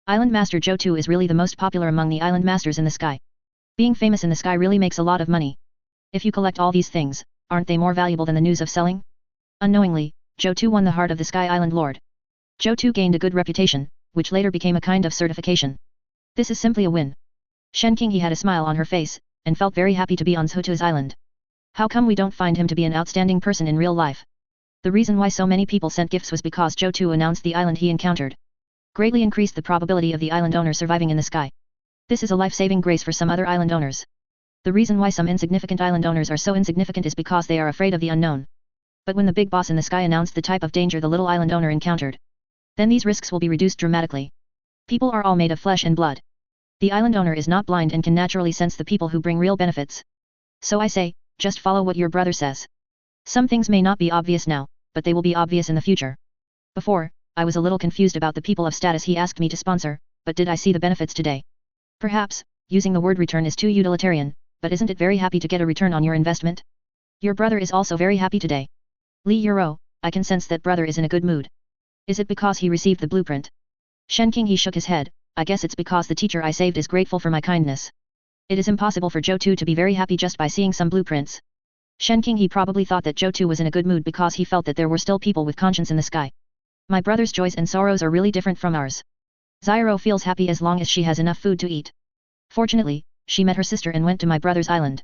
Island Master Zhou Tu is really the most popular among the island masters in the sky. Being famous in the sky really makes a lot of money. If you collect all these things, aren't they more valuable than the news of selling? Unknowingly, Zhou Tu won the heart of the Sky Island Lord. Zhou Tu gained a good reputation, which later became a kind of certification. This is simply a win. Shen Qinghe had a smile on her face, and felt very happy to be on Zhou Tu's island. How come we don't find him to be an outstanding person in real life? The reason why so many people sent gifts was because Zhou Tu announced the island he encountered. Greatly increased the probability of the island owner surviving in the sky. This is a life-saving grace for some other island owners. The reason why some insignificant island owners are so insignificant is because they are afraid of the unknown. But when the big boss in the sky announced the type of danger the little island owner encountered, then these risks will be reduced dramatically. People are all made of flesh and blood. The island owner is not blind and can naturally sense the people who bring real benefits. So I say, just follow what your brother says. Some things may not be obvious now, but they will be obvious in the future. Before, I was a little confused about the people of status he asked me to sponsor, but did I see the benefits today? Perhaps, using the word return is too utilitarian, but isn't it very happy to get a return on your investment? Your brother is also very happy today. Li Euro, I can sense that brother is in a good mood. Is it because he received the blueprint? Shen King he shook his head, I guess it's because the teacher I saved is grateful for my kindness. It is impossible for Zhou Tu to be very happy just by seeing some blueprints. Shen King he probably thought that Zhou Tu was in a good mood because he felt that there were still people with conscience in the sky. My brother's joys and sorrows are really different from ours. Zyro feels happy as long as she has enough food to eat. Fortunately, she met her sister and went to my brother's island.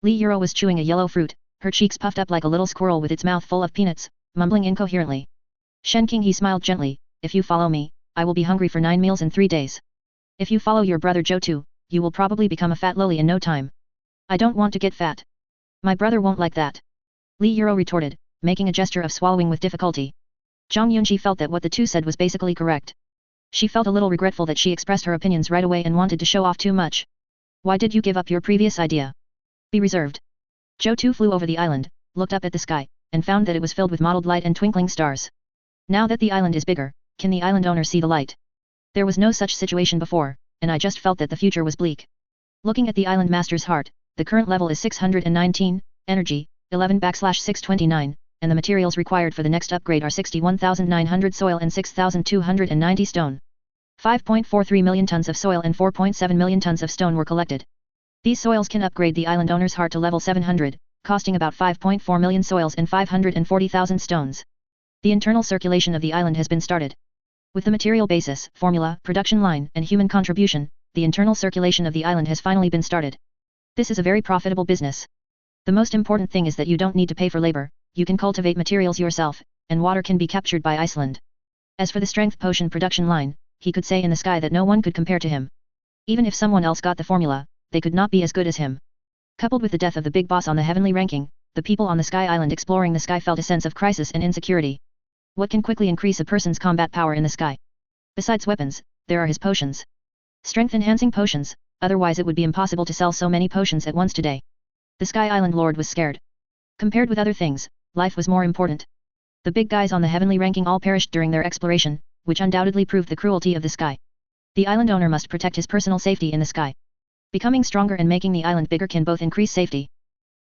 Li Euro was chewing a yellow fruit, her cheeks puffed up like a little squirrel with its mouth full of peanuts, mumbling incoherently. Shen King he smiled gently, if you follow me, I will be hungry for 9 meals in 3 days. If you follow your brother Zhou Tu, you will probably become a fat loli in no time. I don't want to get fat. My brother won't like that. Li Euro retorted, making a gesture of swallowing with difficulty. Zhang Yunji felt that what the two said was basically correct. She felt a little regretful that she expressed her opinions right away and wanted to show off too much. Why did you give up your previous idea? Be reserved. Zhou Tu flew over the island, looked up at the sky, and found that it was filled with mottled light and twinkling stars. Now that the island is bigger, can the island owner see the light? There was no such situation before, and I just felt that the future was bleak. Looking at the island master's heart, the current level is 619, energy, 11/629, and the materials required for the next upgrade are 61,900 soil and 6,290 stone. 5.43 million tons of soil and 4.7 million tons of stone were collected. These soils can upgrade the island owner's heart to level 700, costing about 5.4 million soils and 540,000 stones. The internal circulation of the island has been started. With the material basis, formula, production line, and human contribution, the internal circulation of the island has finally been started. This is a very profitable business. The most important thing is that you don't need to pay for labor, you can cultivate materials yourself, and water can be captured by Iceland. As for the strength potion production line, he could say in the sky that no one could compare to him. Even if someone else got the formula, they could not be as good as him. Coupled with the death of the big boss on the heavenly ranking, the people on the sky island exploring the sky felt a sense of crisis and insecurity. What can quickly increase a person's combat power in the sky? Besides weapons, there are his potions. Strength-enhancing potions, otherwise it would be impossible to sell so many potions at once today. The Sky Island Lord was scared. Compared with other things, life was more important. The big guys on the heavenly ranking all perished during their exploration, which undoubtedly proved the cruelty of the sky. The island owner must protect his personal safety in the sky. Becoming stronger and making the island bigger can both increase safety.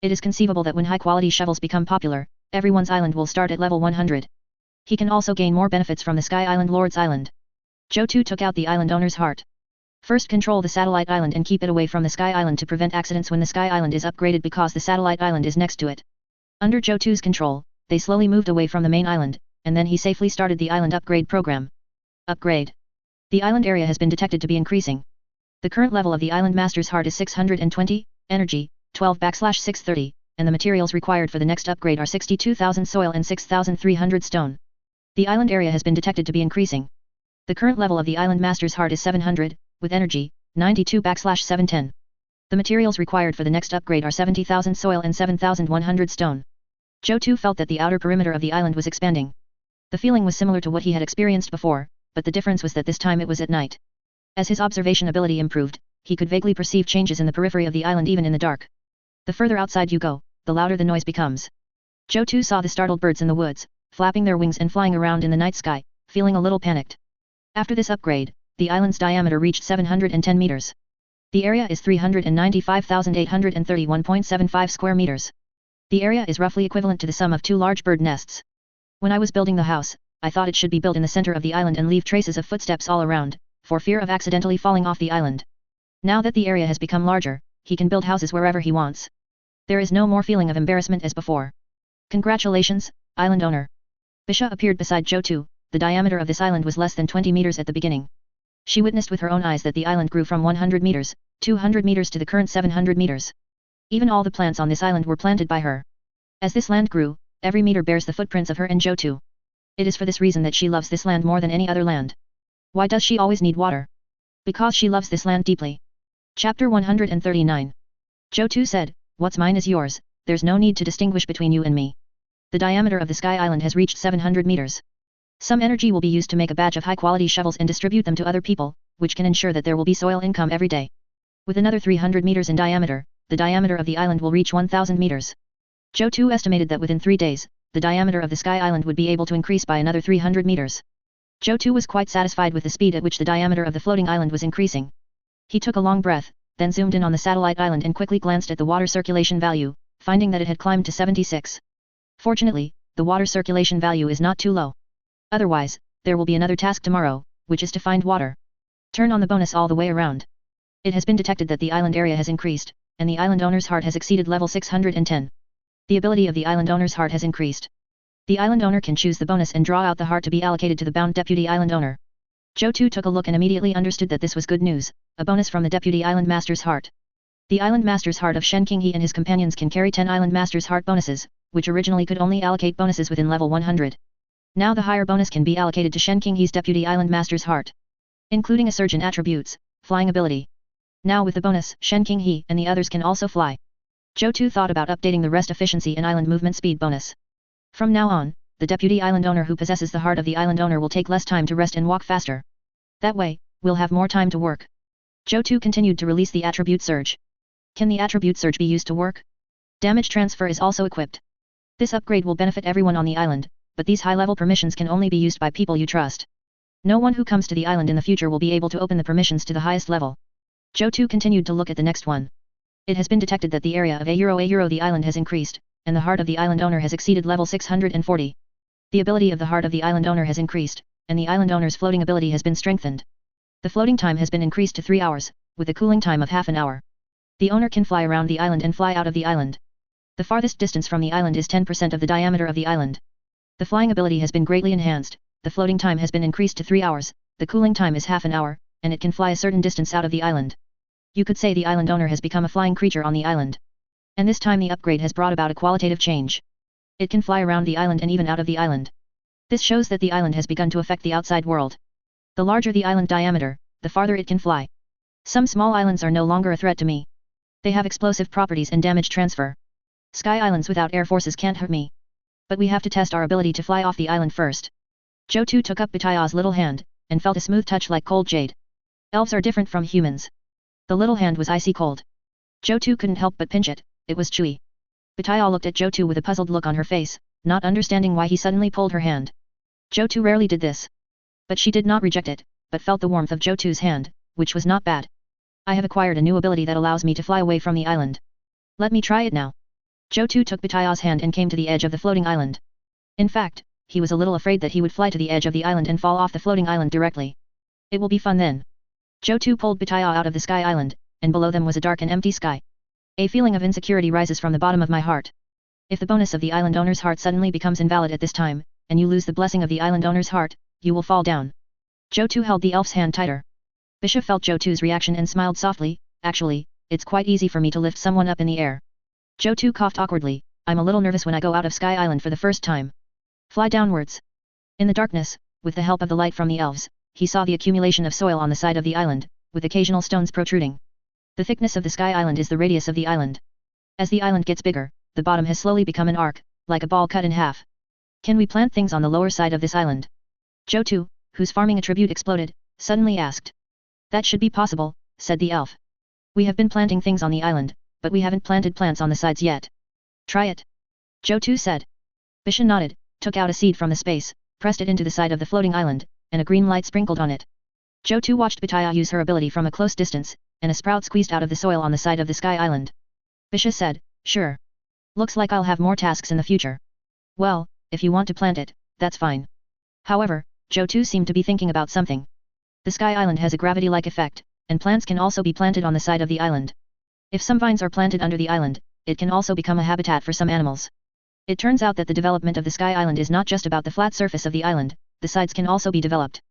It is conceivable that when high-quality shovels become popular, everyone's island will start at level 100. He can also gain more benefits from the Sky Island Lord's island. Zhou Tu took out the island owner's heart. First control the satellite island and keep it away from the Sky Island to prevent accidents when the Sky Island is upgraded because the satellite island is next to it. Under Zhou Tu's control, they slowly moved away from the main island, and then he safely started the island upgrade program. Upgrade. The island area has been detected to be increasing. The current level of the island master's heart is 620, energy, 12/630, and the materials required for the next upgrade are 62,000 soil and 6,300 stone. The island area has been detected to be increasing. The current level of the island master's heart is 700, with energy, 92/710. The materials required for the next upgrade are 70,000 soil and 7,100 stone. Zhou Tu felt that the outer perimeter of the island was expanding. The feeling was similar to what he had experienced before, but the difference was that this time it was at night. As his observation ability improved, he could vaguely perceive changes in the periphery of the island even in the dark. The further outside you go, the louder the noise becomes. Zhou Tu saw the startled birds in the woods, flapping their wings and flying around in the night sky, feeling a little panicked. After this upgrade, the island's diameter reached 710 meters. The area is 395,831.75 square meters. The area is roughly equivalent to the sum of 2 large bird nests. When I was building the house, I thought it should be built in the center of the island and leave traces of footsteps all around, for fear of accidentally falling off the island. Now that the area has become larger, he can build houses wherever he wants. There is no more feeling of embarrassment as before. Congratulations, island owner. Bisha appeared beside Zhou Tu. The diameter of this island was less than 20 meters at the beginning. She witnessed with her own eyes that the island grew from 100 meters, 200 meters to the current 700 meters. Even all the plants on this island were planted by her. As this land grew, every meter bears the footprints of her and Zhou Tu. It is for this reason that she loves this land more than any other land. Why does she always need water? Because she loves this land deeply. Chapter 139. Zhou Tu said, "What's mine is yours, there's no need to distinguish between you and me. The diameter of the Sky Island has reached 700 meters. Some energy will be used to make a batch of high-quality shovels and distribute them to other people, which can ensure that there will be soil income every day. With another 300 meters in diameter, the diameter of the island will reach 1,000 meters." Zhou Tu estimated that within 3 days, the diameter of the Sky Island would be able to increase by another 300 meters. Zhou Tu was quite satisfied with the speed at which the diameter of the floating island was increasing. He took a long breath, then zoomed in on the satellite island and quickly glanced at the water circulation value, finding that it had climbed to 76. Fortunately, the water circulation value is not too low. Otherwise, there will be another task tomorrow, which is to find water. Turn on the bonus all the way around. It has been detected that the island area has increased, and the island owner's heart has exceeded level 610. The ability of the island owner's heart has increased. The island owner can choose the bonus and draw out the heart to be allocated to the bound deputy island owner. Zhou Tu took a look and immediately understood that this was good news, a bonus from the deputy island master's heart. The island master's heart of Shen Qinghe and his companions can carry 10 island master's heart bonuses, which originally could only allocate bonuses within level 100. Now the higher bonus can be allocated to Shen Qinghe's deputy island master's heart, including a surge in attributes, flying ability. Now with the bonus, Shen Qinghe and the others can also fly. Zhou Tu thought about updating the rest efficiency and island movement speed bonus. From now on, the deputy island owner who possesses the heart of the island owner will take less time to rest and walk faster. That way, we'll have more time to work. Zhou Tu continued to release the attribute surge. Can the attribute surge be used to work? Damage transfer is also equipped. This upgrade will benefit everyone on the island, but these high-level permissions can only be used by people you trust. No one who comes to the island in the future will be able to open the permissions to the highest level. Zhou Tu continued to look at the next one. It has been detected that the area of A the island has increased, and the heart of the island owner has exceeded level 640. The ability of the heart of the island owner has increased, and the island owner's floating ability has been strengthened. The floating time has been increased to 3 hours, with a cooling time of half an hour. The owner can fly around the island and fly out of the island. The farthest distance from the island is 10% of the diameter of the island. The flying ability has been greatly enhanced, the floating time has been increased to 3 hours, the cooling time is half an hour, and it can fly a certain distance out of the island. You could say the island owner has become a flying creature on the island. And this time the upgrade has brought about a qualitative change. It can fly around the island and even out of the island. This shows that the island has begun to affect the outside world. The larger the island diameter, the farther it can fly. Some small islands are no longer a threat to me. They have explosive properties and damage transfer. Sky islands without air forces can't hurt me. But we have to test our ability to fly off the island first. Zhou Tu took up Bataya's little hand, and felt a smooth touch like cold jade. Elves are different from humans. The little hand was icy cold. Zhou Tu couldn't help but pinch it, it was chewy. Bataya looked at Zhou Tu with a puzzled look on her face, not understanding why he suddenly pulled her hand. Zhou Tu rarely did this. But she did not reject it, but felt the warmth of Zhou Tu's hand, which was not bad. I have acquired a new ability that allows me to fly away from the island. Let me try it now. Zhou Tu took Bataya's hand and came to the edge of the floating island. In fact, he was a little afraid that he would fly to the edge of the island and fall off the floating island directly. It will be fun then. Zhou Tu pulled Bataya out of the Sky Island, and below them was a dark and empty sky. A feeling of insecurity rises from the bottom of my heart. If the bonus of the island owner's heart suddenly becomes invalid at this time, and you lose the blessing of the island owner's heart, you will fall down. Zhou Tu held the elf's hand tighter. Bishop felt Zhou Tu's reaction and smiled softly. Actually, it's quite easy for me to lift someone up in the air. Zhou Tu coughed awkwardly. I'm a little nervous when I go out of Sky Island for the first time. Fly downwards. In the darkness, with the help of the light from the elves, he saw the accumulation of soil on the side of the island, with occasional stones protruding. The thickness of the Sky Island is the radius of the island. As the island gets bigger, the bottom has slowly become an arc, like a ball cut in half. Can we plant things on the lower side of this island? Zhou Tu, whose farming attribute exploded, suddenly asked. That should be possible, said the elf. We have been planting things on the island, but we haven't planted plants on the sides yet. Try it. Zhou Tu said. Bishan nodded, took out a seed from the space, pressed it into the side of the floating island, and a green light sprinkled on it. Zhou Tu watched Bataya use her ability from a close distance, and a sprout squeezed out of the soil on the side of the Sky Island. Bisha said, sure. Looks like I'll have more tasks in the future. Well, if you want to plant it, that's fine. However, Zhou Tu seemed to be thinking about something. The Sky Island has a gravity-like effect, and plants can also be planted on the side of the island. If some vines are planted under the island, it can also become a habitat for some animals. It turns out that the development of the Sky Island is not just about the flat surface of the island, the sides can also be developed.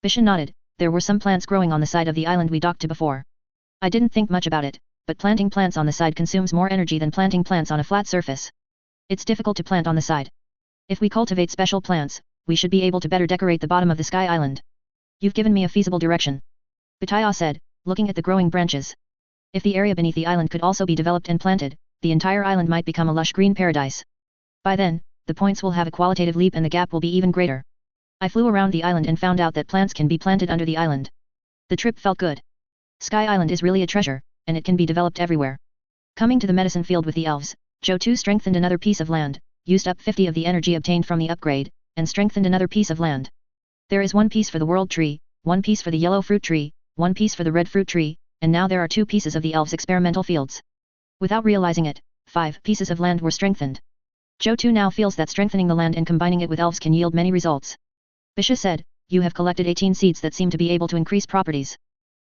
Bishan nodded. There were some plants growing on the side of the island we docked to before. I didn't think much about it, but planting plants on the side consumes more energy than planting plants on a flat surface. It's difficult to plant on the side. If we cultivate special plants, we should be able to better decorate the bottom of the Sky Island. You've given me a feasible direction. Bataya said, looking at the growing branches. If the area beneath the island could also be developed and planted, the entire island might become a lush green paradise. By then, the points will have a qualitative leap and the gap will be even greater. I flew around the island and found out that plants can be planted under the island. The trip felt good. Sky Island is really a treasure, and it can be developed everywhere. Coming to the medicine field with the elves, Zhou Tu strengthened another piece of land, used up 50 of the energy obtained from the upgrade, and strengthened another piece of land. There is one piece for the world tree, one piece for the yellow fruit tree, one piece for the red fruit tree, and now there are 2 pieces of the elves' experimental fields. Without realizing it, 5 pieces of land were strengthened. Zhou Tu now feels that strengthening the land and combining it with elves can yield many results. Bisha said, "You have collected 18 seeds that seem to be able to increase properties."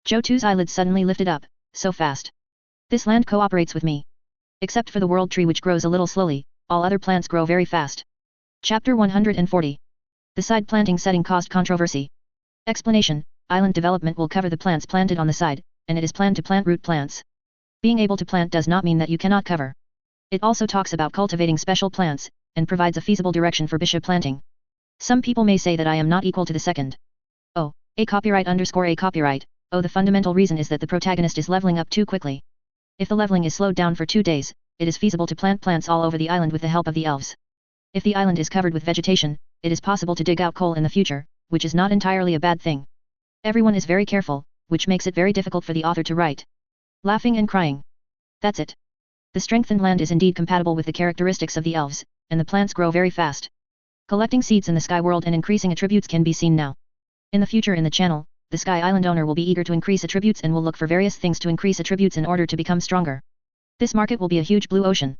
Zhou Tu's eyelids suddenly lifted up, so fast. This land cooperates with me. Except for the world tree which grows a little slowly, all other plants grow very fast. Chapter 140. The side planting setting caused controversy. Explanation: Island development will cover the plants planted on the side, and it is planned to plant root plants. Being able to plant does not mean that you cannot cover. It also talks about cultivating special plants, and provides a feasible direction for Bisha planting. Some people may say that I am not equal to the second. Oh, a copyright. Oh, the fundamental reason is that the protagonist is leveling up too quickly. If the leveling is slowed down for 2 days, it is feasible to plant plants all over the island with the help of the elves. If the island is covered with vegetation, it is possible to dig out coal in the future, which is not entirely a bad thing. Everyone is very careful, which makes it very difficult for the author to write. Laughing and crying. That's it. The strengthened land is indeed compatible with the characteristics of the elves, and the plants grow very fast. Collecting seeds in the Sky World and increasing attributes can be seen now. In the future in the channel, the Sky Island owner will be eager to increase attributes and will look for various things to increase attributes in order to become stronger. This market will be a huge blue ocean.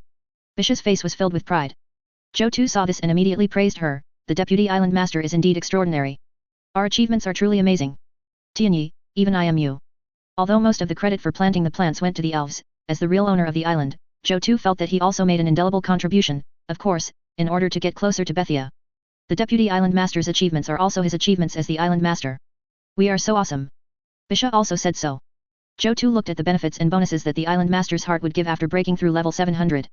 Bisha's face was filled with pride. Zhou Tu saw this and immediately praised her. The Deputy Island Master is indeed extraordinary. Our achievements are truly amazing. Tianyi, even I am you. Although most of the credit for planting the plants went to the elves, as the real owner of the island, Zhou Tu felt that he also made an indelible contribution, of course, in order to get closer to Bethia. The Deputy Island Master's achievements are also his achievements as the Island Master. We are so awesome. Bisha also said so. Zhou Tu looked at the benefits and bonuses that the Island Master's heart would give after breaking through level 700.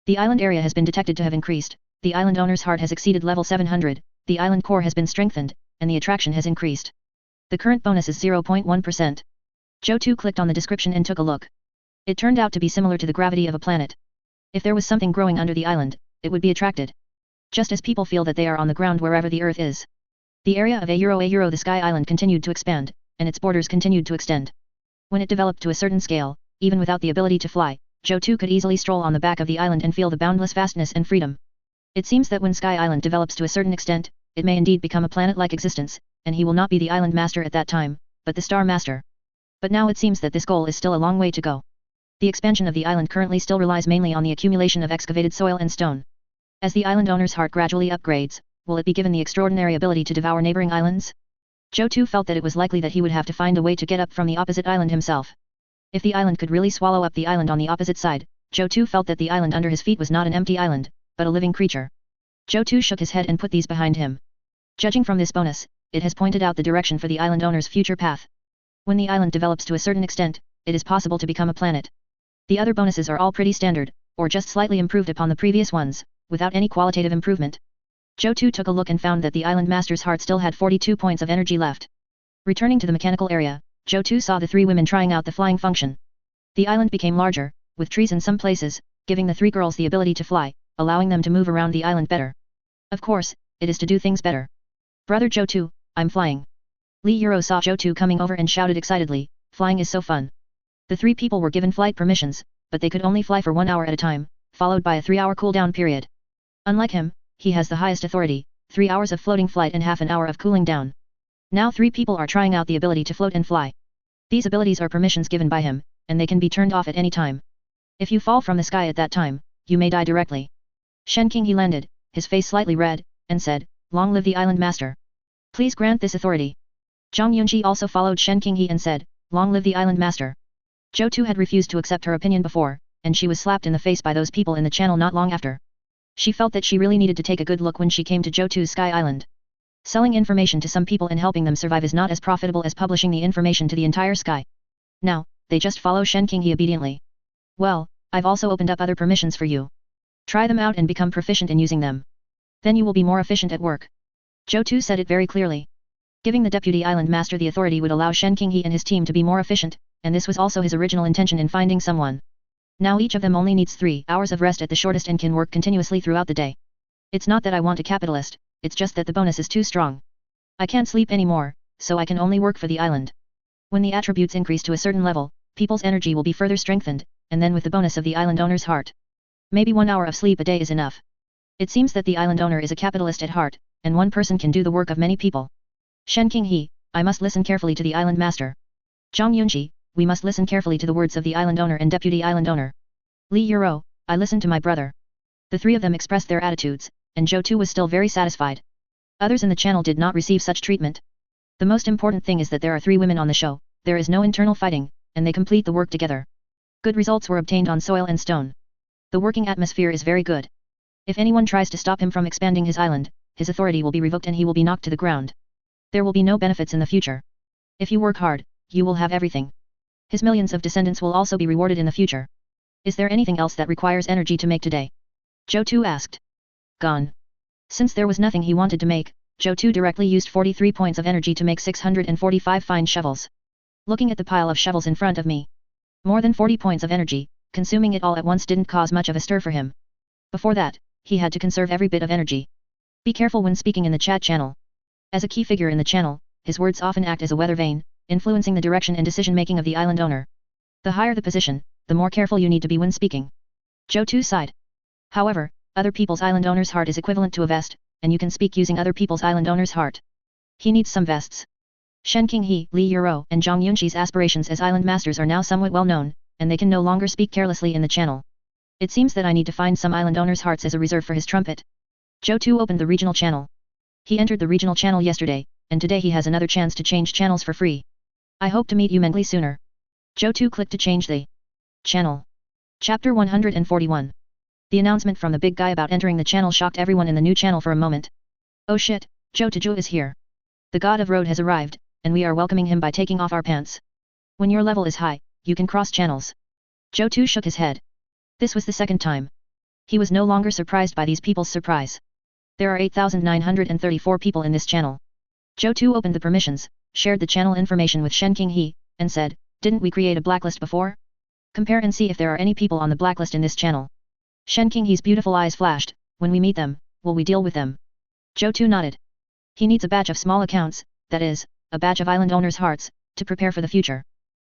The island area has been detected to have increased, the island owner's heart has exceeded level 700, the island core has been strengthened, and the attraction has increased. The current bonus is 0.1%. Zhou Tu clicked on the description and took a look. It turned out to be similar to the gravity of a planet. If there was something growing under the island, it would be attracted. Just as people feel that they are on the ground wherever the earth is. The area of the Sky Island continued to expand, and its borders continued to extend. When it developed to a certain scale, even without the ability to fly, Zhou Tu could easily stroll on the back of the island and feel the boundless vastness and freedom. It seems that when Sky Island develops to a certain extent, it may indeed become a planet-like existence, and he will not be the island master at that time, but the star master. But now it seems that this goal is still a long way to go. The expansion of the island currently still relies mainly on the accumulation of excavated soil and stone. As the island owner's heart gradually upgrades, will it be given the extraordinary ability to devour neighboring islands? Zhou Tu felt that it was likely that he would have to find a way to get up from the opposite island himself. If the island could really swallow up the island on the opposite side, Zhou Tu felt that the island under his feet was not an empty island, but a living creature. Zhou Tu shook his head and put these behind him. Judging from this bonus, it has pointed out the direction for the island owner's future path. When the island develops to a certain extent, it is possible to become a planet. The other bonuses are all pretty standard, or just slightly improved upon the previous ones, without any qualitative improvement. Zhou Tu took a look and found that the island master's heart still had 42 points of energy left. Returning to the mechanical area, Zhou Tu saw the 3 women trying out the flying function. The island became larger, with trees in some places, giving the 3 girls the ability to fly, allowing them to move around the island better. Of course, it is to do things better. Brother Zhou Tu, I'm flying. Li Yuro saw Zhou Tu coming over and shouted excitedly, flying is so fun. The 3 people were given flight permissions, but they could only fly for 1 hour at a time, followed by a 3-hour cooldown period. Unlike him, he has the highest authority, 3 hours of floating flight and half an hour of cooling down. Now 3 people are trying out the ability to float and fly. These abilities are permissions given by him, and they can be turned off at any time. If you fall from the sky at that time, you may die directly. Shen Qinghe landed, his face slightly red, and said, long live the island master. Please grant this authority. Zhang Yunji also followed Shen Qinghe and said, long live the island master. Zhou Tu had refused to accept her opinion before, and she was slapped in the face by those people in the channel not long after. She felt that she really needed to take a good look when she came to Zhou Tu's Sky Island. Selling information to some people and helping them survive is not as profitable as publishing the information to the entire sky. Now, they just follow Shen Qinghe obediently. Well, I've also opened up other permissions for you. Try them out and become proficient in using them. Then you will be more efficient at work. Zhou Tu said it very clearly. Giving the Deputy Island Master the authority would allow Shen Qinghe and his team to be more efficient, and this was also his original intention in finding someone. Now each of them only needs 3 hours of rest at the shortest and can work continuously throughout the day. It's not that I want a capitalist, it's just that the bonus is too strong. I can't sleep anymore, so I can only work for the island. When the attributes increase to a certain level, people's energy will be further strengthened, and then with the bonus of the island owner's heart. Maybe 1 hour of sleep a day is enough. It seems that the island owner is a capitalist at heart, and one person can do the work of many people. Shen Qinghe, I must listen carefully to the island master. Zhang Yunji, we must listen carefully to the words of the island owner and deputy island owner. Li Yuro, I listen to my brother. The 3 of them expressed their attitudes, and Zhou Tu was still very satisfied. Others in the channel did not receive such treatment. The most important thing is that there are 3 women on the show, there is no internal fighting, and they complete the work together. Good results were obtained on soil and stone. The working atmosphere is very good. If anyone tries to stop him from expanding his island, his authority will be revoked and he will be knocked to the ground. There will be no benefits in the future. If you work hard, you will have everything. His millions of descendants will also be rewarded in the future. Is there anything else that requires energy to make today? Zhou Tu asked. Gone. Since there was nothing he wanted to make, Zhou Tu directly used 43 points of energy to make 645 fine shovels. Looking at the pile of shovels in front of me. More than 40 points of energy, consuming it all at once didn't cause much of a stir for him. Before that, he had to conserve every bit of energy. Be careful when speaking in the chat channel. As a key figure in the channel, his words often act as a weather vane, influencing the direction and decision-making of the island owner. The higher the position, the more careful you need to be when speaking. Zhou Tu sighed. However, other people's island owner's heart is equivalent to a vest, and you can speak using other people's island owner's heart. He needs some vests. Shen Qinghe, Li Yuro, and Zhang Yunxi's aspirations as island masters are now somewhat well known, and they can no longer speak carelessly in the channel. It seems that I need to find some island owner's hearts as a reserve for his trumpet. Zhou Tu opened the regional channel. He entered the regional channel yesterday, and today he has another chance to change channels for free. I hope to meet you mentally sooner. Zhou Tu clicked to change the channel. Chapter 141. The announcement from the big guy about entering the channel shocked everyone in the new channel for a moment. Oh shit, Zhou Tu is here. The god of road has arrived, and we are welcoming him by taking off our pants. When your level is high, you can cross channels. Zhou Tu shook his head. This was the second time. He was no longer surprised by these people's surprise. There are 8,934 people in this channel. Zhou Tu opened the permissions, shared the channel information with Shen Qinghe, and said, didn't we create a blacklist before? Compare and see if there are any people on the blacklist in this channel. Shen Qinghe's beautiful eyes flashed, when we meet them, will we deal with them? Zhou Tu nodded. He needs a batch of small accounts, that is, a batch of island owners' hearts, to prepare for the future.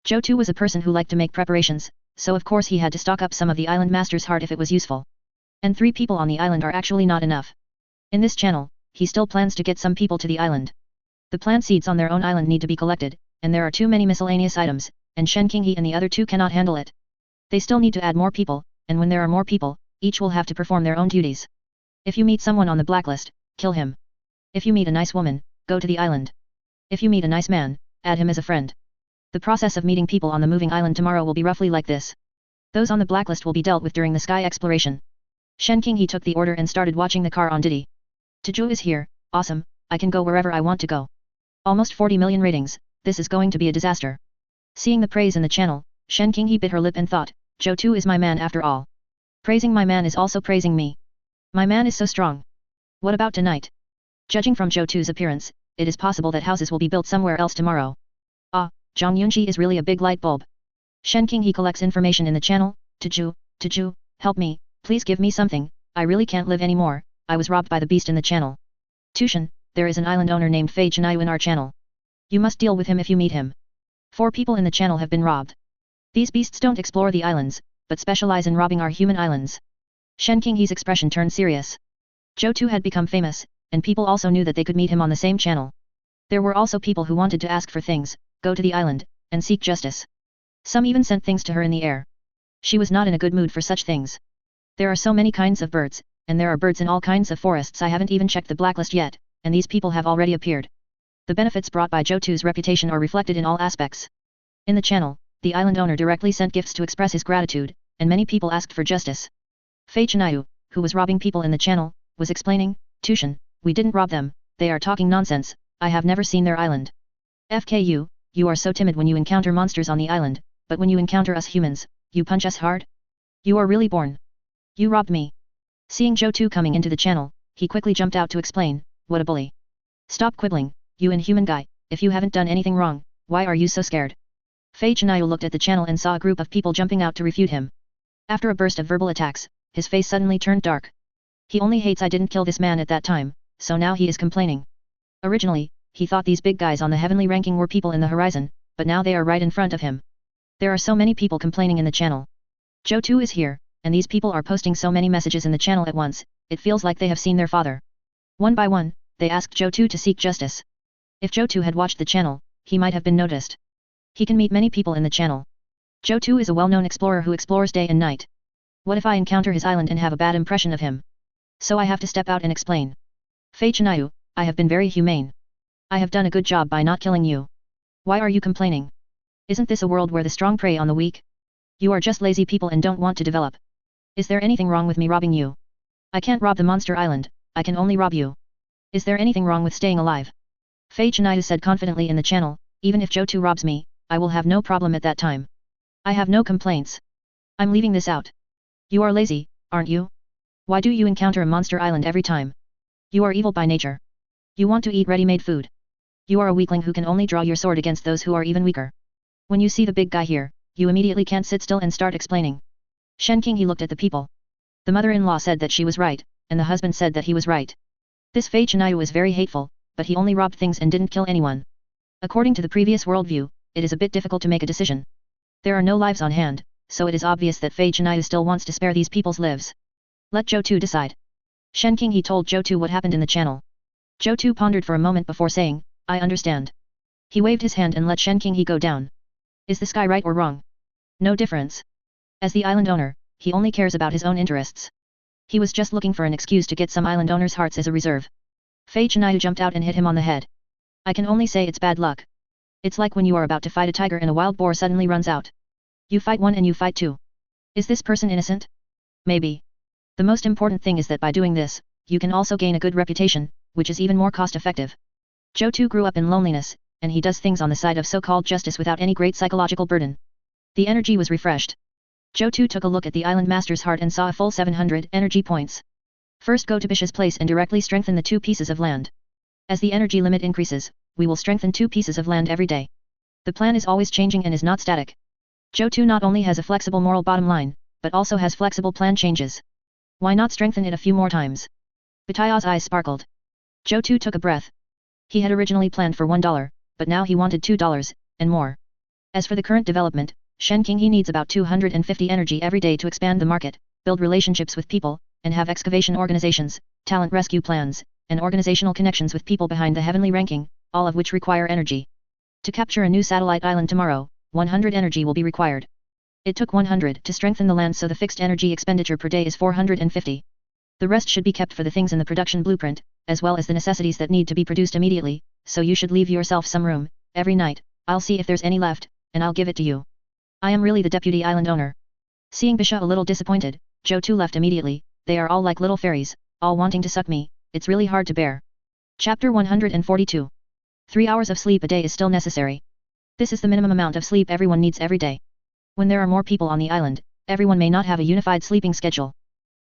Zhou Tu was a person who liked to make preparations, so of course he had to stock up some of the island master's heart if it was useful. And 3 people on the island are actually not enough. In this channel, he still plans to get some people to the island. The plant seeds on their own island need to be collected, and there are too many miscellaneous items, and Shen Qinghe and the other 2 cannot handle it. They still need to add more people, and when there are more people, each will have to perform their own duties. If you meet someone on the blacklist, kill him. If you meet a nice woman, go to the island. If you meet a nice man, add him as a friend. The process of meeting people on the moving island tomorrow will be roughly like this. Those on the blacklist will be dealt with during the sky exploration. Shen Qinghe took the order and started watching the car on Didi. Tiju is here, awesome, I can go wherever I want to go. Almost 40 million ratings, this is going to be a disaster. Seeing the praise in the channel, Shen Qinghe bit her lip and thought, Zhou Tu is my man after all. Praising my man is also praising me. My man is so strong. What about tonight? Judging from Zhou Tu's appearance, it is possible that houses will be built somewhere else tomorrow. Ah, Zhang Yunji is really a big light bulb. Shen Qinghe collects information in the channel, Tiju, help me, please give me something, I really can't live anymore, I was robbed by the beast in the channel. Tushan, there is an island owner named Fei Chinayu in our channel. You must deal with him if you meet him. 4 people in the channel have been robbed. These beasts don't explore the islands, but specialize in robbing our human islands. Shen Qinghe's expression turned serious. Zhou Tu had become famous, and people also knew that they could meet him on the same channel. There were also people who wanted to ask for things, go to the island, and seek justice. Some even sent things to her in the air. She was not in a good mood for such things. There are so many kinds of birds, and there are birds in all kinds of forests. I haven't even checked the blacklist yet, and these people have already appeared. The benefits brought by Zhou Tu's reputation are reflected in all aspects. In the channel, the island owner directly sent gifts to express his gratitude, and many people asked for justice. Fei Chinayu, who was robbing people in the channel, was explaining, Tushan, we didn't rob them, they are talking nonsense, I have never seen their island. FKU, you are so timid when you encounter monsters on the island, but when you encounter us humans, you punch us hard? You are really born. You robbed me. Seeing Zhou Tu coming into the channel, he quickly jumped out to explain, what a bully. Stop quibbling, you inhuman guy, if you haven't done anything wrong, why are you so scared? Fei Chinayu looked at the channel and saw a group of people jumping out to refute him. After a burst of verbal attacks, his face suddenly turned dark. He only hates I didn't kill this man at that time, so now he is complaining. Originally, he thought these big guys on the heavenly ranking were people in the horizon, but now they are right in front of him. There are so many people complaining in the channel. Zhou Tu is here, and these people are posting so many messages in the channel at once, it feels like they have seen their father. One by one, they asked Zhou Tu to seek justice. If Zhou Tu had watched the channel, he might have been noticed. He can meet many people in the channel. Zhou Tu is a well-known explorer who explores day and night. What if I encounter his island and have a bad impression of him? So I have to step out and explain. Fei Chinayu, I have been very humane. I have done a good job by not killing you. Why are you complaining? Isn't this a world where the strong prey on the weak? You are just lazy people and don't want to develop. Is there anything wrong with me robbing you? I can't rob the monster island, I can only rob you. Is there anything wrong with staying alive? Fei Chinayu said confidently in the channel, even if Zhou Tu robs me, I will have no problem at that time. I have no complaints. I'm leaving this out. You are lazy, aren't you? Why do you encounter a monster island every time? You are evil by nature. You want to eat ready-made food. You are a weakling who can only draw your sword against those who are even weaker. When you see the big guy here, you immediately can't sit still and start explaining. Shen King he looked at the people. The mother-in-law said that she was right, and the husband said that he was right. This Fei Chinayu is very hateful, but he only robbed things and didn't kill anyone. According to the previous worldview, it is a bit difficult to make a decision. There are no lives on hand, so it is obvious that Fei Chinayu still wants to spare these people's lives. Let Zhou Tu decide. Shen King he told Zhou Tu what happened in the channel. Zhou Tu pondered for a moment before saying, I understand. He waved his hand and let Shen King he go down. Is the sky right or wrong? No difference. As the island owner, he only cares about his own interests. He was just looking for an excuse to get some island owners' hearts as a reserve. Fei Chinayu jumped out and hit him on the head. I can only say it's bad luck. It's like when you are about to fight a tiger and a wild boar suddenly runs out. You fight one and you fight two. Is this person innocent? Maybe. The most important thing is that by doing this, you can also gain a good reputation, which is even more cost-effective. Zhou Tu grew up in loneliness, and he does things on the side of so-called justice without any great psychological burden. The energy was refreshed. Zhou Tu took a look at the island master's heart and saw a full 700 energy points. First go to Bish's place and directly strengthen the 2 pieces of land. As the energy limit increases, we will strengthen 2 pieces of land every day. The plan is always changing and is not static. Zhou Tu not only has a flexible moral bottom line, but also has flexible plan changes. Why not strengthen it a few more times? Bataya's eyes sparkled. Zhou Tu took a breath. He had originally planned for $1, but now he wanted $2, and more. As for the current development, Shen King he needs about 250 energy every day to expand the market, build relationships with people, and have excavation organizations, talent rescue plans, and organizational connections with people behind the heavenly ranking, all of which require energy. To capture a new satellite island tomorrow, 100 energy will be required. It took 100 to strengthen the land, so the fixed energy expenditure per day is 450. The rest should be kept for the things in the production blueprint, as well as the necessities that need to be produced immediately, so you should leave yourself some room. Every night, I'll see if there's any left, and I'll give it to you. I am really the deputy island owner. Seeing Bisha a little disappointed, Zhou Tu left immediately. They are all like little fairies, all wanting to suck me, it's really hard to bear. Chapter 142. 3 hours of sleep a day is still necessary. This is the minimum amount of sleep everyone needs every day. When there are more people on the island, everyone may not have a unified sleeping schedule.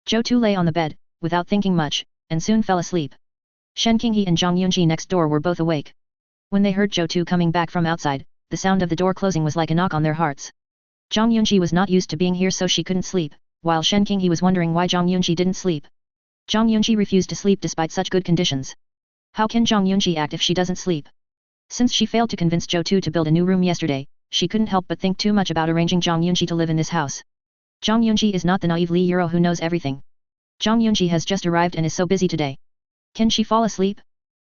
Zhou Tu lay on the bed, without thinking much, and soon fell asleep. Shen Qinghe and Zhang Yunji next door were both awake. When they heard Zhou Tu coming back from outside, the sound of the door closing was like a knock on their hearts. Zhang Yunji was not used to being here, so she couldn't sleep, while Shen Qinghe was wondering why Zhang Yunji didn't sleep. Zhang Yunji refused to sleep despite such good conditions. How can Zhang Yunji act if she doesn't sleep? Since she failed to convince Zhou Tu to build a new room yesterday, she couldn't help but think too much about arranging Zhang Yunji to live in this house. Zhang Yunji is not the naive Li Yuro who knows everything. Zhang Yunji has just arrived and is so busy today. Can she fall asleep?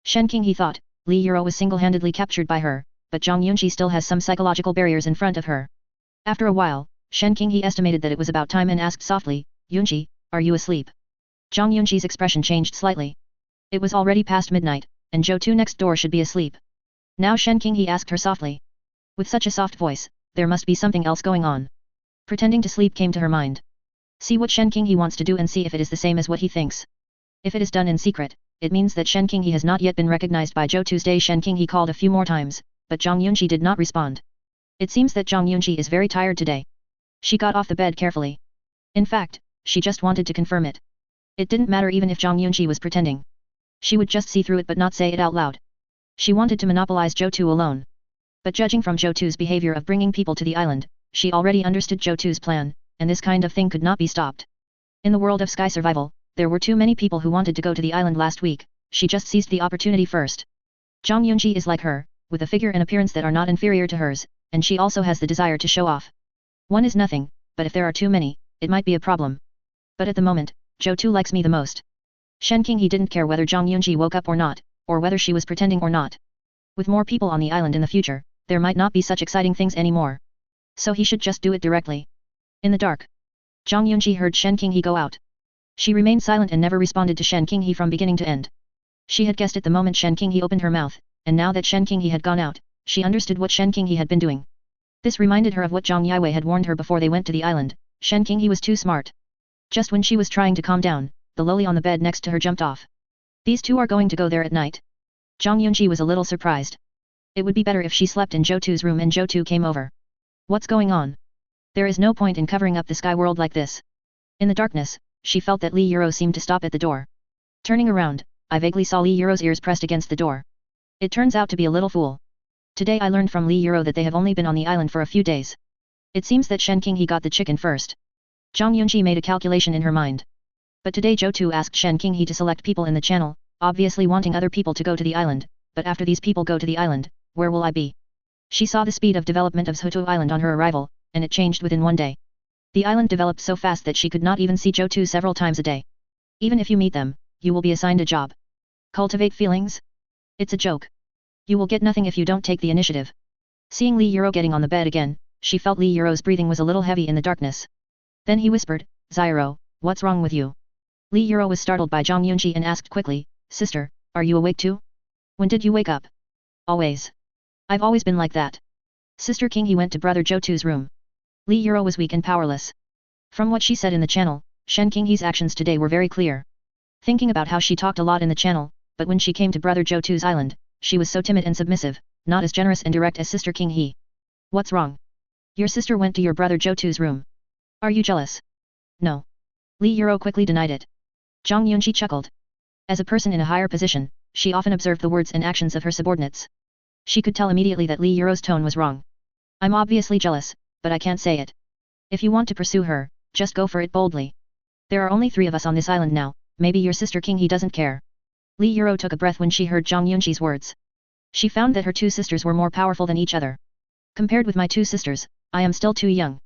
Shen Qinghe thought, Li Yuro was single-handedly captured by her, but Zhang Yunji still has some psychological barriers in front of her. After a while, Shen Qinghe estimated that it was about time and asked softly, Yunji, are you asleep? Zhang Yunji's expression changed slightly. It was already past midnight, and Zhou Tu next door should be asleep. Now Shen Qinghe asked her softly. With such a soft voice, there must be something else going on. Pretending to sleep came to her mind. See what Shen Qinghe wants to do and see if it is the same as what he thinks. If it is done in secret, it means that Shen Qinghe has not yet been recognized by Zhou Tu's day. Shen Qinghe called a few more times, but Zhang Yunji did not respond. It seems that Zhang Yunji is very tired today. She got off the bed carefully. In fact, she just wanted to confirm it. It didn't matter even if Zhang Yunji was pretending. She would just see through it but not say it out loud. She wanted to monopolize Zhou Tu alone. But judging from Zhou Tu's behavior of bringing people to the island, she already understood Zhou Tu's plan, and this kind of thing could not be stopped. In the world of sky survival, there were too many people who wanted to go to the island last week, she just seized the opportunity first. Zhang Yunji is like her, with a figure and appearance that are not inferior to hers, and she also has the desire to show off. One is nothing, but if there are too many, it might be a problem. But at the moment, Zhou Tu likes me the most. Shen Qinghe didn't care whether Zhang Yunji woke up or not, or whether she was pretending or not. With more people on the island in the future, there might not be such exciting things anymore. So he should just do it directly. In the dark, Zhang Yunji heard Shen Qinghe go out. She remained silent and never responded to Shen Qinghe from beginning to end. She had guessed it the moment Shen Qinghe opened her mouth, and now that Shen Qinghe had gone out, she understood what Shen Qinghe had been doing. This reminded her of what Zhang Yiwei had warned her before they went to the island. Shen Qinghe was too smart. Just when she was trying to calm down, the loli on the bed next to her jumped off. These two are going to go there at night? Zhang Yunji was a little surprised. It would be better if she slept in Zhou Tu's room and Zhou Tu came over. What's going on? There is no point in covering up the sky world like this. In the darkness, she felt that Li Euro seemed to stop at the door. Turning around, I vaguely saw Li Euro's ears pressed against the door. It turns out to be a little fool. Today I learned from Li Euro that they have only been on the island for a few days. It seems that Shen Qinghe got the chicken first. Zhang Yunji made a calculation in her mind. But today Zhou Tu asked Shen Qinghe to select people in the channel, obviously wanting other people to go to the island, but after these people go to the island, where will I be? She saw the speed of development of Zhou Tu Island on her arrival, and it changed within one day. The island developed so fast that she could not even see Zhou Tu several times a day. Even if you meet them, you will be assigned a job. Cultivate feelings? It's a joke. You will get nothing if you don't take the initiative. Seeing Li Euro getting on the bed again, she felt Li Euro's breathing was a little heavy in the darkness. Then he whispered, Zyro, what's wrong with you? Li Euro was startled by Zhang Yunji and asked quickly, Sister, are you awake too? When did you wake up? Always. I've always been like that. Sister Qinghe went to brother Zhou Tu's room. Li Euro was weak and powerless. From what she said in the channel, Shen Qinghe's actions today were very clear. Thinking about how she talked a lot in the channel, but when she came to brother Zhou Tu's island, she was so timid and submissive, not as generous and direct as Sister Qinghe. What's wrong? Your sister went to your brother Zhou Tu's room. Are you jealous? No. Li Euro quickly denied it. Zhang Yunji chuckled. As a person in a higher position, she often observed the words and actions of her subordinates. She could tell immediately that Li Euro's tone was wrong. I'm obviously jealous, but I can't say it. If you want to pursue her, just go for it boldly. There are only 3 of us on this island now, maybe your sister Qinghe doesn't care. Li Euro took a breath when she heard Zhang Yunji's words. She found that her 2 sisters were more powerful than each other. Compared with my 2 sisters, I am still too young.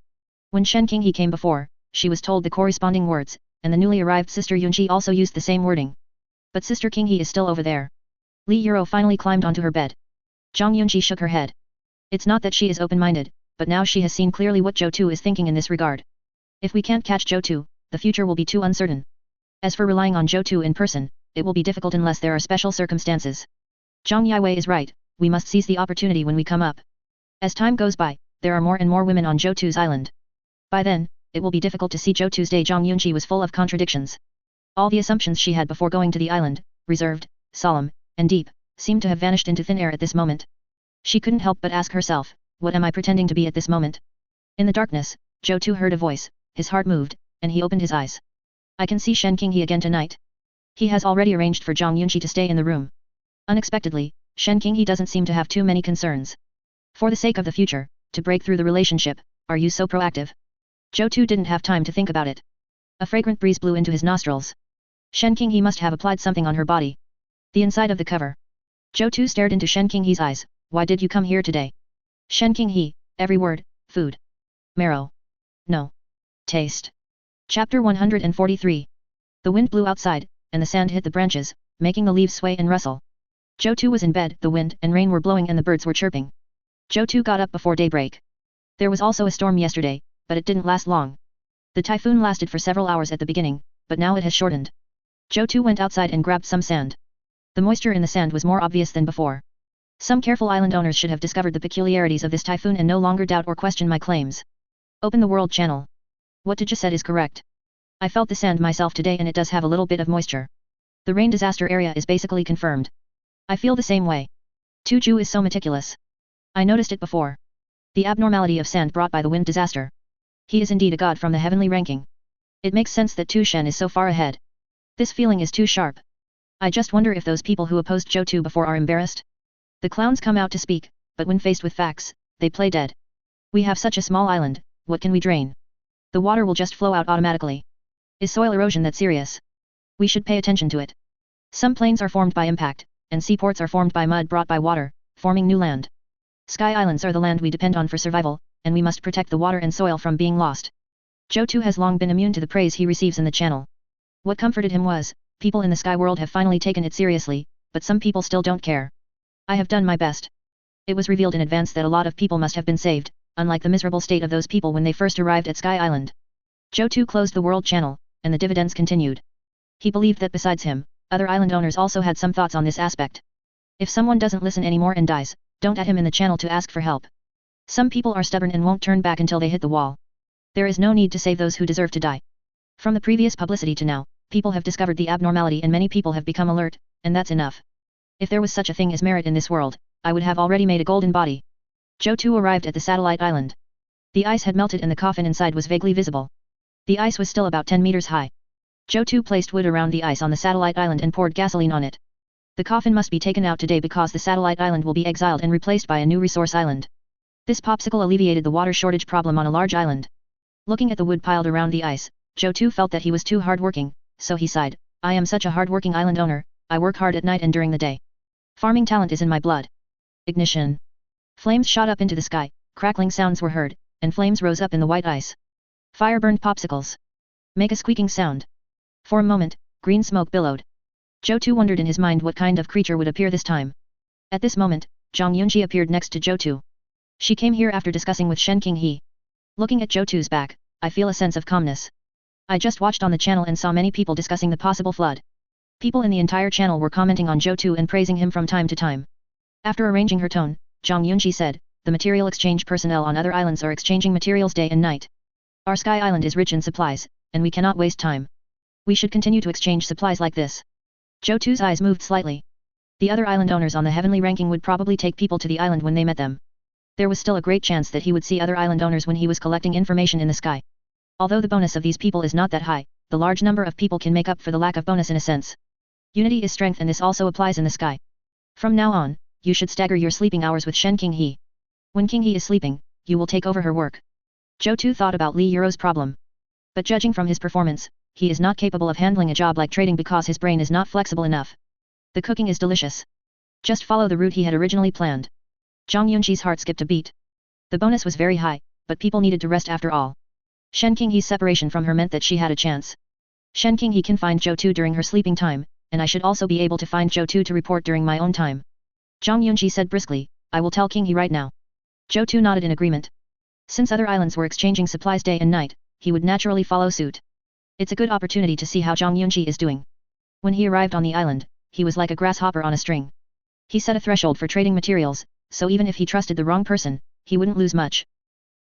When Shen Qinghe came before, she was told the corresponding words, and the newly arrived sister Yunji also used the same wording. But sister Qinghe is still over there. Li Euro finally climbed onto her bed. Zhang Yunji shook her head. It's not that she is open-minded, but now she has seen clearly what Zhou Tu is thinking in this regard. If we can't catch Zhou Tu, the future will be too uncertain. As for relying on Zhou Tu in person, it will be difficult unless there are special circumstances. Zhang Yiwei is right, we must seize the opportunity when we come up. As time goes by, there are more and more women on Zhou Tu's island. By then, it will be difficult to see Zhou Tu's day. Zhang Yunji was full of contradictions. All the assumptions she had before going to the island, reserved, solemn, and deep, seemed to have vanished into thin air at this moment. She couldn't help but ask herself, what am I pretending to be at this moment? In the darkness, Zhou Tu heard a voice, his heart moved, and he opened his eyes. I can see Shen Qinghe again tonight. He has already arranged for Zhang Yunji to stay in the room. Unexpectedly, Shen Qinghe doesn't seem to have too many concerns. For the sake of the future, to break through the relationship, are you so proactive? Zhou Tu didn't have time to think about it. A fragrant breeze blew into his nostrils. Shen Qinghe must have applied something on her body. The inside of the cover. Zhou Tu stared into Shen Qinghe's eyes. Why did you come here today? Shen Qinghe, every word, food. Marrow. No. Taste. Chapter 143. The wind blew outside, and the sand hit the branches, making the leaves sway and rustle. Zhou Tu was in bed, the wind and rain were blowing and the birds were chirping. Zhou Tu got up before daybreak. There was also a storm yesterday, but it didn't last long. The typhoon lasted for several hours at the beginning, but now it has shortened. Zhou Tu went outside and grabbed some sand. The moisture in the sand was more obvious than before. Some careful island owners should have discovered the peculiarities of this typhoon and no longer doubt or question my claims. Open the world channel. What Tija said is correct. I felt the sand myself today and it does have a little bit of moisture. The rain disaster area is basically confirmed. I feel the same way. Tuju is so meticulous. I noticed it before. The abnormality of sand brought by the wind disaster. He is indeed a god from the heavenly ranking. It makes sense that Tu Shen is so far ahead. This feeling is too sharp. I just wonder if those people who opposed Zhou Tu before are embarrassed. The clowns come out to speak, but when faced with facts, they play dead. We have such a small island, what can we drain? The water will just flow out automatically. Is soil erosion that serious? We should pay attention to it. Some plains are formed by impact, and seaports are formed by mud brought by water, forming new land. Sky islands are the land we depend on for survival, and we must protect the water and soil from being lost. Zhou Tu has long been immune to the praise he receives in the channel. What comforted him was, people in the sky world have finally taken it seriously, but some people still don't care. I have done my best. It was revealed in advance that a lot of people must have been saved, unlike the miserable state of those people when they first arrived at Sky Island. Zhou Tu closed the world channel, and the dividends continued. He believed that besides him, other island owners also had some thoughts on this aspect. If someone doesn't listen anymore and dies, don't add him in the channel to ask for help. Some people are stubborn and won't turn back until they hit the wall. There is no need to save those who deserve to die. From the previous publicity to now, people have discovered the abnormality and many people have become alert, and that's enough. If there was such a thing as merit in this world, I would have already made a golden body. Zhou Tu arrived at the satellite island. The ice had melted and the coffin inside was vaguely visible. The ice was still about 10 meters high. Zhou Tu placed wood around the ice on the satellite island and poured gasoline on it. The coffin must be taken out today because the satellite island will be exiled and replaced by a new resource island. This popsicle alleviated the water shortage problem on a large island. Looking at the wood piled around the ice, Zhou Tu felt that he was too hardworking, so he sighed, I am such a hardworking island owner, I work hard at night and during the day. Farming talent is in my blood. Ignition. Flames shot up into the sky, crackling sounds were heard, and flames rose up in the white ice. Fire burned popsicles. Make a squeaking sound. For a moment, green smoke billowed. Zhou Tu wondered in his mind what kind of creature would appear this time. At this moment, Zhang Yunji appeared next to Zhou Tu. She came here after discussing with Shen Qinghe. Looking at Zhou Tu's back, I feel a sense of calmness. I just watched on the channel and saw many people discussing the possible flood. People in the entire channel were commenting on Zhou Tu and praising him from time to time. After arranging her tone, Zhang Yunji said, the material exchange personnel on other islands are exchanging materials day and night. Our Sky Island is rich in supplies, and we cannot waste time. We should continue to exchange supplies like this. Zhou Tu's eyes moved slightly. The other island owners on the heavenly ranking would probably take people to the island when they met them. There was still a great chance that he would see other island owners when he was collecting information in the sky. Although the bonus of these people is not that high, the large number of people can make up for the lack of bonus in a sense. Unity is strength and this also applies in the sky. From now on, you should stagger your sleeping hours with Shen Qinghe. When Qinghe is sleeping, you will take over her work. Zhou Tu thought about Li Yuro's problem. But judging from his performance, he is not capable of handling a job like trading because his brain is not flexible enough. The cooking is delicious. Just follow the route he had originally planned. Zhang Yunji's heart skipped a beat. The bonus was very high, but people needed to rest after all. Shen Qinghe's separation from her meant that she had a chance. Shen Qinghe can find Zhou Tu during her sleeping time, and I should also be able to find Zhou Tu to report during my own time. Zhang Yunji said briskly, I will tell Qinghe right now. Zhou Tu nodded in agreement. Since other islands were exchanging supplies day and night, he would naturally follow suit. It's a good opportunity to see how Zhang Yunji is doing. When he arrived on the island, he was like a grasshopper on a string. He set a threshold for trading materials, so even if he trusted the wrong person, he wouldn't lose much.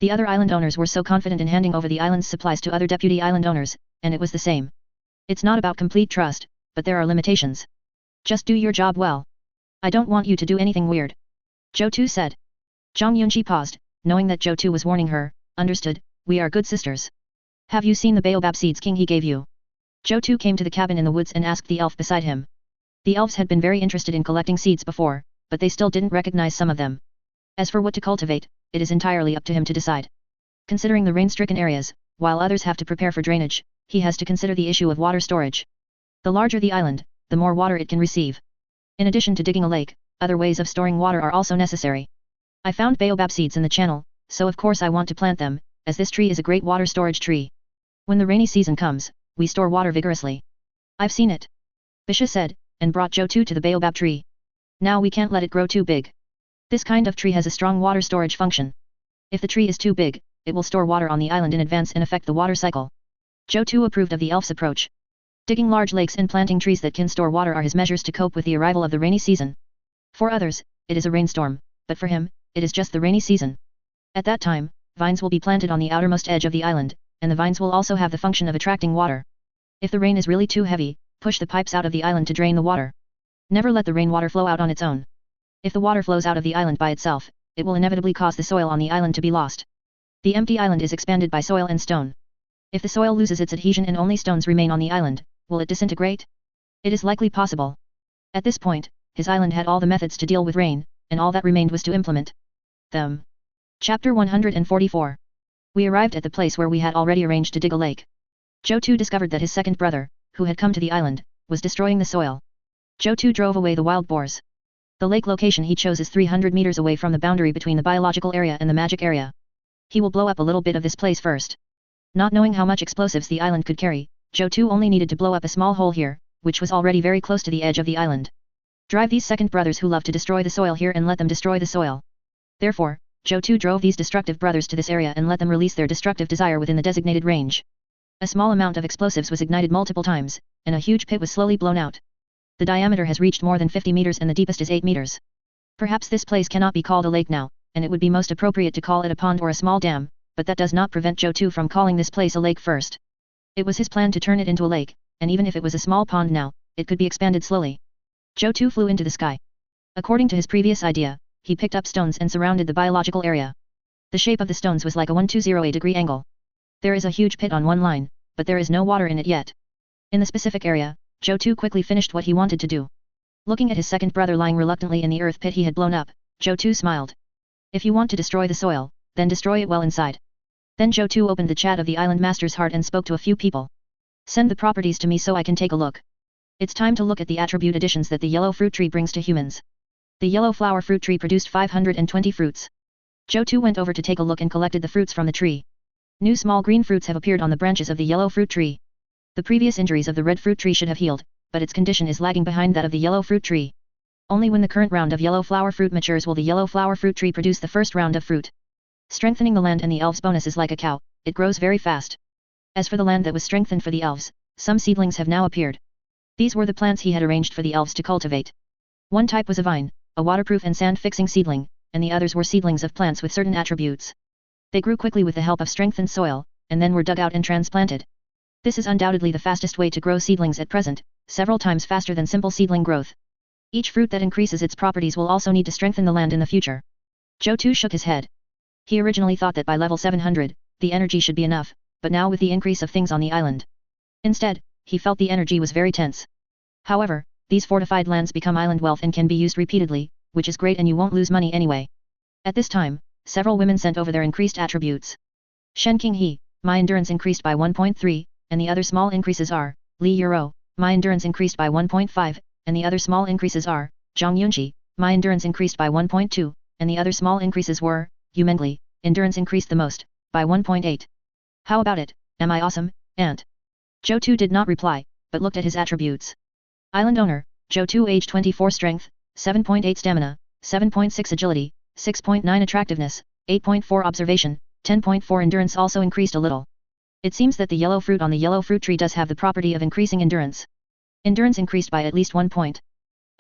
The other island owners were so confident in handing over the island's supplies to other deputy island owners, and it was the same. It's not about complete trust, but there are limitations. Just do your job well. I don't want you to do anything weird. Zhou Tu said. Zhang Yunji paused, knowing that Zhou Tu was warning her, understood, we are good sisters. Have you seen the baobab seeds Qinghe gave you? Zhou Tu came to the cabin in the woods and asked the elf beside him. The elves had been very interested in collecting seeds before, but they still didn't recognize some of them. As for what to cultivate, it is entirely up to him to decide. Considering the rain-stricken areas, while others have to prepare for drainage, he has to consider the issue of water storage. The larger the island, the more water it can receive. In addition to digging a lake, other ways of storing water are also necessary. I found baobab seeds in the channel, so of course I want to plant them, as this tree is a great water storage tree. When the rainy season comes, we store water vigorously. I've seen it. Bisha said, and brought Zhou Tu to the baobab tree. Now we can't let it grow too big. This kind of tree has a strong water storage function. If the tree is too big, it will store water on the island in advance and affect the water cycle. Zhou Tu approved of the elf's approach. Digging large lakes and planting trees that can store water are his measures to cope with the arrival of the rainy season. For others, it is a rainstorm, but for him, it is just the rainy season. At that time, vines will be planted on the outermost edge of the island, and the vines will also have the function of attracting water. If the rain is really too heavy, push the pipes out of the island to drain the water. Never let the rainwater flow out on its own. If the water flows out of the island by itself, it will inevitably cause the soil on the island to be lost. The empty island is expanded by soil and stone. If the soil loses its adhesion and only stones remain on the island, will it disintegrate? It is likely possible. At this point, his island had all the methods to deal with rain, and all that remained was to implement. them. Chapter 144. We arrived at the place where we had already arranged to dig a lake. Zhou Tu discovered that his second brother, who had come to the island, was destroying the soil. Zhou Tu drove away the wild boars. The lake location he chose is 300 meters away from the boundary between the biological area and the magic area. He will blow up a little bit of this place first. Not knowing how much explosives the island could carry, Zhou Tu only needed to blow up a small hole here, which was already very close to the edge of the island. Drive these second brothers who love to destroy the soil here and let them destroy the soil. Therefore, Zhou Tu drove these destructive brothers to this area and let them release their destructive desire within the designated range. A small amount of explosives was ignited multiple times, and a huge pit was slowly blown out. The diameter has reached more than 50 meters and the deepest is 8 meters. Perhaps this place cannot be called a lake now, and it would be most appropriate to call it a pond or a small dam, but that does not prevent Zhou Tu from calling this place a lake first. It was his plan to turn it into a lake, and even if it was a small pond now, it could be expanded slowly. Zhou Tu flew into the sky. According to his previous idea, he picked up stones and surrounded the biological area. The shape of the stones was like a 1208-degree angle. There is a huge pit on one line, but there is no water in it yet. In the specific area, Zhou Tu quickly finished what he wanted to do. Looking at his second brother lying reluctantly in the earth pit he had blown up, Zhou Tu smiled. If you want to destroy the soil, then destroy it well inside. Then Zhou Tu opened the chat of the island master's heart and spoke to a few people. Send the properties to me so I can take a look. It's time to look at the attribute additions that the yellow fruit tree brings to humans. The yellow flower fruit tree produced 520 fruits. Zhou Tu went over to take a look and collected the fruits from the tree. New small green fruits have appeared on the branches of the yellow fruit tree. The previous injuries of the red fruit tree should have healed, but its condition is lagging behind that of the yellow fruit tree. Only when the current round of yellow flower fruit matures will the yellow flower fruit tree produce the first round of fruit. Strengthening the land and the elves' bonus is like a cow, it grows very fast. As for the land that was strengthened for the elves, some seedlings have now appeared. These were the plants he had arranged for the elves to cultivate. One type was a vine, a waterproof and sand-fixing seedling, and the others were seedlings of plants with certain attributes. They grew quickly with the help of strengthened soil, and then were dug out and transplanted. This is undoubtedly the fastest way to grow seedlings at present, several times faster than simple seedling growth. Each fruit that increases its properties will also need to strengthen the land in the future. Zhou Tu shook his head. He originally thought that by level 700, the energy should be enough, but now with the increase of things on the island. Instead, he felt the energy was very tense. However, these fortified lands become island wealth and can be used repeatedly, which is great and you won't lose money anyway. At this time, several women sent over their increased attributes. Shen King He, my endurance increased by 1.3, and the other small increases are, Li Euro, my endurance increased by 1.5, and the other small increases are, Zhang Yunqi, my endurance increased by 1.2, and the other small increases were, Yu Mengli, endurance increased the most, by 1.8. How about it, am I awesome, Aunt? Zhou Tu did not reply, but looked at his attributes. Island owner, Zhou Tu age 24 strength, 7.8 stamina, 7.6 agility, 6.9 attractiveness, 8.4 observation, 10.4 endurance also increased a little. It seems that the yellow fruit on the yellow fruit tree does have the property of increasing endurance. Endurance increased by at least 1 point.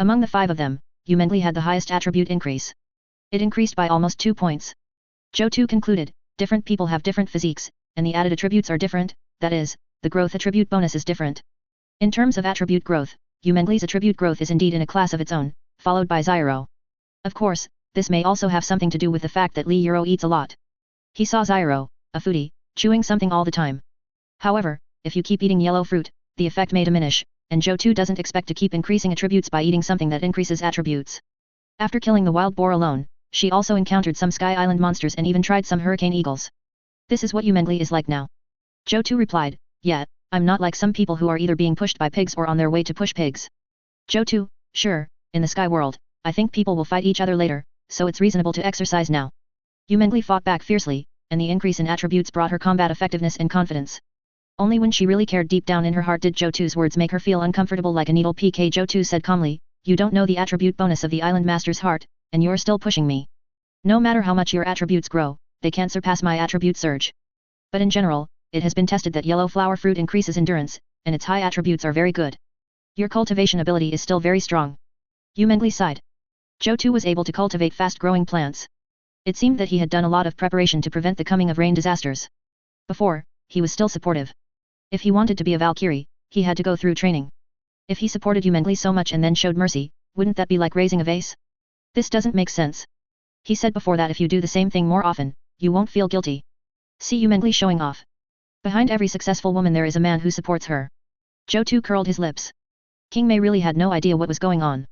Among the 5 of them, Yu Mengli had the highest attribute increase. It increased by almost 2 points. Zhou Tu concluded, different people have different physiques, and the added attributes are different, that is, the growth attribute bonus is different. In terms of attribute growth, Yu Mengli's attribute growth is indeed in a class of its own, followed by Zyro. Of course, this may also have something to do with the fact that Li Euro eats a lot. He saw Zyro, a foodie, chewing something all the time. However, if you keep eating yellow fruit, the effect may diminish, and Zhou Tu doesn't expect to keep increasing attributes by eating something that increases attributes. After killing the wild boar alone, she also encountered some Sky Island monsters and even tried some hurricane eagles. This is what Yu Mengli is like now. Zhou Tu replied, yeah, I'm not like some people who are either being pushed by pigs or on their way to push pigs. Zhou Tu, sure, in the sky world, I think people will fight each other later, so it's reasonable to exercise now. Yu Mengli fought back fiercely, and the increase in attributes brought her combat effectiveness and confidence. Only when she really cared deep down in her heart did Zhou Tu's words make her feel uncomfortable like a needle. PK Zhou Tu said calmly, you don't know the attribute bonus of the island master's heart, and you're still pushing me. No matter how much your attributes grow, they can't surpass my attribute surge. But in general, it has been tested that yellow flower fruit increases endurance, and its high attributes are very good. Your cultivation ability is still very strong. Yu Mengli sighed. Zhou Tu was able to cultivate fast-growing plants. It seemed that he had done a lot of preparation to prevent the coming of rain disasters. Before, he was still supportive. If he wanted to be a Valkyrie, he had to go through training. If he supported Yu Mengli so much and then showed mercy, wouldn't that be like raising a vase? This doesn't make sense. He said before that if you do the same thing more often, you won't feel guilty. See Yu Mengli showing off. Behind every successful woman there is a man who supports her. Zhou Tu curled his lips. King Mei really had no idea what was going on.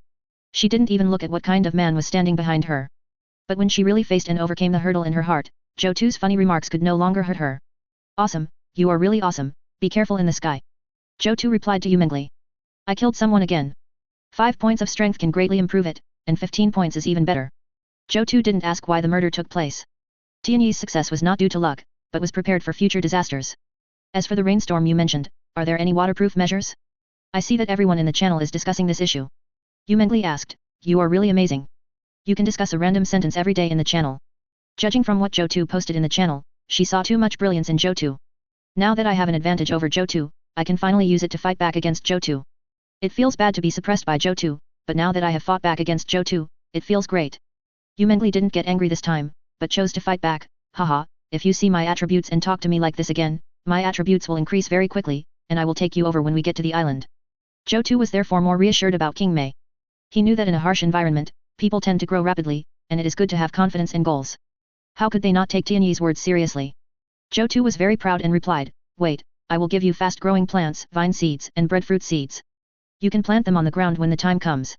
She didn't even look at what kind of man was standing behind her. But when she really faced and overcame the hurdle in her heart, Zhou Tu's funny remarks could no longer hurt her. Awesome, you are really awesome, be careful in the sky. Zhou Tu replied to Yumengli. I killed someone again. 5 points of strength can greatly improve it, and 15 points is even better. Zhou Tu didn't ask why the murder took place. Tianyi's success was not due to luck, but was prepared for future disasters. As for the rainstorm you mentioned, are there any waterproof measures? I see that everyone in the channel is discussing this issue. Yumengli asked, you are really amazing. You can discuss a random sentence every day in the channel. Judging from what Zhou Tu posted in the channel, she saw too much brilliance in Zhou Tu. Now that I have an advantage over Zhou Tu, I can finally use it to fight back against Zhou Tu. It feels bad to be suppressed by Zhou Tu, but now that I have fought back against Zhou Tu, it feels great. Yumengli didn't get angry this time, but chose to fight back. Haha, if you see my attributes and talk to me like this again, my attributes will increase very quickly, and I will take you over when we get to the island. Zhou Tu was therefore more reassured about King Mei. He knew that in a harsh environment, people tend to grow rapidly, and it is good to have confidence and goals. How could they not take Tianyi's words seriously? Zhou Tu was very proud and replied, wait, I will give you fast-growing plants, vine seeds, and breadfruit seeds. You can plant them on the ground when the time comes.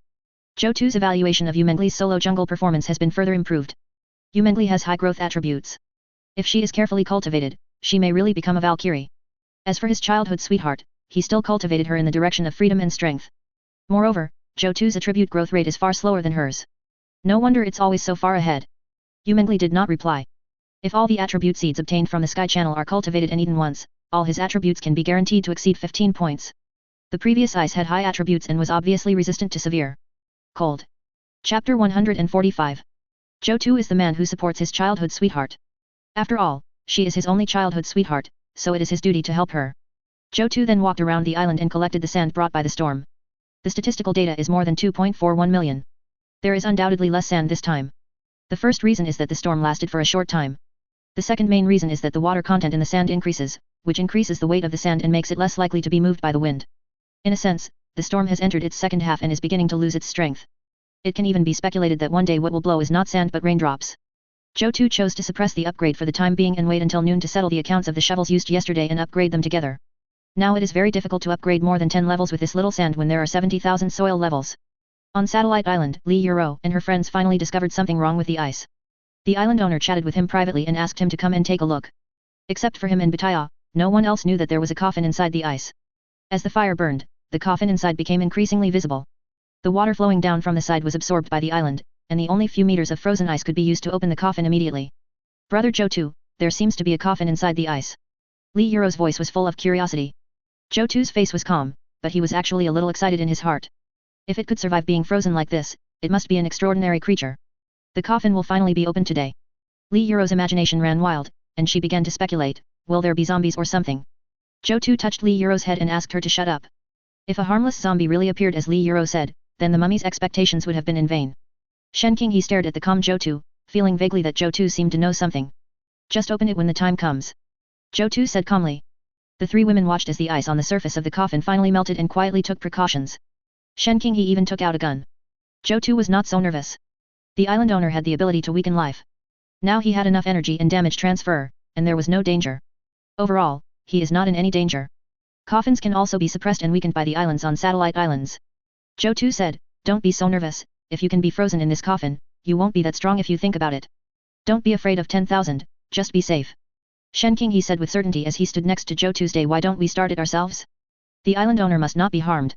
Zhou Tu's evaluation of Yumengli's solo jungle performance has been further improved. Yumengli has high growth attributes. If she is carefully cultivated, she may really become a Valkyrie. As for his childhood sweetheart, he still cultivated her in the direction of freedom and strength. Moreover, Zhou Tu's attribute growth rate is far slower than hers. No wonder it's always so far ahead. Yumengli did not reply. If all the attribute seeds obtained from the Sky Channel are cultivated and eaten once, all his attributes can be guaranteed to exceed 15 points. The previous ice had high attributes and was obviously resistant to severe cold. Chapter 145. Zhou Tu is the man who supports his childhood sweetheart. After all, she is his only childhood sweetheart, so it is his duty to help her. Zhou Tu then walked around the island and collected the sand brought by the storm. The statistical data is more than 2.41 million. There is undoubtedly less sand this time. The first reason is that the storm lasted for a short time. The second main reason is that the water content in the sand increases, which increases the weight of the sand and makes it less likely to be moved by the wind. In a sense, the storm has entered its second half and is beginning to lose its strength. It can even be speculated that one day what will blow is not sand but raindrops. Zhou Tu chose to suppress the upgrade for the time being and wait until noon to settle the accounts of the shovels used yesterday and upgrade them together. Now it is very difficult to upgrade more than 10 levels with this little sand when there are 70,000 soil levels. On Satellite Island, Li Yuro and her friends finally discovered something wrong with the ice. The island owner chatted with him privately and asked him to come and take a look. Except for him and Bataya, no one else knew that there was a coffin inside the ice. As the fire burned, the coffin inside became increasingly visible. The water flowing down from the side was absorbed by the island, and the only few meters of frozen ice could be used to open the coffin immediately. Brother Zhou Tu, there seems to be a coffin inside the ice. Li Yuro's voice was full of curiosity. Zhou Tu's face was calm, but he was actually a little excited in his heart. If it could survive being frozen like this, it must be an extraordinary creature. The coffin will finally be opened today. Li Yuro's imagination ran wild, and she began to speculate, will there be zombies or something? Zhou Tu touched Li Yuro's head and asked her to shut up. If a harmless zombie really appeared as Li Yuro said, then the mummy's expectations would have been in vain. Shen King he stared at the calm Zhou Tu, feeling vaguely that Zhou Tu seemed to know something. Just open it when the time comes. Zhou Tu said calmly. The three women watched as the ice on the surface of the coffin finally melted and quietly took precautions. Shen King he even took out a gun. Zhou Tu was not so nervous. The island owner had the ability to weaken life. Now he had enough energy and damage transfer, and there was no danger. Overall, he is not in any danger. Coffins can also be suppressed and weakened by the islands on satellite islands. Zhou Tu said, don't be so nervous, if you can be frozen in this coffin, you won't be that strong if you think about it. Don't be afraid of 10,000, just be safe. Shen King he said with certainty as he stood next to Zhou Tu's day, why don't we start it ourselves? The island owner must not be harmed.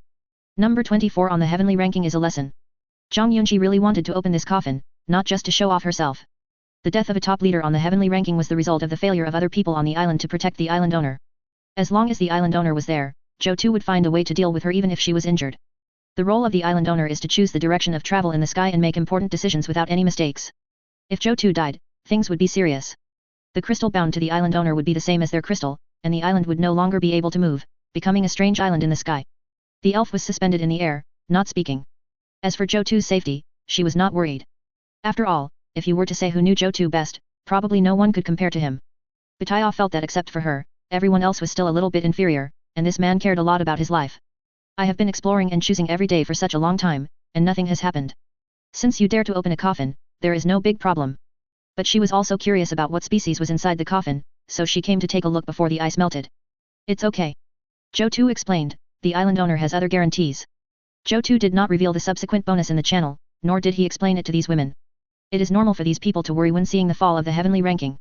Number 24 on the heavenly ranking is a lesson. Zhang Yunqi really wanted to open this coffin, not just to show off herself. The death of a top leader on the heavenly ranking was the result of the failure of other people on the island to protect the island owner. As long as the island owner was there, Zhou Tu would find a way to deal with her even if she was injured. The role of the island owner is to choose the direction of travel in the sky and make important decisions without any mistakes. If Zhou Tu died, things would be serious. The crystal bound to the island owner would be the same as their crystal, and the island would no longer be able to move, becoming a strange island in the sky. The elf was suspended in the air, not speaking. As for Zhou Tu's safety, she was not worried. After all, if you were to say who knew Zhou Tu best, probably no one could compare to him. Bataya felt that except for her, everyone else was still a little bit inferior, and this man cared a lot about his life. I have been exploring and choosing every day for such a long time, and nothing has happened. Since you dare to open a coffin, there is no big problem. But she was also curious about what species was inside the coffin, so she came to take a look before the ice melted. It's okay. Zhou Tu explained, the island owner has other guarantees. Zhou Tu did not reveal the subsequent bonus in the channel, nor did he explain it to these women. It is normal for these people to worry when seeing the fall of the heavenly ranking.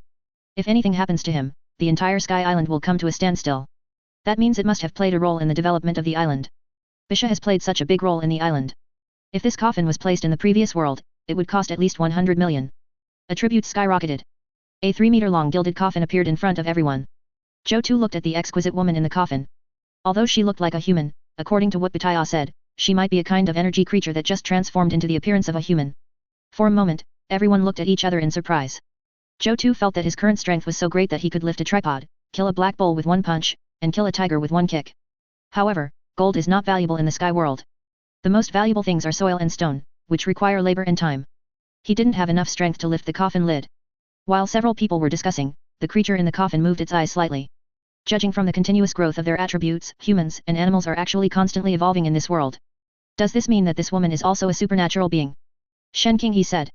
If anything happens to him, the entire Sky Island will come to a standstill. That means it must have played a role in the development of the island. Bisha has played such a big role in the island. If this coffin was placed in the previous world, it would cost at least 100 million. Attributes skyrocketed. A 3-meter-long gilded coffin appeared in front of everyone. Zhou Tu looked at the exquisite woman in the coffin. Although she looked like a human, according to what Bataya said, she might be a kind of energy creature that just transformed into the appearance of a human. For a moment, everyone looked at each other in surprise. Zhou Tu felt that his current strength was so great that he could lift a tripod, kill a black bull with one punch, and kill a tiger with one kick. However, gold is not valuable in the sky world. The most valuable things are soil and stone, which require labor and time. He didn't have enough strength to lift the coffin lid. While several people were discussing, the creature in the coffin moved its eyes slightly. Judging from the continuous growth of their attributes, humans and animals are actually constantly evolving in this world. Does this mean that this woman is also a supernatural being? Shen King, he said.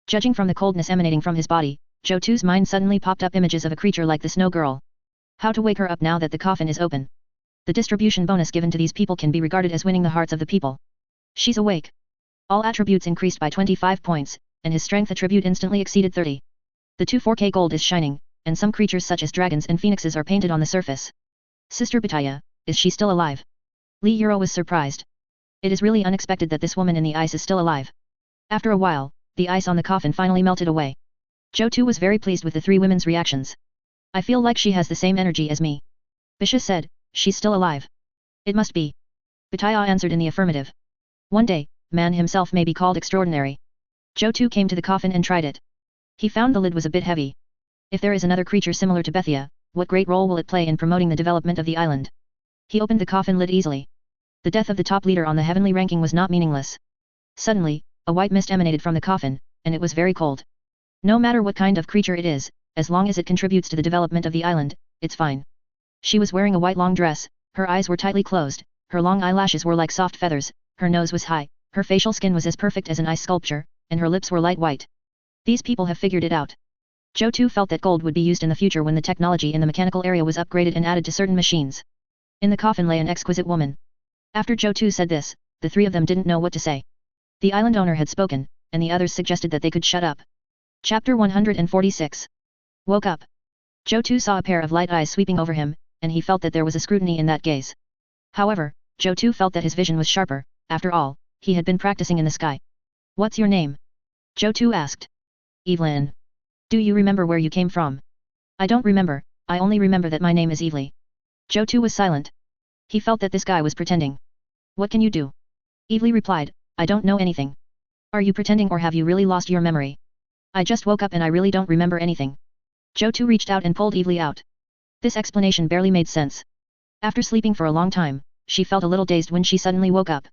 Judging from the coldness emanating from his body, Zhou Tu's mind suddenly popped up images of a creature like the snow girl. How to wake her up now that the coffin is open? The distribution bonus given to these people can be regarded as winning the hearts of the people. She's awake. All attributes increased by 25 points, and his strength attribute instantly exceeded 30. The 4K gold is shining, and some creatures such as dragons and phoenixes are painted on the surface. Sister Bataya, is she still alive? Li Yuro was surprised. It is really unexpected that this woman in the ice is still alive. After a while, the ice on the coffin finally melted away. Zhou Tu was very pleased with the three women's reactions. I feel like she has the same energy as me. Bisha said, she's still alive. It must be. Bataya answered in the affirmative. One day, man himself may be called extraordinary. Zhou Tu came to the coffin and tried it. He found the lid was a bit heavy. If there is another creature similar to Bethia, what great role will it play in promoting the development of the island? He opened the coffin lid easily. The death of the top leader on the heavenly ranking was not meaningless. Suddenly, a white mist emanated from the coffin, and it was very cold. No matter what kind of creature it is, as long as it contributes to the development of the island, it's fine. She was wearing a white long dress, her eyes were tightly closed, her long eyelashes were like soft feathers, her nose was high, her facial skin was as perfect as an ice sculpture, and her lips were light white. These people have figured it out. Zhou Tu felt that gold would be used in the future when the technology in the mechanical area was upgraded and added to certain machines. In the coffin lay an exquisite woman. After Zhou Tu said this, the three of them didn't know what to say. The island owner had spoken, and the others suggested that they could shut up. Chapter 146. Woke up. Zhou Tu saw a pair of light eyes sweeping over him, and he felt that there was a scrutiny in that gaze. However, Zhou Tu felt that his vision was sharper. After all, he had been practicing in the sky. What's your name? Zhou Tu asked. Evelyn. Do you remember where you came from? I don't remember, I only remember that my name is Evely. Zhou Tu was silent. He felt that this guy was pretending. What can you do? Evely replied, I don't know anything. Are you pretending or have you really lost your memory? I just woke up and I really don't remember anything. Zhou Tu reached out and pulled Evely out. This explanation barely made sense. After sleeping for a long time, she felt a little dazed when she suddenly woke up.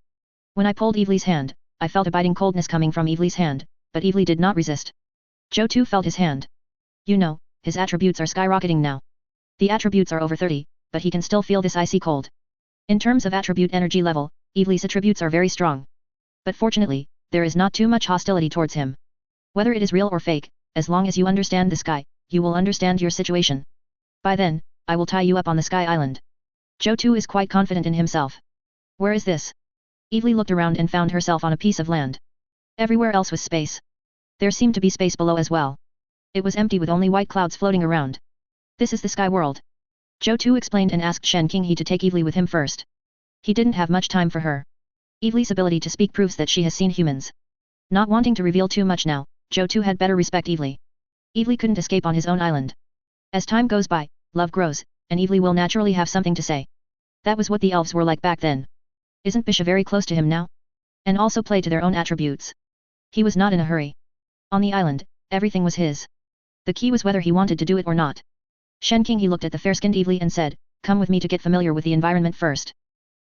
When I pulled Evely's hand, I felt a biting coldness coming from Evely's hand, but Evely did not resist. Zhou Tu felt his hand. You know, his attributes are skyrocketing now. The attributes are over 30, but he can still feel this icy cold. In terms of attribute energy level, Evely's attributes are very strong. But fortunately, there is not too much hostility towards him. Whether it is real or fake, as long as you understand the sky, you will understand your situation. By then, I will tie you up on the Sky Island. Zhou Tu is quite confident in himself. Where is this? Evely looked around and found herself on a piece of land. Everywhere else was space. There seemed to be space below as well. It was empty with only white clouds floating around. This is the sky world. Zhou Tu explained and asked Shen Qinghe to take Evely with him first. He didn't have much time for her. Evely's ability to speak proves that she has seen humans. Not wanting to reveal too much now, Zhou Tu had better respect Evely. Evely couldn't escape on his own island. As time goes by, love grows, and Evely will naturally have something to say. That was what the elves were like back then. Isn't Bisha very close to him now? And also play to their own attributes. He was not in a hurry. On the island, everything was his. The key was whether he wanted to do it or not. Shen Qinghe looked at the fair-skinned Evely and said, come with me to get familiar with the environment first.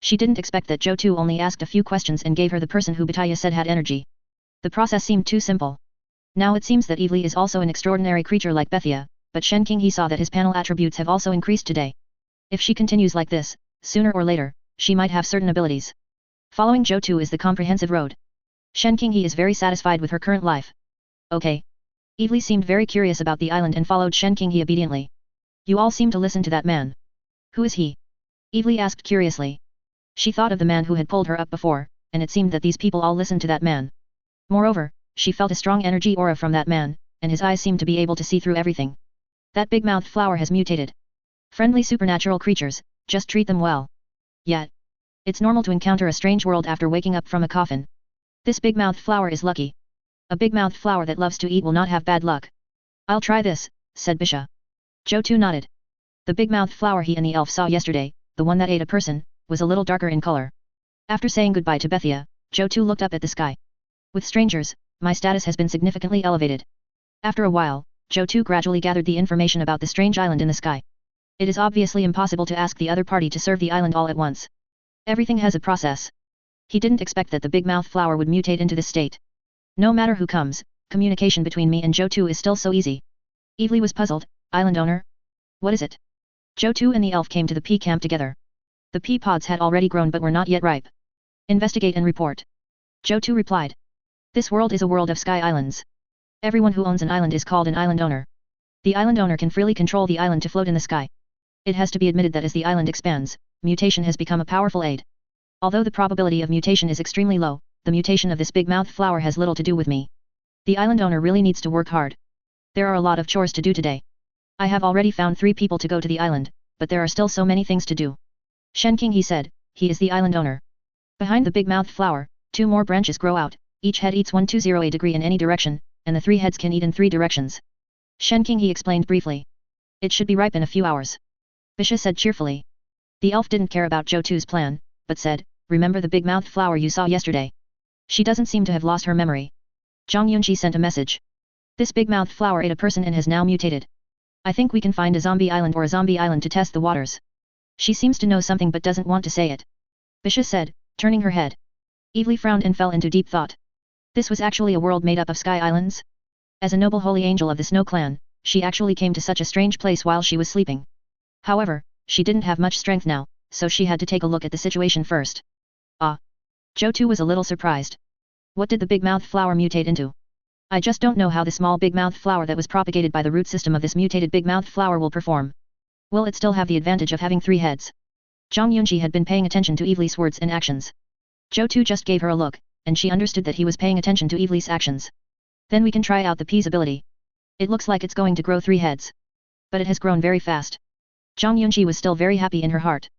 She didn't expect that Zhou Tu only asked a few questions and gave her the person who Bataya said had energy. The process seemed too simple. Now it seems that Evely is also an extraordinary creature like Bethia, but Shen Qinghe saw that his panel attributes have also increased today. If she continues like this, sooner or later, she might have certain abilities. Following Zhou Tu is the comprehensive road. Shen Qinghe is very satisfied with her current life. Okay. Evely seemed very curious about the island and followed Shen Qinghe obediently. You all seem to listen to that man. Who is he? Evely asked curiously. She thought of the man who had pulled her up before, and it seemed that these people all listened to that man. Moreover, she felt a strong energy aura from that man, and his eyes seemed to be able to see through everything. That big-mouthed flower has mutated. Friendly supernatural creatures, just treat them well. Yet, it's normal to encounter a strange world after waking up from a coffin. This big-mouthed flower is lucky. A big-mouthed flower that loves to eat will not have bad luck. I'll try this, said Bisha. Zhou Tu nodded. The big-mouthed flower he and the elf saw yesterday, the one that ate a person, was a little darker in color. After saying goodbye to Bethia, Zhou Tu looked up at the sky. With strangers, my status has been significantly elevated. After a while, Zhou Tu gradually gathered the information about the strange island in the sky. It is obviously impossible to ask the other party to serve the island all at once. Everything has a process. He didn't expect that the big-mouth flower would mutate into this state. No matter who comes, communication between me and Zhou Tu is still so easy. Evely was puzzled. Island owner? What is it? Zhou Tu and the elf came to the pea camp together. The pea pods had already grown but were not yet ripe. Investigate and report. Zhou Tu replied. This world is a world of sky islands. Everyone who owns an island is called an island owner. The island owner can freely control the island to float in the sky. It has to be admitted that as the island expands, mutation has become a powerful aid. Although the probability of mutation is extremely low, the mutation of this big-mouthed flower has little to do with me. The island owner really needs to work hard. There are a lot of chores to do today. I have already found 3 people to go to the island, but there are still so many things to do. Shen King, he said, he is the island owner. Behind the big-mouthed flower, 2 more branches grow out, each head eats 120 degree in any direction, and the 3 heads can eat in 3 directions. Shen King, he explained briefly. It should be ripe in a few hours. Bisha said cheerfully. The elf didn't care about Zhou Tu's plan, but said, remember the big-mouthed flower you saw yesterday? She doesn't seem to have lost her memory. Zhang Yunqi sent a message. This big-mouthed flower ate a person and has now mutated. I think we can find a zombie island or a zombie island to test the waters. She seems to know something but doesn't want to say it. Bisha said, turning her head. Evely frowned and fell into deep thought. This was actually a world made up of sky islands? As a noble holy angel of the Snow Clan, she actually came to such a strange place while she was sleeping. However, she didn't have much strength now, so she had to take a look at the situation first. Ah! Zhou Tu was a little surprised. What did the big-mouthed flower mutate into? I just don't know how the small big-mouthed flower that was propagated by the root system of this mutated big-mouthed flower will perform. Will it still have the advantage of having 3 heads? Zhang Yunqi had been paying attention to Evely's words and actions. Zhou Tu just gave her a look, and she understood that he was paying attention to Evely's actions. Then we can try out the pea's ability. It looks like it's going to grow 3 heads. But it has grown very fast. Zhang Yunqi was still very happy in her heart.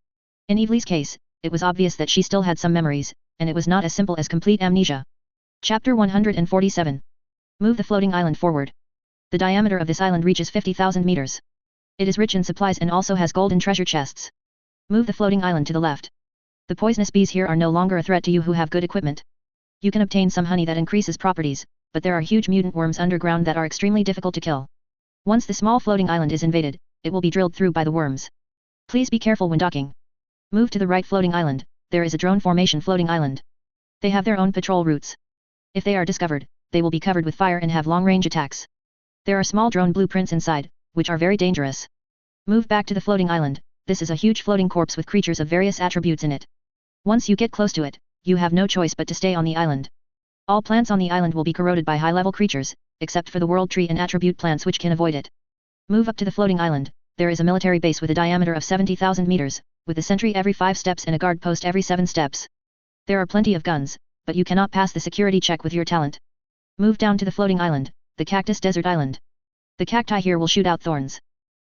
In Evely's case, it was obvious that she still had some memories, and it was not as simple as complete amnesia. Chapter 147. Move the floating island forward. The diameter of this island reaches 50,000 meters. It is rich in supplies and also has golden treasure chests. Move the floating island to the left. The poisonous bees here are no longer a threat to you who have good equipment. You can obtain some honey that increases properties, but there are huge mutant worms underground that are extremely difficult to kill. Once the small floating island is invaded, it will be drilled through by the worms. Please be careful when docking. Move to the right floating island, there is a drone formation floating island. They have their own patrol routes. If they are discovered, they will be covered with fire and have long-range attacks. There are small drone blueprints inside, which are very dangerous. Move back to the floating island, this is a huge floating corpse with creatures of various attributes in it. Once you get close to it, you have no choice but to stay on the island. All plants on the island will be corroded by high-level creatures, except for the world tree and attribute plants which can avoid it. Move up to the floating island, there is a military base with a diameter of 70,000 meters, with a sentry every 5 steps and a guard post every 7 steps. There are plenty of guns, but you cannot pass the security check with your talent. Move down to the floating island, the Cactus Desert Island. The cacti here will shoot out thorns.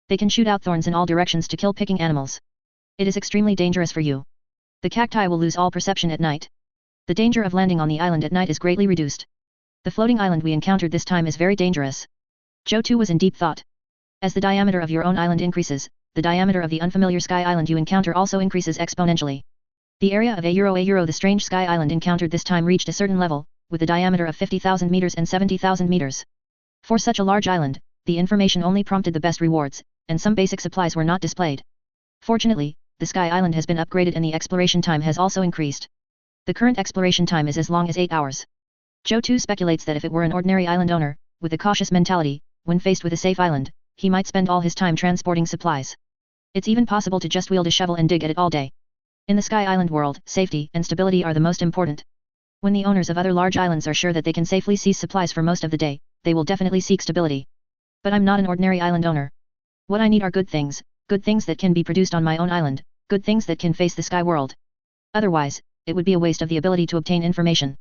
They can shoot out thorns in all directions to kill picking animals. It is extremely dangerous for you. The cacti will lose all perception at night. The danger of landing on the island at night is greatly reduced. The floating island we encountered this time is very dangerous. Zhou Tu was in deep thought. As the diameter of your own island increases, the diameter of the unfamiliar sky island you encounter also increases exponentially. The area of the strange sky island encountered this time reached a certain level, with a diameter of 50,000 meters and 70,000 meters. For such a large island, the information only prompted the best rewards, and some basic supplies were not displayed. Fortunately, the sky island has been upgraded and the exploration time has also increased. The current exploration time is as long as 8 hours. Zhou Tu speculates that if it were an ordinary island owner, with a cautious mentality, when faced with a safe island, he might spend all his time transporting supplies. It's even possible to just wield a shovel and dig at it all day. In the Sky Island world, safety and stability are the most important. When the owners of other large islands are sure that they can safely seize supplies for most of the day, they will definitely seek stability. But I'm not an ordinary island owner. What I need are good things that can be produced on my own island, good things that can face the sky world. Otherwise, it would be a waste of the ability to obtain information.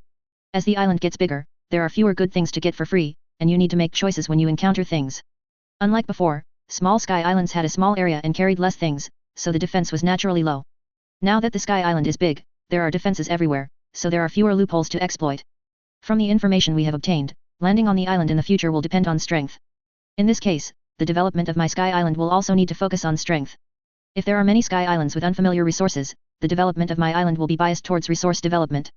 As the island gets bigger, there are fewer good things to get for free, and you need to make choices when you encounter things. Unlike before, small sky islands had a small area and carried less things, so the defense was naturally low. Now that the sky island is big, there are defenses everywhere, so there are fewer loopholes to exploit. From the information we have obtained, landing on the island in the future will depend on strength. In this case, the development of my sky island will also need to focus on strength. If there are many sky islands with unfamiliar resources, the development of my island will be biased towards resource development.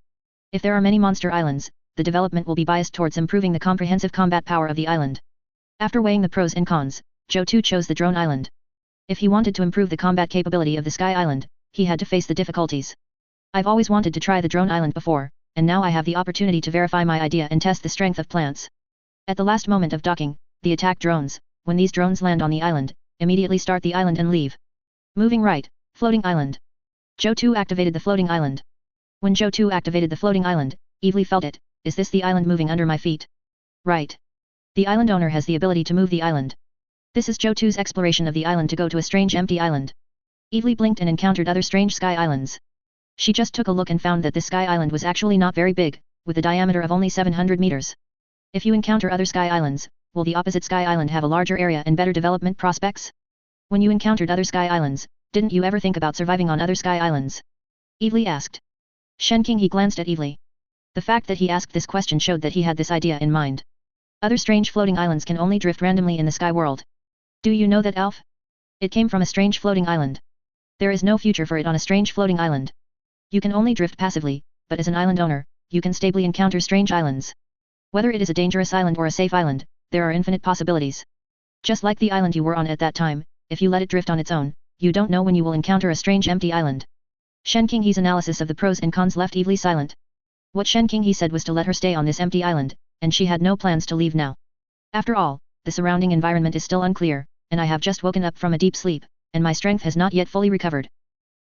If there are many monster islands, the development will be biased towards improving the comprehensive combat power of the island. After weighing the pros and cons, Zhou Tu chose the drone island. If he wanted to improve the combat capability of the sky island, he had to face the difficulties. I've always wanted to try the drone island before, and now I have the opportunity to verify my idea and test the strength of plants. At the last moment of docking, the attack drones, when these drones land on the island, immediately start the island and leave. Moving right, floating island. Zhou Tu activated the floating island. When Zhou Tu activated the floating island, Evely felt it. Is this the island moving under my feet? Right. The island owner has the ability to move the island. This is Zhou Tu's exploration of the island to go to a strange empty island. Evely blinked and encountered other strange sky islands. She just took a look and found that this sky island was actually not very big, with a diameter of only 700 meters. If you encounter other sky islands, will the opposite sky island have a larger area and better development prospects? When you encountered other sky islands, didn't you ever think about surviving on other sky islands? Evely asked. Shen Qinghe glanced at Evely. The fact that he asked this question showed that he had this idea in mind. Other strange floating islands can only drift randomly in the sky world. Do you know that, Elf? It came from a strange floating island. There is no future for it on a strange floating island. You can only drift passively, but as an island owner, you can stably encounter strange islands. Whether it is a dangerous island or a safe island, there are infinite possibilities. Just like the island you were on at that time, if you let it drift on its own, you don't know when you will encounter a strange empty island. Shen Qinghe's analysis of the pros and cons left Evely silent. What Shen Qinghe said was to let her stay on this empty island, and she had no plans to leave now. After all, the surrounding environment is still unclear, and I have just woken up from a deep sleep, and my strength has not yet fully recovered.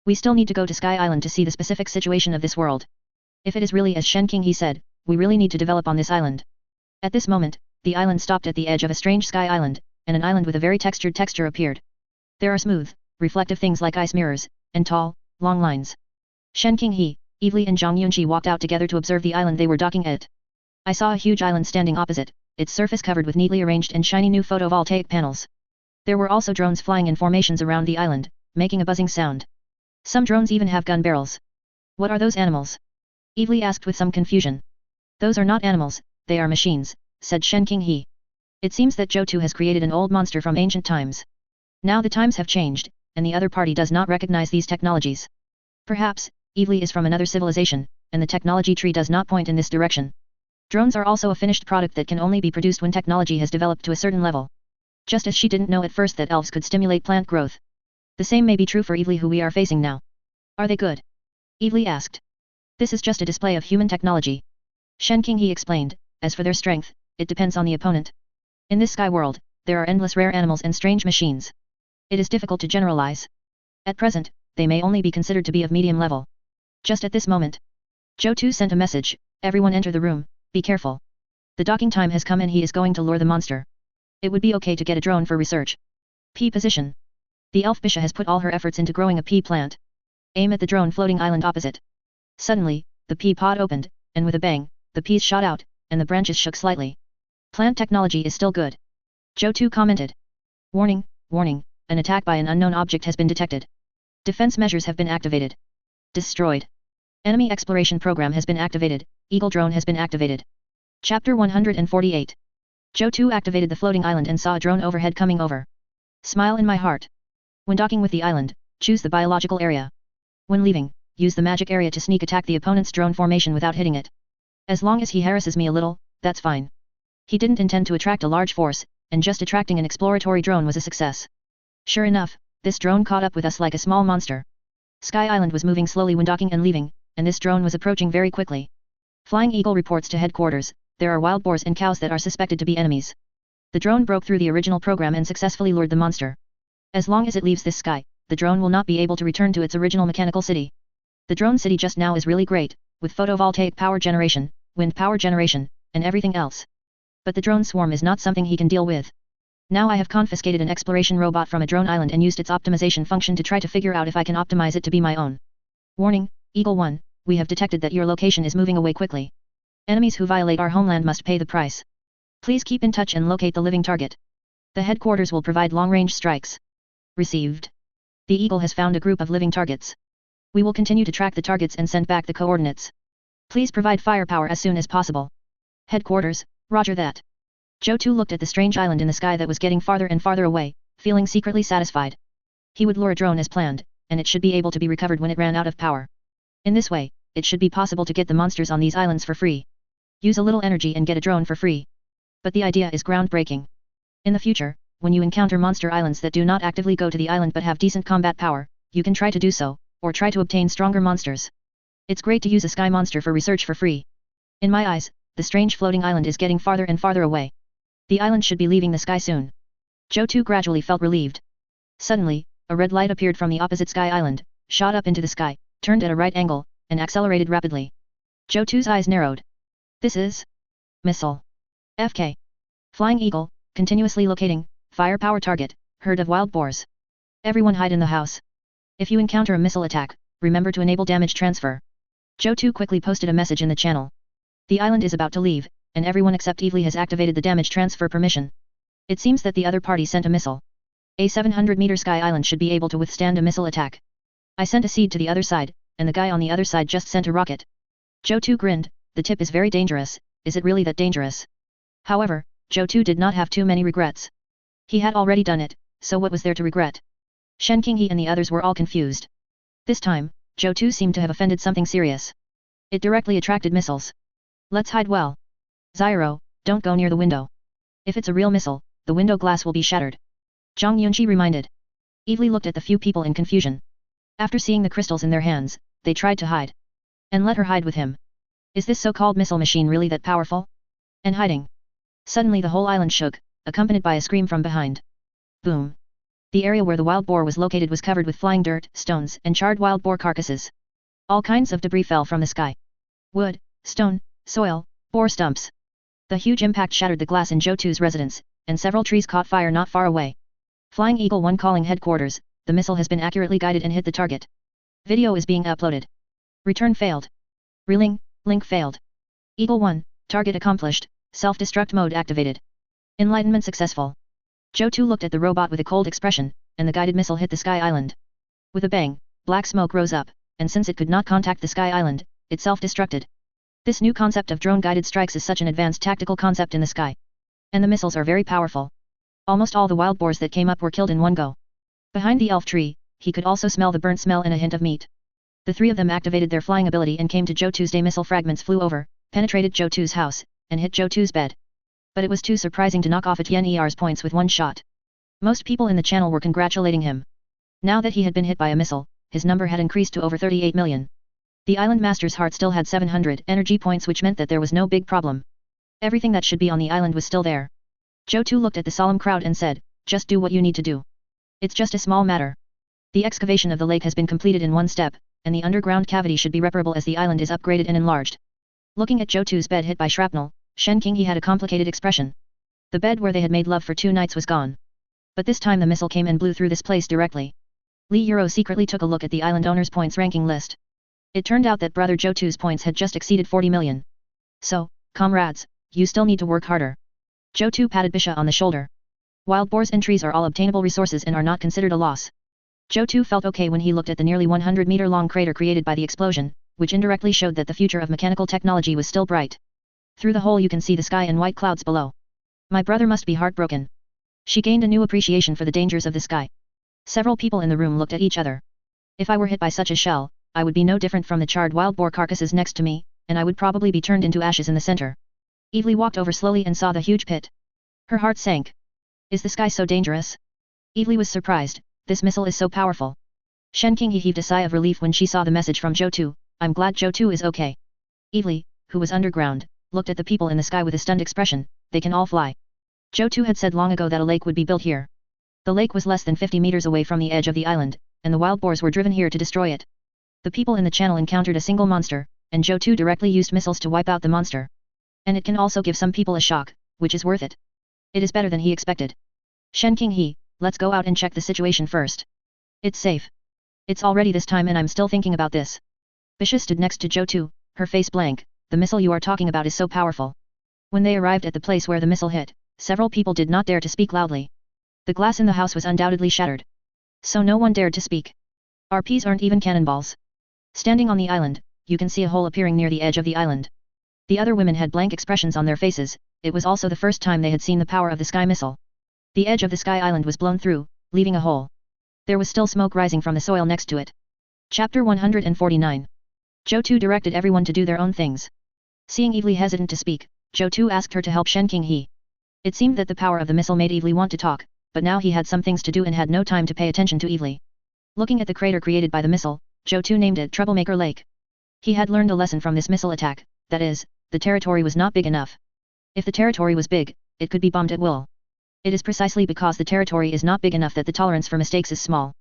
We still need to go to Sky Island to see the specific situation of this world. If it is really as Shen Qinghe said, we really need to develop on this island. At this moment, the island stopped at the edge of a strange sky island, and an island with a very textured texture appeared. There are smooth, reflective things like ice mirrors, and tall, long lines. Shen Qinghe, Evely and Zhang Yunqi walked out together to observe the island they were docking at. I saw a huge island standing opposite, its surface covered with neatly arranged and shiny new photovoltaic panels. There were also drones flying in formations around the island, making a buzzing sound. Some drones even have gun barrels. What are those animals? Evely asked with some confusion. Those are not animals, they are machines, said Shen Qinghe. It seems that Zhou Tu has created an old monster from ancient times. Now the times have changed, and the other party does not recognize these technologies. Perhaps, Evely is from another civilization, and the technology tree does not point in this direction. Drones are also a finished product that can only be produced when technology has developed to a certain level. Just as she didn't know at first that elves could stimulate plant growth. The same may be true for Evely who we are facing now. Are they good? Evely asked. This is just a display of human technology. Shen Qinghe explained, as for their strength, it depends on the opponent. In this sky world, there are endless rare animals and strange machines. It is difficult to generalize. At present, they may only be considered to be of medium level. Just at this moment, Zhou Tu sent a message, everyone enter the room, be careful. The docking time has come and he is going to lure the monster. It would be okay to get a drone for research. P position. The elf Bisha has put all her efforts into growing a pea plant. Aim at the drone floating island opposite. Suddenly, the pea pod opened, and with a bang, the peas shot out, and the branches shook slightly. Plant technology is still good. Zhou Tu commented. Warning, warning, an attack by an unknown object has been detected. Defense measures have been activated. Destroyed. Enemy exploration program has been activated, Eagle drone has been activated. Chapter 148. Zhou Tu activated the floating island and saw a drone overhead coming over. Smile in my heart. When docking with the island, choose the biological area. When leaving, use the magic area to sneak attack the opponent's drone formation without hitting it. As long as he harasses me a little, that's fine. He didn't intend to attract a large force, and just attracting an exploratory drone was a success. Sure enough, this drone caught up with us like a small monster. Sky Island was moving slowly when docking and leaving, and this drone was approaching very quickly. Flying Eagle reports to headquarters, there are wild boars and cows that are suspected to be enemies. The drone broke through the original program and successfully lured the monster. As long as it leaves this sky, the drone will not be able to return to its original mechanical city. The drone city just now is really great, with photovoltaic power generation, wind power generation, and everything else. But the drone swarm is not something he can deal with. Now I have confiscated an exploration robot from a drone island and used its optimization function to try to figure out if I can optimize it to be my own. Warning, Eagle 1, we have detected that your location is moving away quickly. Enemies who violate our homeland must pay the price. Please keep in touch and locate the living target. The headquarters will provide long-range strikes. Received. The Eagle has found a group of living targets. We will continue to track the targets and send back the coordinates. Please provide firepower as soon as possible. Headquarters, roger that. Zhou Tu looked at the strange island in the sky that was getting farther and farther away, feeling secretly satisfied. He would lure a drone as planned, and it should be able to be recovered when it ran out of power. In this way, it should be possible to get the monsters on these islands for free. Use a little energy and get a drone for free. But the idea is groundbreaking. In the future, when you encounter monster islands that do not actively go to the island but have decent combat power, you can try to do so, or try to obtain stronger monsters. It's great to use a sky monster for research for free. In my eyes, the strange floating island is getting farther and farther away. The island should be leaving the sky soon. Zhou Tu gradually felt relieved. Suddenly, a red light appeared from the opposite sky island, shot up into the sky, turned at a right angle, and accelerated rapidly. Zhou Tu's eyes narrowed. This is... missile. FK. Flying Eagle, continuously locating, firepower target, herd of wild boars. Everyone hide in the house. If you encounter a missile attack, remember to enable damage transfer. Zhou Tu quickly posted a message in the channel. The island is about to leave, and everyone except Evely has activated the damage transfer permission. It seems that the other party sent a missile. A 700-meter sky island should be able to withstand a missile attack. I sent a seed to the other side, and the guy on the other side just sent a rocket. Zhou Tu grinned. The tip is very dangerous. Is it really that dangerous? However, Zhou Tu did not have too many regrets. He had already done it, so what was there to regret? Shen Qinghe and the others were all confused. This time, Zhou Tu seemed to have offended something serious. It directly attracted missiles. Let's hide well. Zyro, don't go near the window. If it's a real missile, the window glass will be shattered. Zhang Yunqi reminded. Evely looked at the few people in confusion. After seeing the crystals in their hands, they tried to hide. And let her hide with him. Is this so-called missile machine really that powerful? And hiding. Suddenly the whole island shook, accompanied by a scream from behind. Boom. The area where the wild boar was located was covered with flying dirt, stones, and charred wild boar carcasses. All kinds of debris fell from the sky. Wood, stone, soil, boar stumps. The huge impact shattered the glass in Zhou Tu's residence, and several trees caught fire not far away. Flying Eagle 1 calling headquarters, the missile has been accurately guided and hit the target. Video is being uploaded. Return failed. Relink, link failed. Eagle 1, target accomplished, self-destruct mode activated. Enlightenment successful. Zhou Tu looked at the robot with a cold expression, and the guided missile hit the sky island. With a bang, black smoke rose up, and since it could not contact the sky island, it self-destructed. This new concept of drone-guided strikes is such an advanced tactical concept in the sky. And the missiles are very powerful. Almost all the wild boars that came up were killed in one go. Behind the elf tree, he could also smell the burnt smell and a hint of meat. The three of them activated their flying ability and came to Zhou Tu's day. Missile fragments flew over, penetrated Zhou Tu's house, and hit Zhou Tu's bed. But it was too surprising to knock off Tian-Er's points with one shot. Most people in the channel were congratulating him. Now that he had been hit by a missile, his number had increased to over 38 million. The island master's heart still had 700 energy points, which meant that there was no big problem. Everything that should be on the island was still there. Zhou Tu looked at the solemn crowd and said, just do what you need to do. It's just a small matter. The excavation of the lake has been completed in one step, and the underground cavity should be reparable as the island is upgraded and enlarged. Looking at Zhou Tu's bed hit by shrapnel, Shen Qinghe had a complicated expression. The bed where they had made love for 2 nights was gone. But this time the missile came and blew through this place directly. Li Euro secretly took a look at the island owner's points ranking list. It turned out that brother Zhou Tu's points had just exceeded 40 million. So, comrades, you still need to work harder. Zhou Tu patted Bisha on the shoulder. Wild boars and trees are all obtainable resources and are not considered a loss. Zhou Tu felt okay when he looked at the nearly 100-meter-long crater created by the explosion, which indirectly showed that the future of mechanical technology was still bright. Through the hole you can see the sky and white clouds below. My brother must be heartbroken. She gained a new appreciation for the dangers of the sky. Several people in the room looked at each other. If I were hit by such a shell, I would be no different from the charred wild boar carcasses next to me, and I would probably be turned into ashes in the center. Evely walked over slowly and saw the huge pit. Her heart sank. Is the sky so dangerous? Evely was surprised. This missile is so powerful. Shen Qinghe heaved a sigh of relief when she saw the message from Zhou Tu. I'm glad Zhou Tu is okay. Evely, who was underground, looked at the people in the sky with a stunned expression. They can all fly. Zhou Tu had said long ago that a lake would be built here. The lake was less than 50 meters away from the edge of the island, and the wild boars were driven here to destroy it. The people in the channel encountered a single monster, and Zhou Tu directly used missiles to wipe out the monster. And it can also give some people a shock, which is worth it. It is better than he expected. Shen Qinghe, let's go out and check the situation first. It's safe. It's already this time and I'm still thinking about this. Bisha stood next to Zhou Tu, her face blank. The the missile you are talking about is so powerful. When they arrived at the place where the missile hit, several people did not dare to speak loudly. The glass in the house was undoubtedly shattered. So no one dared to speak. RPs aren't even cannonballs. Standing on the island, you can see a hole appearing near the edge of the island. The other women had blank expressions on their faces. It was also the first time they had seen the power of the sky missile. The edge of the sky island was blown through, leaving a hole. There was still smoke rising from the soil next to it. Chapter 149. Zhou Tu directed everyone to do their own things. Seeing Evely hesitant to speak, Zhou Tu asked her to help Shen Qinghe. It seemed that the power of the missile made Evely want to talk, but now he had some things to do and had no time to pay attention to Evely. Looking at the crater created by the missile, Zhou Tu named it Troublemaker Lake. He had learned a lesson from this missile attack, that is, the territory was not big enough. If the territory was big, it could be bombed at will. It is precisely because the territory is not big enough that the tolerance for mistakes is small.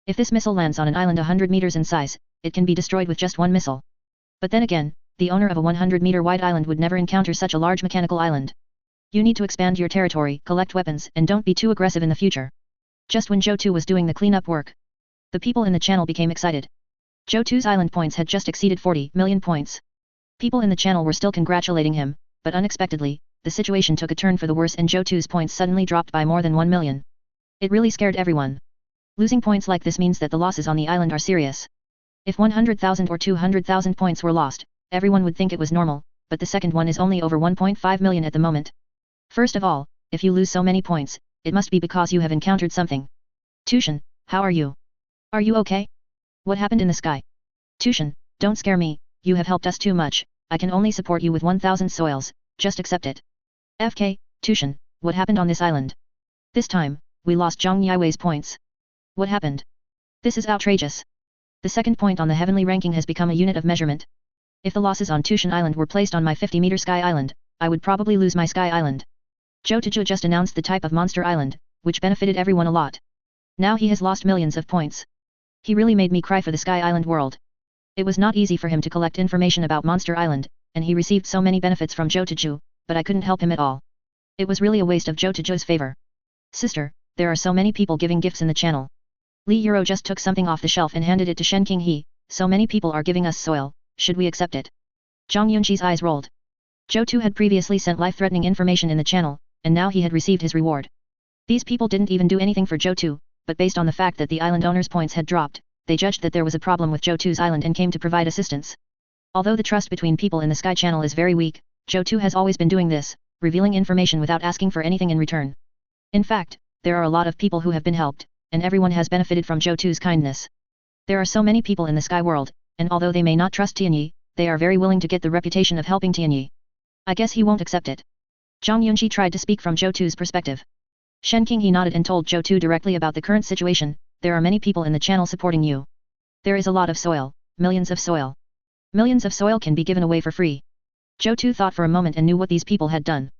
If this missile lands on an island 100 meters in size, it can be destroyed with just one missile. But then again, the owner of a 100-meter wide island would never encounter such a large mechanical island. You need to expand your territory, collect weapons, and don't be too aggressive in the future. Just when Zhou Tu was doing the cleanup work, the people in the channel became excited. Zhou Tu's island points had just exceeded 40 million points. People in the channel were still congratulating him, but unexpectedly, the situation took a turn for the worse and Zhou Tu's points suddenly dropped by more than 1 million. It really scared everyone. Losing points like this means that the losses on the island are serious. If 100,000 or 200,000 points were lost, everyone would think it was normal, but the second one is only over 1.5 million at the moment. First of all, if you lose so many points, it must be because you have encountered something. Tushan, how are you? Are you okay? What happened in the sky? Tushan, don't scare me, you have helped us too much, I can only support you with 1000 soils, just accept it. FK, Tushan, what happened on this island? This time, we lost Zhang Yiwei's points. What happened? This is outrageous. The second point on the heavenly ranking has become a unit of measurement. If the losses on Tushan Island were placed on my 50-meter sky island, I would probably lose my sky island. Zhou Tu just announced the type of monster island, which benefited everyone a lot. Now he has lost millions of points. He really made me cry for the Sky Island world. It was not easy for him to collect information about Monster Island, and he received so many benefits from Zhou Tu, but I couldn't help him at all. It was really a waste of Zhou Tu's favor. Sister, there are so many people giving gifts in the channel. Li Euro just took something off the shelf and handed it to Shen Qinghe, so many people are giving us soil, should we accept it? Zhang Yunqi's eyes rolled. Zhou Tu had previously sent life-threatening information in the channel, and now he had received his reward. These people didn't even do anything for Zhou Tu, but based on the fact that the island owner's points had dropped, they judged that there was a problem with Zhou Tu's island and came to provide assistance. Although the trust between people in the Sky Channel is very weak, Zhou Tu has always been doing this, revealing information without asking for anything in return. In fact, there are a lot of people who have been helped, and everyone has benefited from Zhou Tu's kindness. There are so many people in the Sky world, and although they may not trust Tianyi, they are very willing to get the reputation of helping Tianyi. I guess he won't accept it. Zhang Yunqi tried to speak from Zhou Tu's perspective. Shen Qinghe nodded and told Zhou Tu directly about the current situation. There are many people in the channel supporting you. There is a lot of soil, millions of soil. Millions of soil can be given away for free. Zhou Tu thought for a moment and knew what these people had done.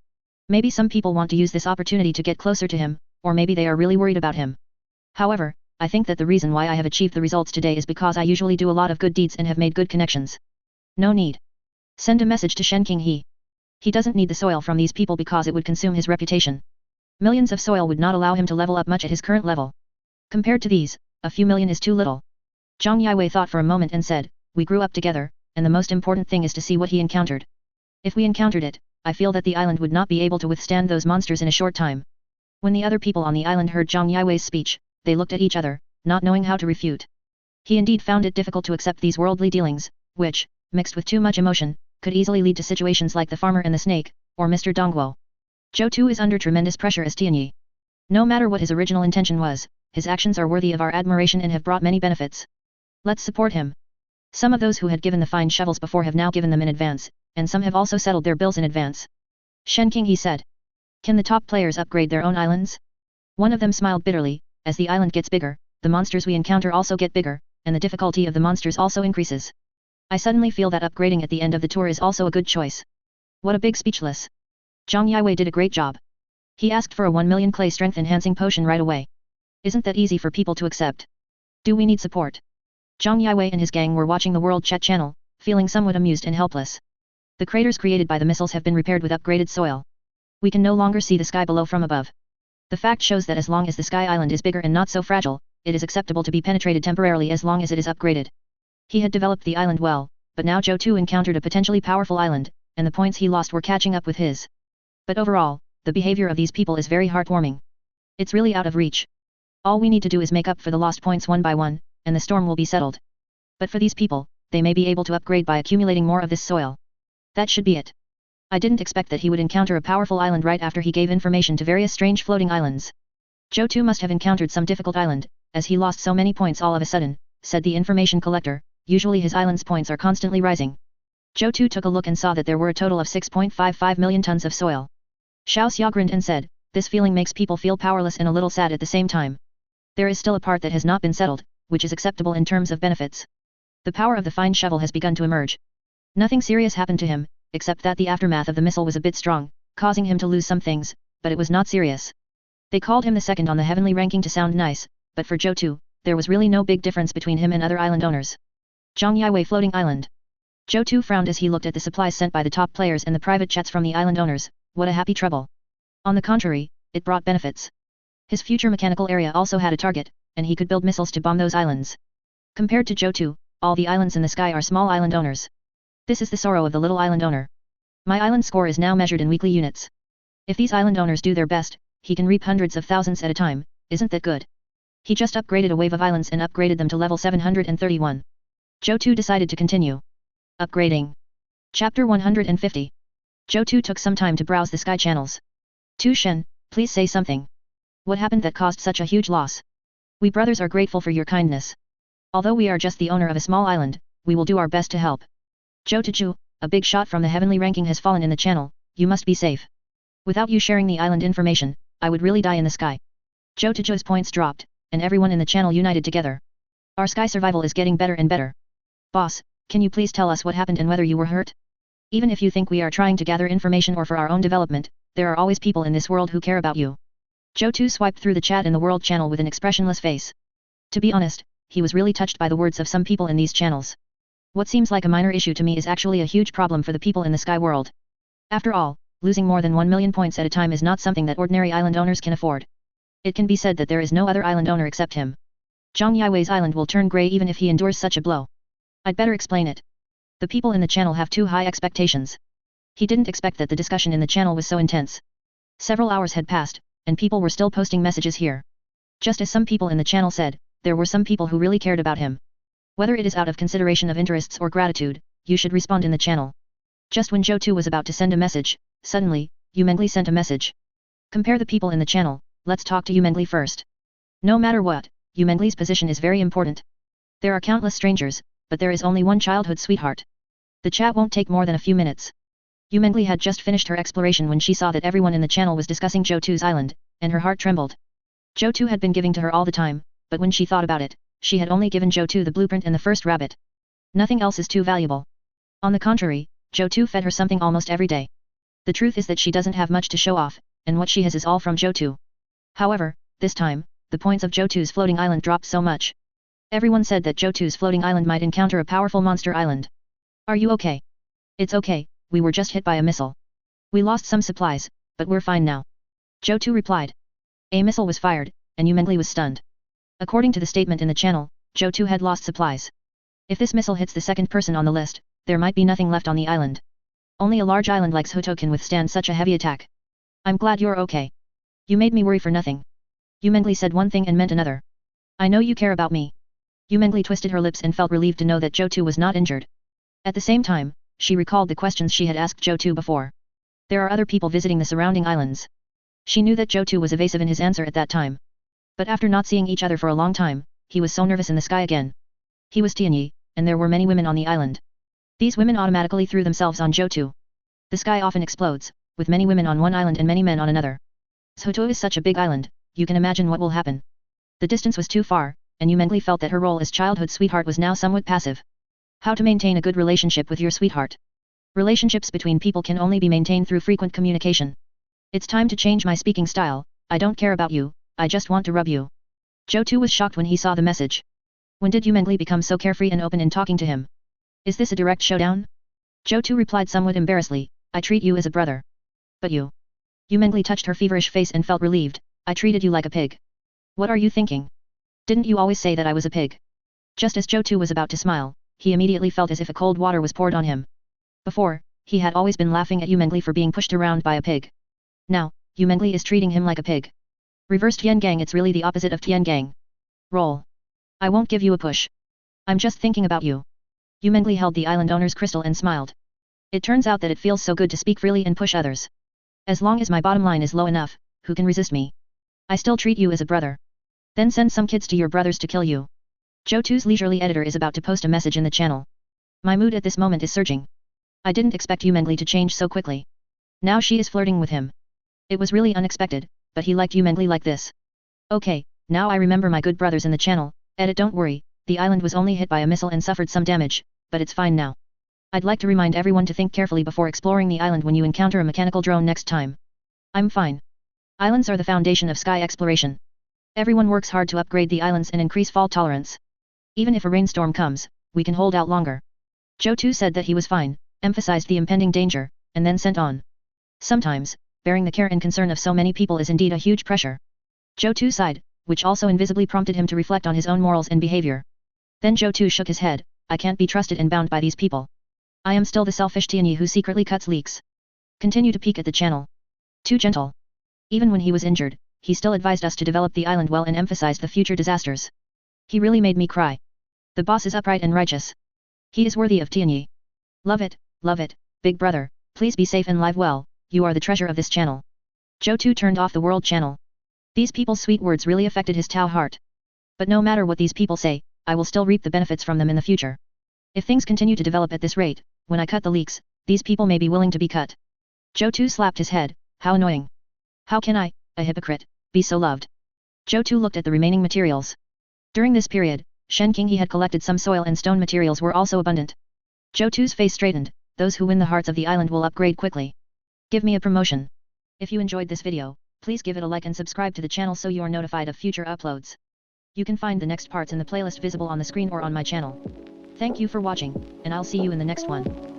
Maybe some people want to use this opportunity to get closer to him, or maybe they are really worried about him. However, I think that the reason why I have achieved the results today is because I usually do a lot of good deeds and have made good connections. No need. Send a message to Shen Qinghe. He doesn't need the soil from these people because it would consume his reputation. Millions of soil would not allow him to level up much at his current level. Compared to these, a few million is too little. Zhang Yiwei thought for a moment and said, we grew up together, and the most important thing is to see what he encountered. If we encountered it, I feel that the island would not be able to withstand those monsters in a short time. When the other people on the island heard Zhang Yiwei's speech, they looked at each other, not knowing how to refute. He indeed found it difficult to accept these worldly dealings, which, mixed with too much emotion, could easily lead to situations like the farmer and the snake, or Mr. Dongguo. Zhou Tu is under tremendous pressure as Tianyi. No matter what his original intention was, his actions are worthy of our admiration and have brought many benefits. Let's support him. Some of those who had given the fine shovels before have now given them in advance, and some have also settled their bills in advance. Shen Qinghe said. Can the top players upgrade their own islands? One of them smiled bitterly. As the island gets bigger, the monsters we encounter also get bigger, and the difficulty of the monsters also increases. I suddenly feel that upgrading at the end of the tour is also a good choice. What a big speechless. Zhang Yiwei did a great job. He asked for a 1 million clay strength enhancing potion right away. Isn't that easy for people to accept? Do we need support? Zhang Yiwei and his gang were watching the World Chat channel, feeling somewhat amused and helpless. The craters created by the missiles have been repaired with upgraded soil. We can no longer see the sky below from above. The fact shows that as long as the Sky Island is bigger and not so fragile, it is acceptable to be penetrated temporarily as long as it is upgraded. He had developed the island well, but now Zhou Tu encountered a potentially powerful island, and the points he lost were catching up with his. But overall, the behavior of these people is very heartwarming. It's really out of reach. All we need to do is make up for the lost points one by one, and the storm will be settled. But for these people, they may be able to upgrade by accumulating more of this soil. That should be it. I didn't expect that he would encounter a powerful island right after he gave information to various strange floating islands. Zhou Tu must have encountered some difficult island, as he lost so many points all of a sudden, said the information collector. Usually his island's points are constantly rising. Zhou Tu took a look and saw that there were a total of 6.55 million tons of soil. Xiao Xia grinned and said, this feeling makes people feel powerless and a little sad at the same time. There is still a part that has not been settled, which is acceptable in terms of benefits. The power of the fine shovel has begun to emerge. Nothing serious happened to him, except that the aftermath of the missile was a bit strong, causing him to lose some things, but it was not serious. They called him the second on the heavenly ranking to sound nice, but for Zhou Tu, there was really no big difference between him and other island owners. Zhongyaiwei floating island. Zhou Tu frowned as he looked at the supplies sent by the top players and the private chats from the island owners. What a happy trouble. On the contrary, it brought benefits. His future mechanical area also had a target, and he could build missiles to bomb those islands. Compared to Zhou Tu, all the islands in the sky are small island owners. This is the sorrow of the little island owner. My island score is now measured in weekly units. If these island owners do their best, he can reap hundreds of thousands at a time. Isn't that good? He just upgraded a wave of islands and upgraded them to level 731. Zhou Tu decided to continue. Upgrading. Chapter 150. Zhou Tu took some time to browse the sky channels. Tu Shen, please say something. What happened that caused such a huge loss? We brothers are grateful for your kindness. Although we are just the owner of a small island, we will do our best to help. Zhou Tu, a big shot from the heavenly ranking has fallen in the channel, you must be safe. Without you sharing the island information, I would really die in the sky. Zhou Tu's points dropped, and everyone in the channel united together. Our sky survival is getting better and better. Boss, can you please tell us what happened and whether you were hurt? Even if you think we are trying to gather information or for our own development, there are always people in this world who care about you. Zhou Tu swiped through the chat in the world channel with an expressionless face. To be honest, he was really touched by the words of some people in these channels. What seems like a minor issue to me is actually a huge problem for the people in the sky world. After all, losing more than 1 million points at a time is not something that ordinary island owners can afford. It can be said that there is no other island owner except him. Zhang Yaiwei's island will turn grey even if he endures such a blow. I'd better explain it. The people in the channel have too high expectations. He didn't expect that the discussion in the channel was so intense. Several hours had passed, and people were still posting messages here. Just as some people in the channel said, there were some people who really cared about him. Whether it is out of consideration of interests or gratitude, you should respond in the channel. Just when Zhou Tu was about to send a message, suddenly, Yu Mengli sent a message. Compare the people in the channel, let's talk to Yu Mengli first. No matter what, Yu Mengli's position is very important. There are countless strangers, but there is only one childhood sweetheart. The chat won't take more than a few minutes. Yu Mengli had just finished her exploration when she saw that everyone in the channel was discussing Zhou Tu's island, and her heart trembled. Zhou Tu had been giving to her all the time, but when she thought about it, she had only given Zhou Tu the blueprint and the first rabbit. Nothing else is too valuable. On the contrary, Zhou Tu fed her something almost every day. The truth is that she doesn't have much to show off, and what she has is all from Zhou Tu. However, this time, the points of Zhou Tu's floating island dropped so much. Everyone said that Zhou Tu's floating island might encounter a powerful monster island. Are you okay? It's okay, we were just hit by a missile. We lost some supplies, but we're fine now. Zhou Tu replied. A missile was fired, and Yu Mengli was stunned. According to the statement in the channel, Zhou Tu had lost supplies. If this missile hits the second person on the list, there might be nothing left on the island. Only a large island like Zhou Tu can withstand such a heavy attack. I'm glad you're okay. You made me worry for nothing. Yu Mengli said one thing and meant another. I know you care about me. Yu Mengli twisted her lips and felt relieved to know that Zhou Tu was not injured. At the same time, she recalled the questions she had asked Zhou Tu before. There are other people visiting the surrounding islands. She knew that Zhou Tu was evasive in his answer at that time. But after not seeing each other for a long time, he was so nervous in the sky again. He was Tianyi, and there were many women on the island. These women automatically threw themselves on Zhou Tu. The sky often explodes, with many women on one island and many men on another. Zhou Tu is such a big island, you can imagine what will happen. The distance was too far, and Yu Mengli felt that her role as childhood sweetheart was now somewhat passive. How to maintain a good relationship with your sweetheart? Relationships between people can only be maintained through frequent communication. It's time to change my speaking style. I don't care about you, I just want to rub you. Zhou Tu was shocked when he saw the message. When did Yu Mengli become so carefree and open in talking to him? Is this a direct showdown? Zhou Tu replied somewhat embarrassedly, I treat you as a brother. But you. Yu Mengli touched her feverish face and felt relieved, I treated you like a pig. What are you thinking? Didn't you always say that I was a pig? Just as Zhou Tu was about to smile, he immediately felt as if a cold water was poured on him. Before, he had always been laughing at Yu Mengli for being pushed around by a pig. Now, Yu Mengli is treating him like a pig. Reverse Tiangang, it's really the opposite of Tiangang. Roll. I won't give you a push. I'm just thinking about you. Yu Mengli held the island owner's crystal and smiled. It turns out that it feels so good to speak freely and push others. As long as my bottom line is low enough, who can resist me? I still treat you as a brother. Then send some kids to your brothers to kill you. Zhou Tu's leisurely editor is about to post a message in the channel. My mood at this moment is surging. I didn't expect Yu Mengli to change so quickly. Now she is flirting with him. It was really unexpected, but he liked Yu Mengli like this. Okay, now I remember my good brothers in the channel. Edit, don't worry, the island was only hit by a missile and suffered some damage, but it's fine now. I'd like to remind everyone to think carefully before exploring the island when you encounter a mechanical drone next time. I'm fine. Islands are the foundation of sky exploration. Everyone works hard to upgrade the islands and increase fault tolerance. Even if a rainstorm comes, we can hold out longer. Zhou Tu said that he was fine, emphasized the impending danger, and then sent on. Sometimes, bearing the care and concern of so many people is indeed a huge pressure. Zhou Tu sighed, which also invisibly prompted him to reflect on his own morals and behavior. Then Zhou Tu shook his head. I can't be trusted and bound by these people. I am still the selfish Tianyi who secretly cuts leaks. Continue to peek at the channel. Too gentle. Even when he was injured, he still advised us to develop the island well and emphasized the future disasters. He really made me cry. The boss is upright and righteous. He is worthy of Tianyi. Love it, big brother, please be safe and live well, you are the treasure of this channel. Zhou Tu turned off the world channel. These people's sweet words really affected his Tao heart. But no matter what these people say, I will still reap the benefits from them in the future. If things continue to develop at this rate, when I cut the leaks, these people may be willing to be cut. Zhou Tu slapped his head. How annoying. How can I, a hypocrite, be so loved? Zhou Tu looked at the remaining materials. During this period, Shen King he had collected some soil and stone materials were also abundant. Zhou Tu's face straightened. Those who win the hearts of the island will upgrade quickly. Give me a promotion. If you enjoyed this video, please give it a like and subscribe to the channel so you are notified of future uploads. You can find the next parts in the playlist visible on the screen or on my channel. Thank you for watching, and I'll see you in the next one.